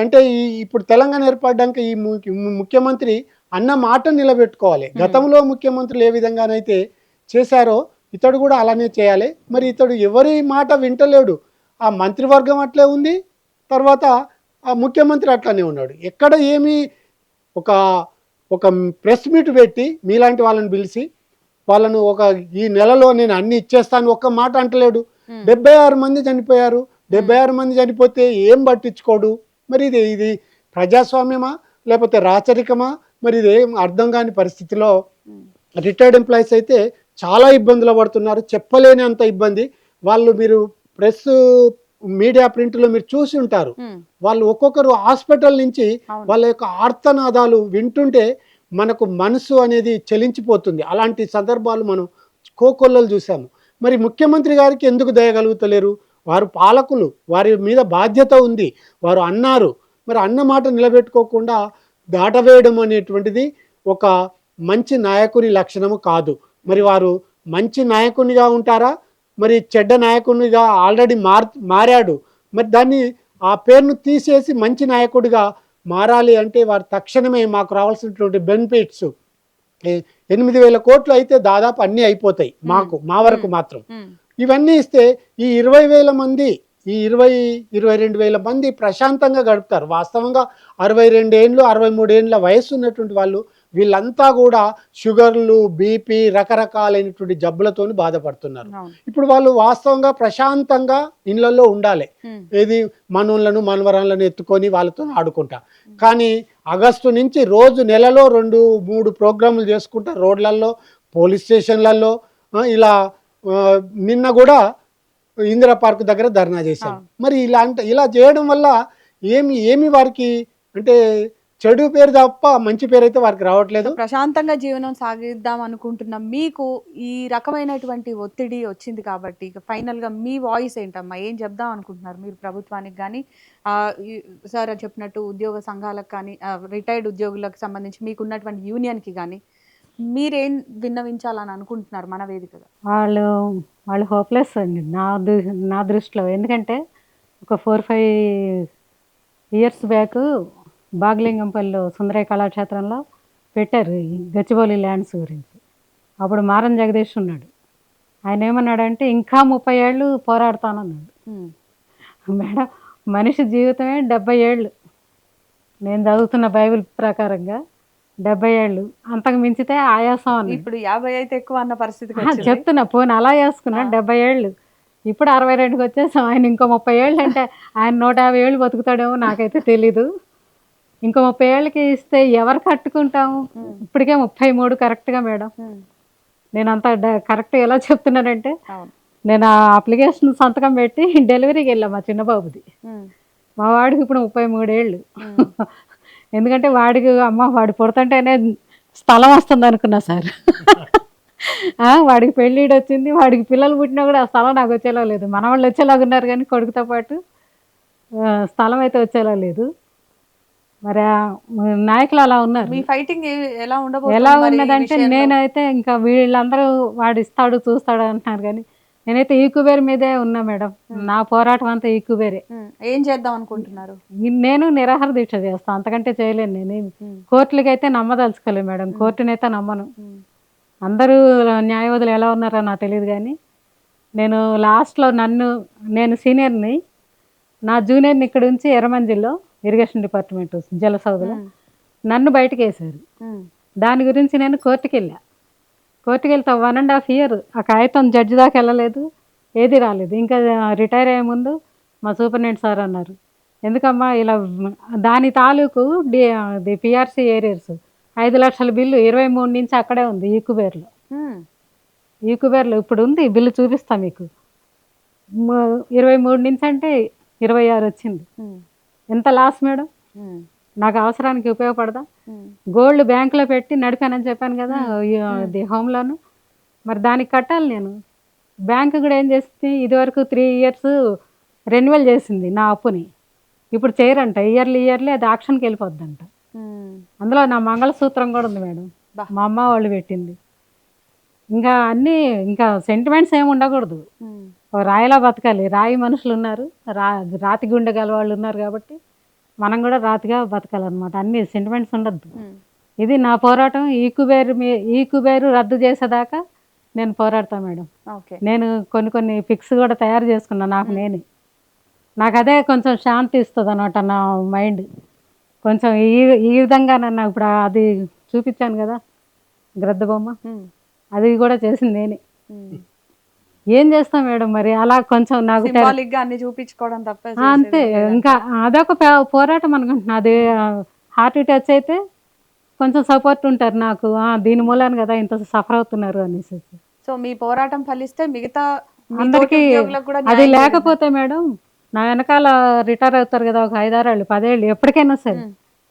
అంటే ఇప్పుడు తెలంగాణ ఏర్పడడానికి ఈ ముఖ్యమంత్రి అన్న మాట నిలబెట్టుకోవాలి. గతంలో ముఖ్యమంత్రులు ఏ విధంగానైతే చేశారో ఇతడు కూడా అలానే చేయాలి. మరి ఇతడు ఎవరి మాట వింటలేడు. ఆ మంత్రివర్గం అట్లే ఉంది, తర్వాత ఆ ముఖ్యమంత్రి అట్లనే ఉన్నాడు. ఎక్కడ ఏమీ ఒక ఒక ప్రెస్ మీట్ పెట్టి మీలాంటి వాళ్ళని పిలిచి వాళ్ళను ఈ నెలలో నేను అన్ని ఇచ్చేస్తాను ఒక్క మాట అంటలేడు. 76 మంది చనిపోయారు. 76 మంది చనిపోతే ఏం పట్టించుకోడు. మరి ఇది ప్రజాస్వామ్యమా లేకపోతే రాచరికమా? మరి ఇది ఏం అర్థం కాని పరిస్థితిలో రిటైర్డ్ ఎంప్లాయీస్ అయితే చాలా ఇబ్బందులు పడుతున్నారు, చెప్పలేని అంత ఇబ్బంది. వాళ్ళు మీరు ప్రెస్ మీడియా ప్రింట్లో మీరు చూసి ఉంటారు. వాళ్ళు ఒక్కొక్కరు హాస్పిటల్ నుంచి వాళ్ళ యొక్క ఆర్తనాదాలు వింటుంటే మనకు మనసు అనేది చలించిపోతుంది. అలాంటి సందర్భాలు మనం కోకొల్లలు చూసాము. మరి ముఖ్యమంత్రి గారికి ఎందుకు దయగలుగుతలేరు? వారు పాలకులు, వారి మీద బాధ్యత ఉంది, వారు అన్నారు. మరి అన్న మాట నిలబెట్టుకోకుండా దాటవేయడం అనేటువంటిది ఒక మంచి నాయకుని లక్షణము కాదు. మరి వారు మంచి నాయకునిగా ఉంటారా, మరి చెడ్డ నాయకునిగా ఆల్రెడీ మారాడు. మరి దాన్ని ఆ పేరును తీసేసి మంచి నాయకుడిగా మారాలి అంటే వారు తక్షణమే మాకు రావాల్సినటువంటి బెనిఫిట్స్ 8,000 కోట్లు అయితే దాదాపు అన్నీ అయిపోతాయి మా వరకు మాత్రం. ఇవన్నీ ఇస్తే ఈ 20,000 మంది, ఈ 22,000 మంది ప్రశాంతంగా గడుపుతారు. వాస్తవంగా 62 ఏండ్లు 63 ఏండ్ల వయసు ఉన్నటువంటి వాళ్ళు వీళ్ళంతా కూడా షుగర్లు, బీపీ, రకరకాలైనటువంటి జబ్బులతో బాధపడుతున్నారు. ఇప్పుడు వాళ్ళు వాస్తవంగా ప్రశాంతంగా ఇళ్లలో ఉండాలి. ఏది మనోళ్ళను మనవరాలను ఎత్తుకొని వాళ్ళతో ఆడుకుంటా. కానీ ఆగస్టు నుంచి రోజు నెలలో 2-3 ప్రోగ్రాములు చేసుకుంటా రోడ్లలో, పోలీస్ స్టేషన్లలో. ఇలా నిన్న కూడా ఇందిరా పార్క్ దగ్గర ధర్నా చేశారు. మరి ఇలా చేయడం వల్ల ఏమి వారికి అంటే చెడు పేరు తప్ప మంచి పేరు అయితే వారికి రావట్లేదు. ప్రశాంతంగా జీవనం సాగిద్దాం అనుకుంటున్నాం. మీకు ఈ రకమైనటువంటి ఒత్తిడి వచ్చింది కాబట్టి ఫైనల్గా మీ వాయిస్ ఏంటమ్మా? ఏం చెప్దాం అనుకుంటున్నారు మీరు ప్రభుత్వానికి కానీ, సార్ చెప్పినట్టు ఉద్యోగ సంఘాలకు కానీ, రిటైర్డ్ ఉద్యోగులకు సంబంధించి మీకున్నటువంటి యూనియన్కి కానీ మీరేం విన్నవించాలని అనుకుంటున్నారు మన వేదికగా? వాళ్ళు హోప్లెస్ అండి నా దృష్టిలో. ఎందుకంటే ఒక 4-5 ఇయర్స్ బ్యాక్ బాగలింగంపల్లిలో సుందరయ్య కళాక్షేత్రంలో పెట్టారు ఈ గచ్చిబౌలి ల్యాండ్స్ గురించి. అప్పుడు మారం జగదీష్ ఉన్నాడు. ఆయన ఏమన్నాడంటే ఇంకా 30 ఏళ్ళు పోరాడతానన్నాడు. మేడం, మనిషి జీవితమే 70 ఏళ్ళు. నేను చదువుతున్న బైబిల్ ప్రకారంగా 70 ఏళ్ళు, అంతకు మించితే ఆయాసం అని. ఇప్పుడు 50 అయితే ఎక్కువ అన్న పరిస్థితి చెప్తున్నా. పోనీ అలా వేసుకున్నా 70 ఏళ్ళు, ఇప్పుడు 62కి వచ్చేసాం. ఆయన ఇంకో 30 ఏళ్ళు అంటే ఆయన 150 ఏళ్ళు బతుకుతాడేమో, నాకైతే తెలీదు. ఇంకో 30 ఏళ్ళకి ఇస్తే ఎవరు కట్టుకుంటాము? ఇప్పటికే 33 కరెక్ట్గా మేడం. నేను అంత కరెక్ట్గా ఎలా చెప్తున్నానంటే, నేను ఆ అప్లికేషన్ సంతకం పెట్టి డెలివరీకి వెళ్ళాం మా చిన్న బాబుది. మా వాడికి ఇప్పుడు 33 ఏళ్ళు. ఎందుకంటే వాడికి వాడు పుడతంటేనే స్థలం వస్తుంది అనుకున్నా సార్. వాడికి పెళ్ళిడు వచ్చింది, వాడికి పిల్లలు పుట్టినా కూడా ఆ స్థలం నాకు వచ్చేలా లేదు. మన వాళ్ళు వచ్చేలాగా ఉన్నారు కానీ కొడుకుతో పాటు స్థలం అయితే వచ్చేలా లేదు. మరి నాయకులు అలా ఉన్నారు. మీ ఫైటింగ్ ఎలా ఉన్నదంటే, నేనైతే ఇంకా వీళ్ళందరూ వాడు ఇస్తాడు చూస్తాడు అంటున్నారు కానీ నేనైతే ఈ కుబేర్ మీదే ఉన్నా మేడం. నా పోరాటం అంతా ఈ కుబేరే. ఏం చేద్దాం అనుకుంటున్నారు? నేను నిరాహార దీక్ష చేస్తాను, అంతకంటే చేయలేను. నేనేమి కోర్టులకి అయితే నమ్మదలుచుకోలేదు మేడం. కోర్టునైతే నమ్మను. అందరూ న్యాయవాదులు ఎలా ఉన్నారో నాకు తెలియదు కానీ నేను లాస్ట్లో నేను సీనియర్ని, నా జూనియర్ని ఇక్కడ ఉంచి ఎర్రమంజిల్లో ఇరిగేషన్ డిపార్ట్మెంట్ జలసౌధలో నన్ను బయటకు వేశారు. దాని గురించి నేను కోర్టుకి వెళ్ళా. కోర్టుకి వెళ్తా 1.5 ఇయర్ ఆ కాగితం జడ్జి దాకా వెళ్ళలేదు, ఏది రాలేదు. ఇంకా రిటైర్ అయ్యే ముందు మా సూపరింటెండెంట్ సార్ అన్నారు, ఎందుకమ్మా ఇలా దాని తాలూకు అది పిఆర్సీ ఏరియర్స్ 5 లక్షల బిల్లు 23 నుంచి అక్కడే ఉంది ఈ కుబేర్లో. ఈ కుబేర్లో ఇప్పుడు ఉంది బిల్లు, చూపిస్తా మీకు. 23 నుంచి అంటే 26 వచ్చింది. ఎంత లాస్ మేడం? నాకు అవసరానికి ఉపయోగపడదా? గోల్డ్ బ్యాంకులో పెట్టి నడిపానని చెప్పాను కదా, ఇది హోమ్ లోన్, మరి దానికి కట్టాలి నేను. బ్యాంకు కూడా ఏం చేసింది, ఇదివరకు 3 ఇయర్స్ రెన్యువల్ చేసింది నా అప్పుని, ఇప్పుడు చేయరంట. ఇయర్లీ అది ఆక్షన్కి వెళ్ళిపోద్దంట. అందులో నా మంగళసూత్రం కూడా ఉంది మేడం, మా అమ్మ వాళ్ళు పెట్టింది. ఇంకా అన్నీ ఇంకా సెంటిమెంట్స్ ఏమి ఉండకూడదు, రాయిలా బతకాలి. రాయి మనుషులు ఉన్నారు, రాతి గుండె గల వాళ్ళు ఉన్నారు కాబట్టి మనం కూడా రాతిగా బతకాలన్నమాట. అన్ని సెంటిమెంట్స్ ఉండద్దు. ఇది నా పోరాటం. ఈ కుబేరు రద్దు చేసేదాకా నేను పోరాడతా మేడం. నేను కొన్ని పిక్స్ కూడా తయారు చేసుకున్నా నాకు నేనే. నాకు అదే కొంచెం శాంతి ఇస్తుంది అన్నమాట నా మైండ్. కొంచెం ఈ విధంగా నన్ను ఇప్పుడు అది చూపించాను కదా గ్రద్ద బొమ్మ, అది కూడా చేసింది నేనే. ఏం చేస్తాం మేడం మరి అలా కొంచెం నాకు అన్ని చూపించుకోవడం తప్ప అంతే. ఇంకా అదొక పోరాటం అనుకుంటున్నా. అది హార్ట్ టచ్ అయితే కొంచెం సపోర్ట్ ఉంటారు నాకు, దీని మూలాన్ని కదా ఇంత సఫర్ అవుతున్నారు అనేసి. సో మీ పోరాటం ఫలిస్తే మిగతా అందరికీ అది లేకపోతే మేడం నా వెనకాల రిటైర్ అవుతారు కదా ఒక 5-6 ఏళ్ళు 10 ఏళ్ళు ఎప్పటికైనా సరే,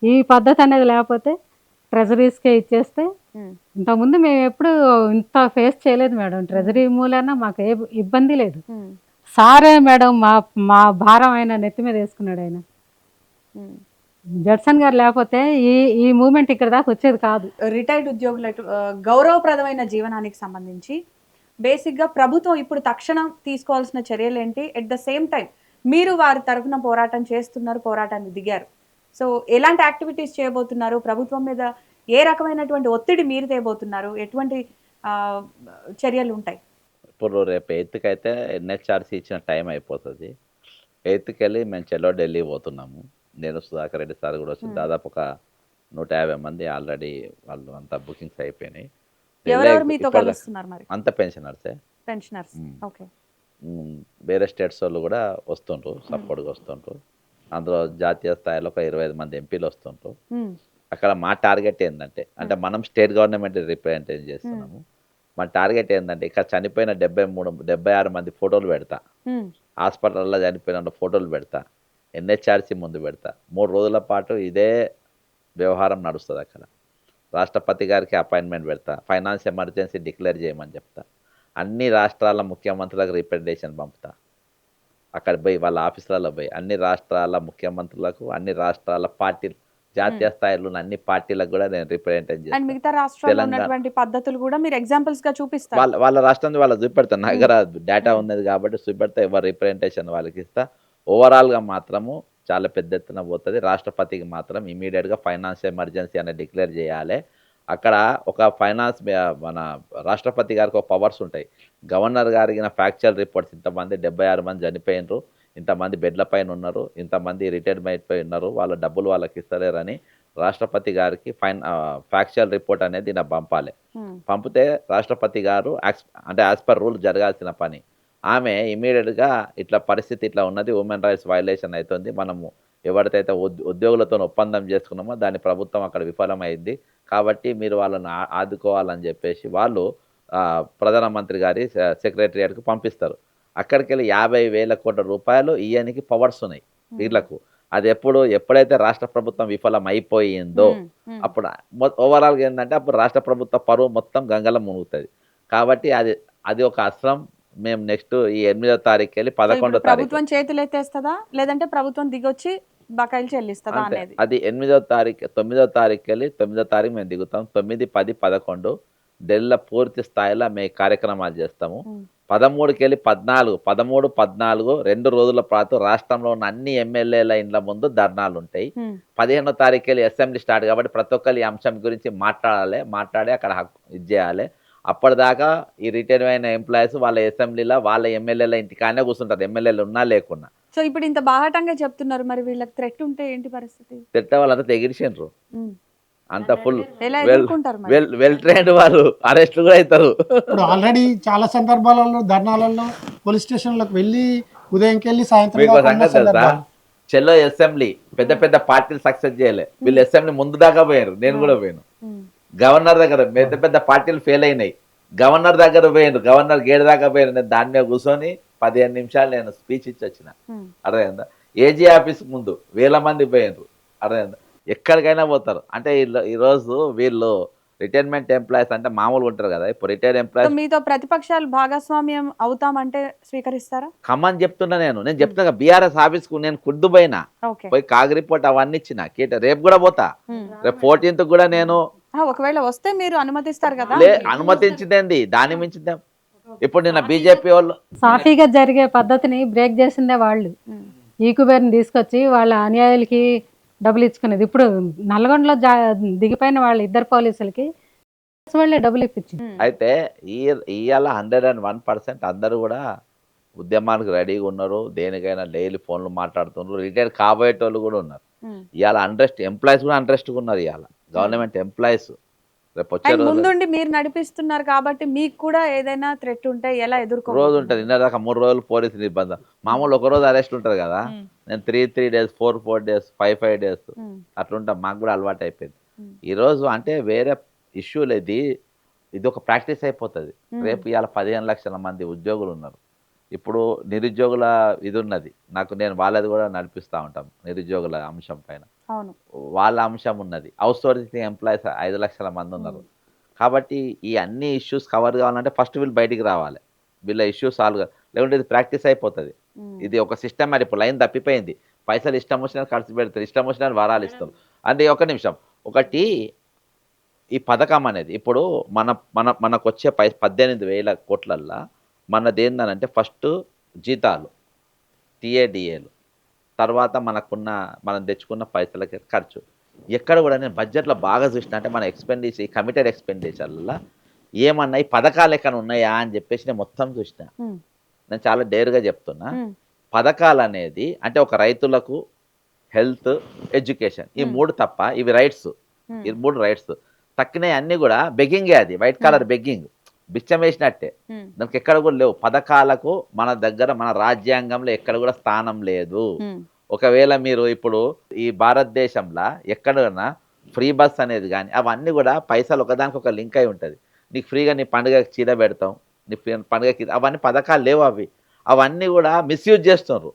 ఈ పద్ధతి అనేది లేకపోతే ట్రెజరీస్కే ఇచ్చేస్తే. ఇంతకుముందు మేము ఎప్పుడు ఇంత ఫేస్ చేయలేదు మేడం, ట్రెజరీ మూలన మాకు ఏ ఇబ్బంది లేదు. సారే మేడం మా భారం ఆయన నెత్తి మీద వేసుకున్నాడు. ఆయన జడ్సన్ గారు లేకపోతే ఈ మూమెంట్ ఇక్కడ దాకా వచ్చేది కాదు. రిటైర్డ్ ఉద్యోగుల గౌరవప్రదమైన జీవనానికి సంబంధించి బేసిక్గా ప్రభుత్వం ఇప్పుడు తక్షణం తీసుకోవాల్సిన చర్యలు ఏంటి? ఎట్ ద సేమ్ టైం మీరు వారి తరఫున పోరాటం చేస్తున్నారు, పోరాటాన్ని దిగారు. సో ఎలాంటి యాక్టివిటీస్ చేయబోతున్నారు? ప్రభుత్వం మీద ఏ రకమైనటువంటి ఒత్తిడి మీరు తేబోతున్నారు? ఎటువంటి చర్యలు ఉంటాయి? ఇప్పుడు రేపు 8th అయితే ఎన్హెచ్ఆర్సీ ఇచ్చిన టైం అయిపోతుంది. 8th వెళ్ళి మేము చెల్లో ఢిల్లీ పోతున్నాము. నేను సుధాకర్ రెడ్డి సార్ కూడా వచ్చి దాదాపు ఒక 150 మంది ఆల్రెడీ వాళ్ళు అంతా బుకింగ్స్ అయిపోయినాయి. ఎవరెవరు మీతో కలుస్తున్నారు మరి? అంత పెన్షనర్సే. Pensioners, okay. వేరే స్టేట్స్ వాళ్ళు కూడా వస్తుండ్రు, సపోర్ట్గా వస్తుండ్రు. అందులో జాతీయ స్థాయిలో ఒక 25 మంది ఎంపీలు వస్తుండ్రు. అక్కడ మా టార్గెట్ ఏంటంటే, అంటే మనం స్టేట్ గవర్నమెంట్ రిప్రజెంటేషన్ చేస్తున్నాము. మన టార్గెట్ ఏంటంటే ఇక్కడ చనిపోయిన 76 మంది ఫోటోలు పెడతా, హాస్పిటల్లో చనిపోయిన ఫోటోలు పెడతా, ఎన్హెచ్ఆర్సీ ముందు పెడతా. 3 రోజుల పాటు ఇదే వ్యవహారం నడుస్తుంది. అక్కడ రాష్ట్రపతి గారికి అపాయింట్మెంట్ పెడతా, ఫైనాన్స్ ఎమర్జెన్సీ డిక్లేర్ చేయమని చెప్తా, అన్ని రాష్ట్రాల ముఖ్యమంత్రులకు రిప్రజెంటేషన్ పంపుతా. అక్కడ పోయి వాళ్ళ ఆఫీసులలో పోయి అన్ని రాష్ట్రాల ముఖ్యమంత్రులకు, అన్ని రాష్ట్రాల పార్టీలు, జాతీయ స్థాయిలో ఉన్న అన్ని పార్టీలకు కూడా నేను రిప్రజెంటేషన్ చేస్తాను. మిగతా రాష్ట్రాల్లో ఉన్నటువంటి పద్ధతులు కూడా మీరు ఎగ్జాంపుల్స్ గా చూపిస్తారు. వాళ్ళ రాష్ట్రం వాళ్ళకి చూపెడతాను. నా దగ్గర డేటా ఉన్నది కాబట్టి చూపెడతా, ఎవరు రిప్రజెంటేషన్ వాళ్ళకి ఇస్తా. ఓవరాల్గా మాత్రము చాలా పెద్ద ఎత్తున పోతుంది. రాష్ట్రపతికి మాత్రం ఇమీడియట్గా ఫైనాన్స్ ఎమర్జెన్సీ అనేది డిక్లేర్ చేయాలి. అక్కడ ఒక ఫైనాన్స్ మన రాష్ట్రపతి గారికి ఒక పవర్స్ ఉంటాయి. గవర్నర్ గారికి ఫ్యాక్చువల్ రిపోర్ట్స్, ఇంతమంది 76 మంది చనిపోయినరు, ఇంతమంది బెడ్ల పైన ఉన్నారు, ఇంతమంది రిటైర్మెంట్ పై ఉన్నారు, వాళ్ళ డబ్బులు వాళ్ళకి ఇస్తలేరని రాష్ట్రపతి గారికి ఫ్యాక్చువల్ రిపోర్ట్ అనేది నాకు పంపాలి. పంపితే రాష్ట్రపతి గారు అంటే యాజ్ పర్ రూల్ జరగాల్సిన పని, ఆమె ఇమీడియట్గా ఇట్లా పరిస్థితి ఇట్లా ఉన్నది, హ్యూమన్ రైట్స్ వైలేషన్ అవుతుంది, మనము ఎవరికైతే ఉద్యోగులతో ఒప్పందం చేసుకున్నామో దాని ప్రభుత్వం అక్కడ విఫలమైంది కాబట్టి మీరు వాళ్ళని ఆదుకోవాలని చెప్పేసి వాళ్ళు ప్రధానమంత్రి గారి సెక్రటరియట్కి పంపిస్తారు. అక్కడికి వెళ్ళి 50,000 కోట్ల రూపాయలు ఈయనకి పవర్స్ ఉన్నాయి వీళ్ళకు. అది ఎప్పుడైతే రాష్ట్ర ప్రభుత్వం విఫలం అయిపోయిందో అప్పుడు ఓవరాల్గా ఏంటంటే అప్పుడు రాష్ట్ర ప్రభుత్వ పరువు మొత్తం గంగలో మునుగుతుంది. కాబట్టి అది ఒక అస్త్రం. మేము నెక్స్ట్ ఈ 8వ తారీఖు వెళ్ళి 11వ తారీఖు ప్రభుత్వం చేతులు ఎత్తేస్తుందా లేదంటే ప్రభుత్వం దిగొచ్చి బకాయిలు చెల్లిస్తుందా అనేది? అది 8వ తారీఖు 9వ తారీఖు వెళ్ళి 9వ తారీఖు మేము దిగుతాం. 9, 10, 11 ఢిల్లీలో పూర్తి స్థాయిలో మేము కార్యక్రమాలు చేస్తాము. 13కి వెళ్ళి 14, 13, 14 2 రోజుల పాటు రాష్ట్రంలో ఉన్న అన్ని ఎమ్మెల్యేల ఇండ్ల ముందు ధర్నాలు ఉంటాయి. 15వ తారీఖు వెళ్ళి అసెంబ్లీ స్టార్ట్ కాబట్టి ప్రతి ఒక్కరు ఈ అంశం గురించి మాట్లాడి అక్కడ ఇది చేయాలి. అప్పటిదాకా ఈ రిటైర్ అయిన ఎంప్లాయీస్ వాళ్ళ అసెంబ్లీలో వాళ్ళ ఎమ్మెల్యేల ఇంటికానే కూర్చుంటారు, ఎమ్మెల్యేలు ఉన్నా లేకున్నా. సో ఇప్పుడు ఇంత బాహాటంగా చెప్తున్నారు, మరి వీళ్ళకి థ్రెట్ ఉంటే ఏంటి పరిస్థితి? థ్రెట్ వాళ్ళంతా తెగిరిసిండ్రు. అంత ఫుల్ ఎలా వెల్ ఎదుర్కొంటారు మరి? వెల్ వెల్ ట్రైన్డ్ వాళ్ళు అరెస్ట్ కూడా అవుతారు. ఇప్పుడు ఆల్రెడీ చాలా సందర్భాలలో ధర్నాలలో పోలీస్ స్టేషన్లకు వెళ్ళి ఉదయంకి వెళ్ళి సాయంత్రం మీకు దాకా ఉన్న సంగతి తెలుసా, సందర్భాలు. చెల్లో అసెంబ్లీ పెద్ద పెద్ద పార్టీలు సక్సెస్ చేయలే, వీళ్ళు అసెంబ్లీ ముందు దాకా పోయారు, నేను కూడా పోయాను. గవర్నర్ దగ్గర పెద్ద పెద్ద పార్టీలు ఫెయిల్ అయినాయి, గవర్నర్ దగ్గర పోయాను, గవర్నర్ గేట్ దాకా పోయాను. నేను దాని మీద కూర్చొని 15 నిమిషాలు నేను స్పీచ్ ఇచ్చి వచ్చిన. అర్థమైందా? ఏజీ ఆఫీస్ ముందు వేల మంది పోయారు. అర్థమైందా? ఎక్కడికైనా పోతారు. అంటే ఈరోజు వీళ్ళు రిటైర్మెంట్ ఎంప్లాయీస్ అంటే మామూలుగా ఉంటారు కదా, ఇప్పుడు రిటైర్ సో ఎంప్లాయీస్ మీతో ప్రతిపక్షాలు భాగస్వామ్యం అవుతామంటే స్వీకరిస్తారా? ఖమ్మని చెప్తున్నా, నేను చెప్తున్నా బీఆర్ఎస్ ఆఫీస్ కు నేను కుడ్దు పోయినా, ఓకే. పోయి కాగ్ రిపోర్ట్ అవన్నీ ఇచ్చిన. రేపు కూడా పోతా, రేపు 14th కూడా నేను ఒకవేళ వస్తే మీరు అనుమతిస్తారు కదా? అనుమతించిందేంది, దాని మించిందే. ఇప్పుడు నిన్న బీజేపీ వాళ్ళు సాఫీగా జరిగే పద్ధతిని బ్రేక్ చేసిందే వాళ్ళు. ఈకుబేర్ని తీసుకొచ్చి వాళ్ళ అన్యాయులకి డబ్బులు ఇచ్చుకునేది. ఇప్పుడు నల్గొండలో దిగిపోయిన వాళ్ళ ఇద్దరు పోలీసులకి వాళ్ళే డబ్బులు ఇప్పించింది. అయితే ఇవాళ 101% అందరూ కూడా ఉద్యమానికి రెడీగా ఉన్నారు, దేనికైనా డైలీ ఫోన్లు మాట్లాడుతున్నారు, రిటైర్ కాబోయేటోళ్ళు కూడా ఉన్నారు. ఇవాళ అంట్రెస్ట్ ఎంప్లాయీస్ కూడా అంట్రెస్ట్గా ఉన్నారు. ఇవాళ గవర్నమెంట్ ఎంప్లాయీస్ రేపు వచ్చే అండ్ రోజు ముందుండి మీరు నడిపిస్తున్నారు కాబట్టి మీకు కూడా ఏదైనా థ్రెట్ ఉంటే ఎలా ఎదుర్కో? రోజు ఉంటుంది. ఇన్నదాకా 3 రోజులు పోలీసు నిర్బంధం. మామూలు ఒక రోజు అరెస్ట్ ఉంటుంది కదా, నేను 3 days 4 days 5 days అట్లుంటాం. మాకు కూడా అలవాటు అయిపోయింది. ఈరోజు అంటే వేరే ఇష్యూ లేదు, ఇది ఒక ప్రాక్టీస్ అయిపోతుంది. రేపు ఇవాళ 15 లక్షల మంది ఉద్యోగులు ఉన్నారు. ఇప్పుడు నిరుద్యోగుల ఇది ఉన్నది నాకు, నేను వాళ్ళది కూడా నడిపిస్తూ ఉంటాం. నిరుద్యోగుల అంశం పైన వాళ్ళ అంశం ఉన్నది. అవుట్ సోర్సింగ్ ఎంప్లాయీస్ 5 లక్షల మంది ఉన్నారు. కాబట్టి ఈ అన్ని ఇష్యూస్ కవర్ కావాలంటే ఫస్ట్ వీళ్ళు బయటికి రావాలి, వీళ్ళ ఇష్యూస్ సాల్వ్ లేకుంటే ఇది ప్రాక్టీస్ అయిపోతుంది. ఇది ఒక సిస్టమ్. మరి ఇప్పుడు లైన్ తప్పిపోయింది, పైసలు ఇష్టం వచ్చినా ఖర్చు పెడతారు, ఇష్టం వచ్చినా వరాలు ఇస్తారు. అంటే ఒక నిమిషం, ఒకటి ఈ పథకం అనేది ఇప్పుడు మనకు వచ్చే 18,000 కోట్లల్లో మనది ఏందనంటే ఫస్ట్ జీతాలు, టీఏడిఏలు, తర్వాత మనం తెచ్చుకున్న పైసలకి ఖర్చు. ఎక్కడ కూడా నేను బడ్జెట్లో బాగా చూసిన అంటే మన ఎక్స్పెండిచర్, కమిటెడ్ ఎక్స్పెండిచర్లలో ఏమన్నా ఈ పథకాలు ఎక్కడ ఉన్నాయా అని చెప్పేసి నేను మొత్తం చూసిన. నేను చాలా డేర్గా చెప్తున్నా, పథకాలు అనేది అంటే ఒక రైతులకు హెల్త్, ఎడ్యుకేషన్, ఈ 3 తప్ప ఇవి రైట్స్, ఈ 3 రైట్స్ తక్కినవి అన్నీ కూడా బెగ్గింగే. అది వైట్ కాలర్ బెగ్గింగ్, బిచ్చం వేసినట్టే. దానికి ఎక్కడ కూడా లేవు. పథకాలకు మన దగ్గర మన రాజ్యాంగంలో ఎక్కడ కూడా స్థానం లేదు. ఒకవేళ మీరు ఇప్పుడు ఈ భారతదేశంలో ఎక్కడైనా ఫ్రీ బస్ అనేది కానీ అవన్నీ కూడా పైసలు ఒకదానికి ఒక లింక్ అయి ఉంటుంది. నీకు ఫ్రీగా నీ పండుగకి చీర పెడతాం, నీ పండుగకి, అవన్నీ పథకాలు లేవు. అవన్నీ కూడా మిస్యూజ్ చేస్తున్నారు.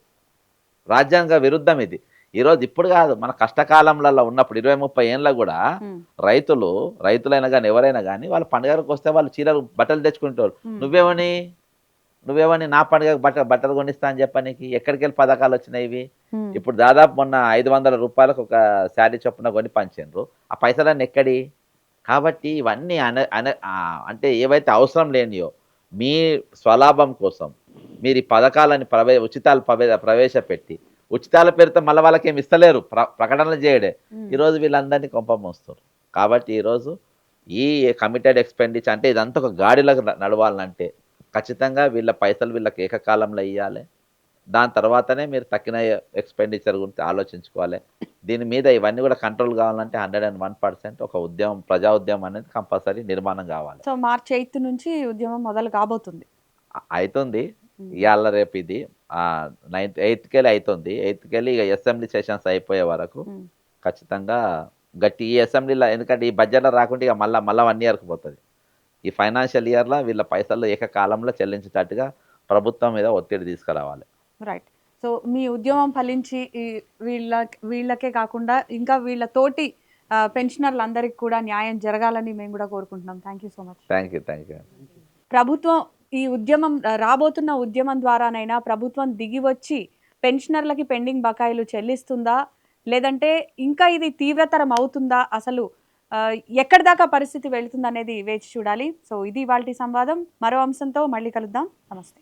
రాజ్యాంగ విరుద్ధం ఇది. ఈరోజు ఇప్పుడు కాదు, మన కష్టకాలంలో ఉన్నప్పుడు 20-30 ఏళ్ళ కూడా రైతులైనా కానీ ఎవరైనా కానీ వాళ్ళ పండుగలకు వస్తే వాళ్ళు చీరలు బట్టలు తెచ్చుకుంటారు. నువ్వేమని నా పండుగకు బట్టలు కొనిస్తా అని చెప్పనీకి ఎక్కడికి వెళ్ళి పథకాలు వచ్చినాయి ఇవి? ఇప్పుడు దాదాపు మొన్న 500 రూపాయలకు ఒక శారీ చొప్పున కొని పంచారు. ఆ పైసలన్నీ ఎక్కడి? కాబట్టి ఇవన్నీ అంటే ఏవైతే అవసరం లేనియో మీ స్వలాభం కోసం మీరు ఈ పథకాలని ఉచితాలు ప్రవేశపెట్టి ఉచితాల పేరుతో మళ్ళీ వాళ్ళకేమి ఇస్తలేరు, ప్రకటనలు చేయడే. ఈరోజు వీళ్ళందరినీ కొంపమోస్తారు. కాబట్టి ఈరోజు ఈ కమిటెడ్ ఎక్స్పెండిచర్ అంటే ఇదంతా ఒక గాడిలకు నడవాలంటే ఖచ్చితంగా వీళ్ళ పైసలు వీళ్ళకి ఏకకాలంలో ఇవ్వాలి. దాని తర్వాతనే మీరు తక్కిన ఎక్స్పెండిచర్ గురించి ఆలోచించుకోవాలి. దీని మీద ఇవన్నీ కూడా కంట్రోల్ కావాలంటే 101% ఒక ఉద్యమం, ప్రజా ఉద్యమం అనేది కంపల్సరీ నిర్మాణం కావాలి. సో మార్చి 8 నుంచి ఉద్యమం మొదలు కాబోతుంది. అవుతుంది. ఇవాళ రేపు ఇది 8th అవుతుంది. 8th ఇక అసెంబ్లీ సెషన్స్ అయిపోయే వరకు ఖచ్చితంగా గట్టి ఈ అసెంబ్లీలో, ఎందుకంటే ఈ బడ్జెట్లో రాకుంటే ఇక మళ్ళీ 1 yearకి పోతుంది. ఈ ఫైనాన్షియల్ ఇయర్లో వీళ్ళ పైసలు ఏకకాలంలో చెల్లించేటట్టుగా ప్రభుత్వం మీద ఒత్తిడి తీసుకురావాలి. రైట్. సో మీ ఉద్యమం ఫలించి వీళ్ళకే కాకుండా ఇంకా వీళ్ళ తోటి పెన్షనర్లందరికీ కూడా న్యాయం జరగాలని మేము కూడా కోరుకుంటున్నాం. Thank you so much. Thank you. ప్రభుత్వం ఈ ఉద్యమం రాబోతున్న ఉద్యమం ద్వారానైనా ప్రభుత్వం దిగి వచ్చి పెన్షనర్లకి పెండింగ్ బకాయిలు చెల్లిస్తుందా, లేదంటే ఇంకా ఇది తీవ్రతరం అవుతుందా, అసలు ఎక్కడి దాకా పరిస్థితి వెళుతుంది అనేది వేచి చూడాలి. సో ఇది ఇవాల్టి సంవాదం. మరో అంశంతో మళ్ళీ కలుద్దాం. నమస్తే.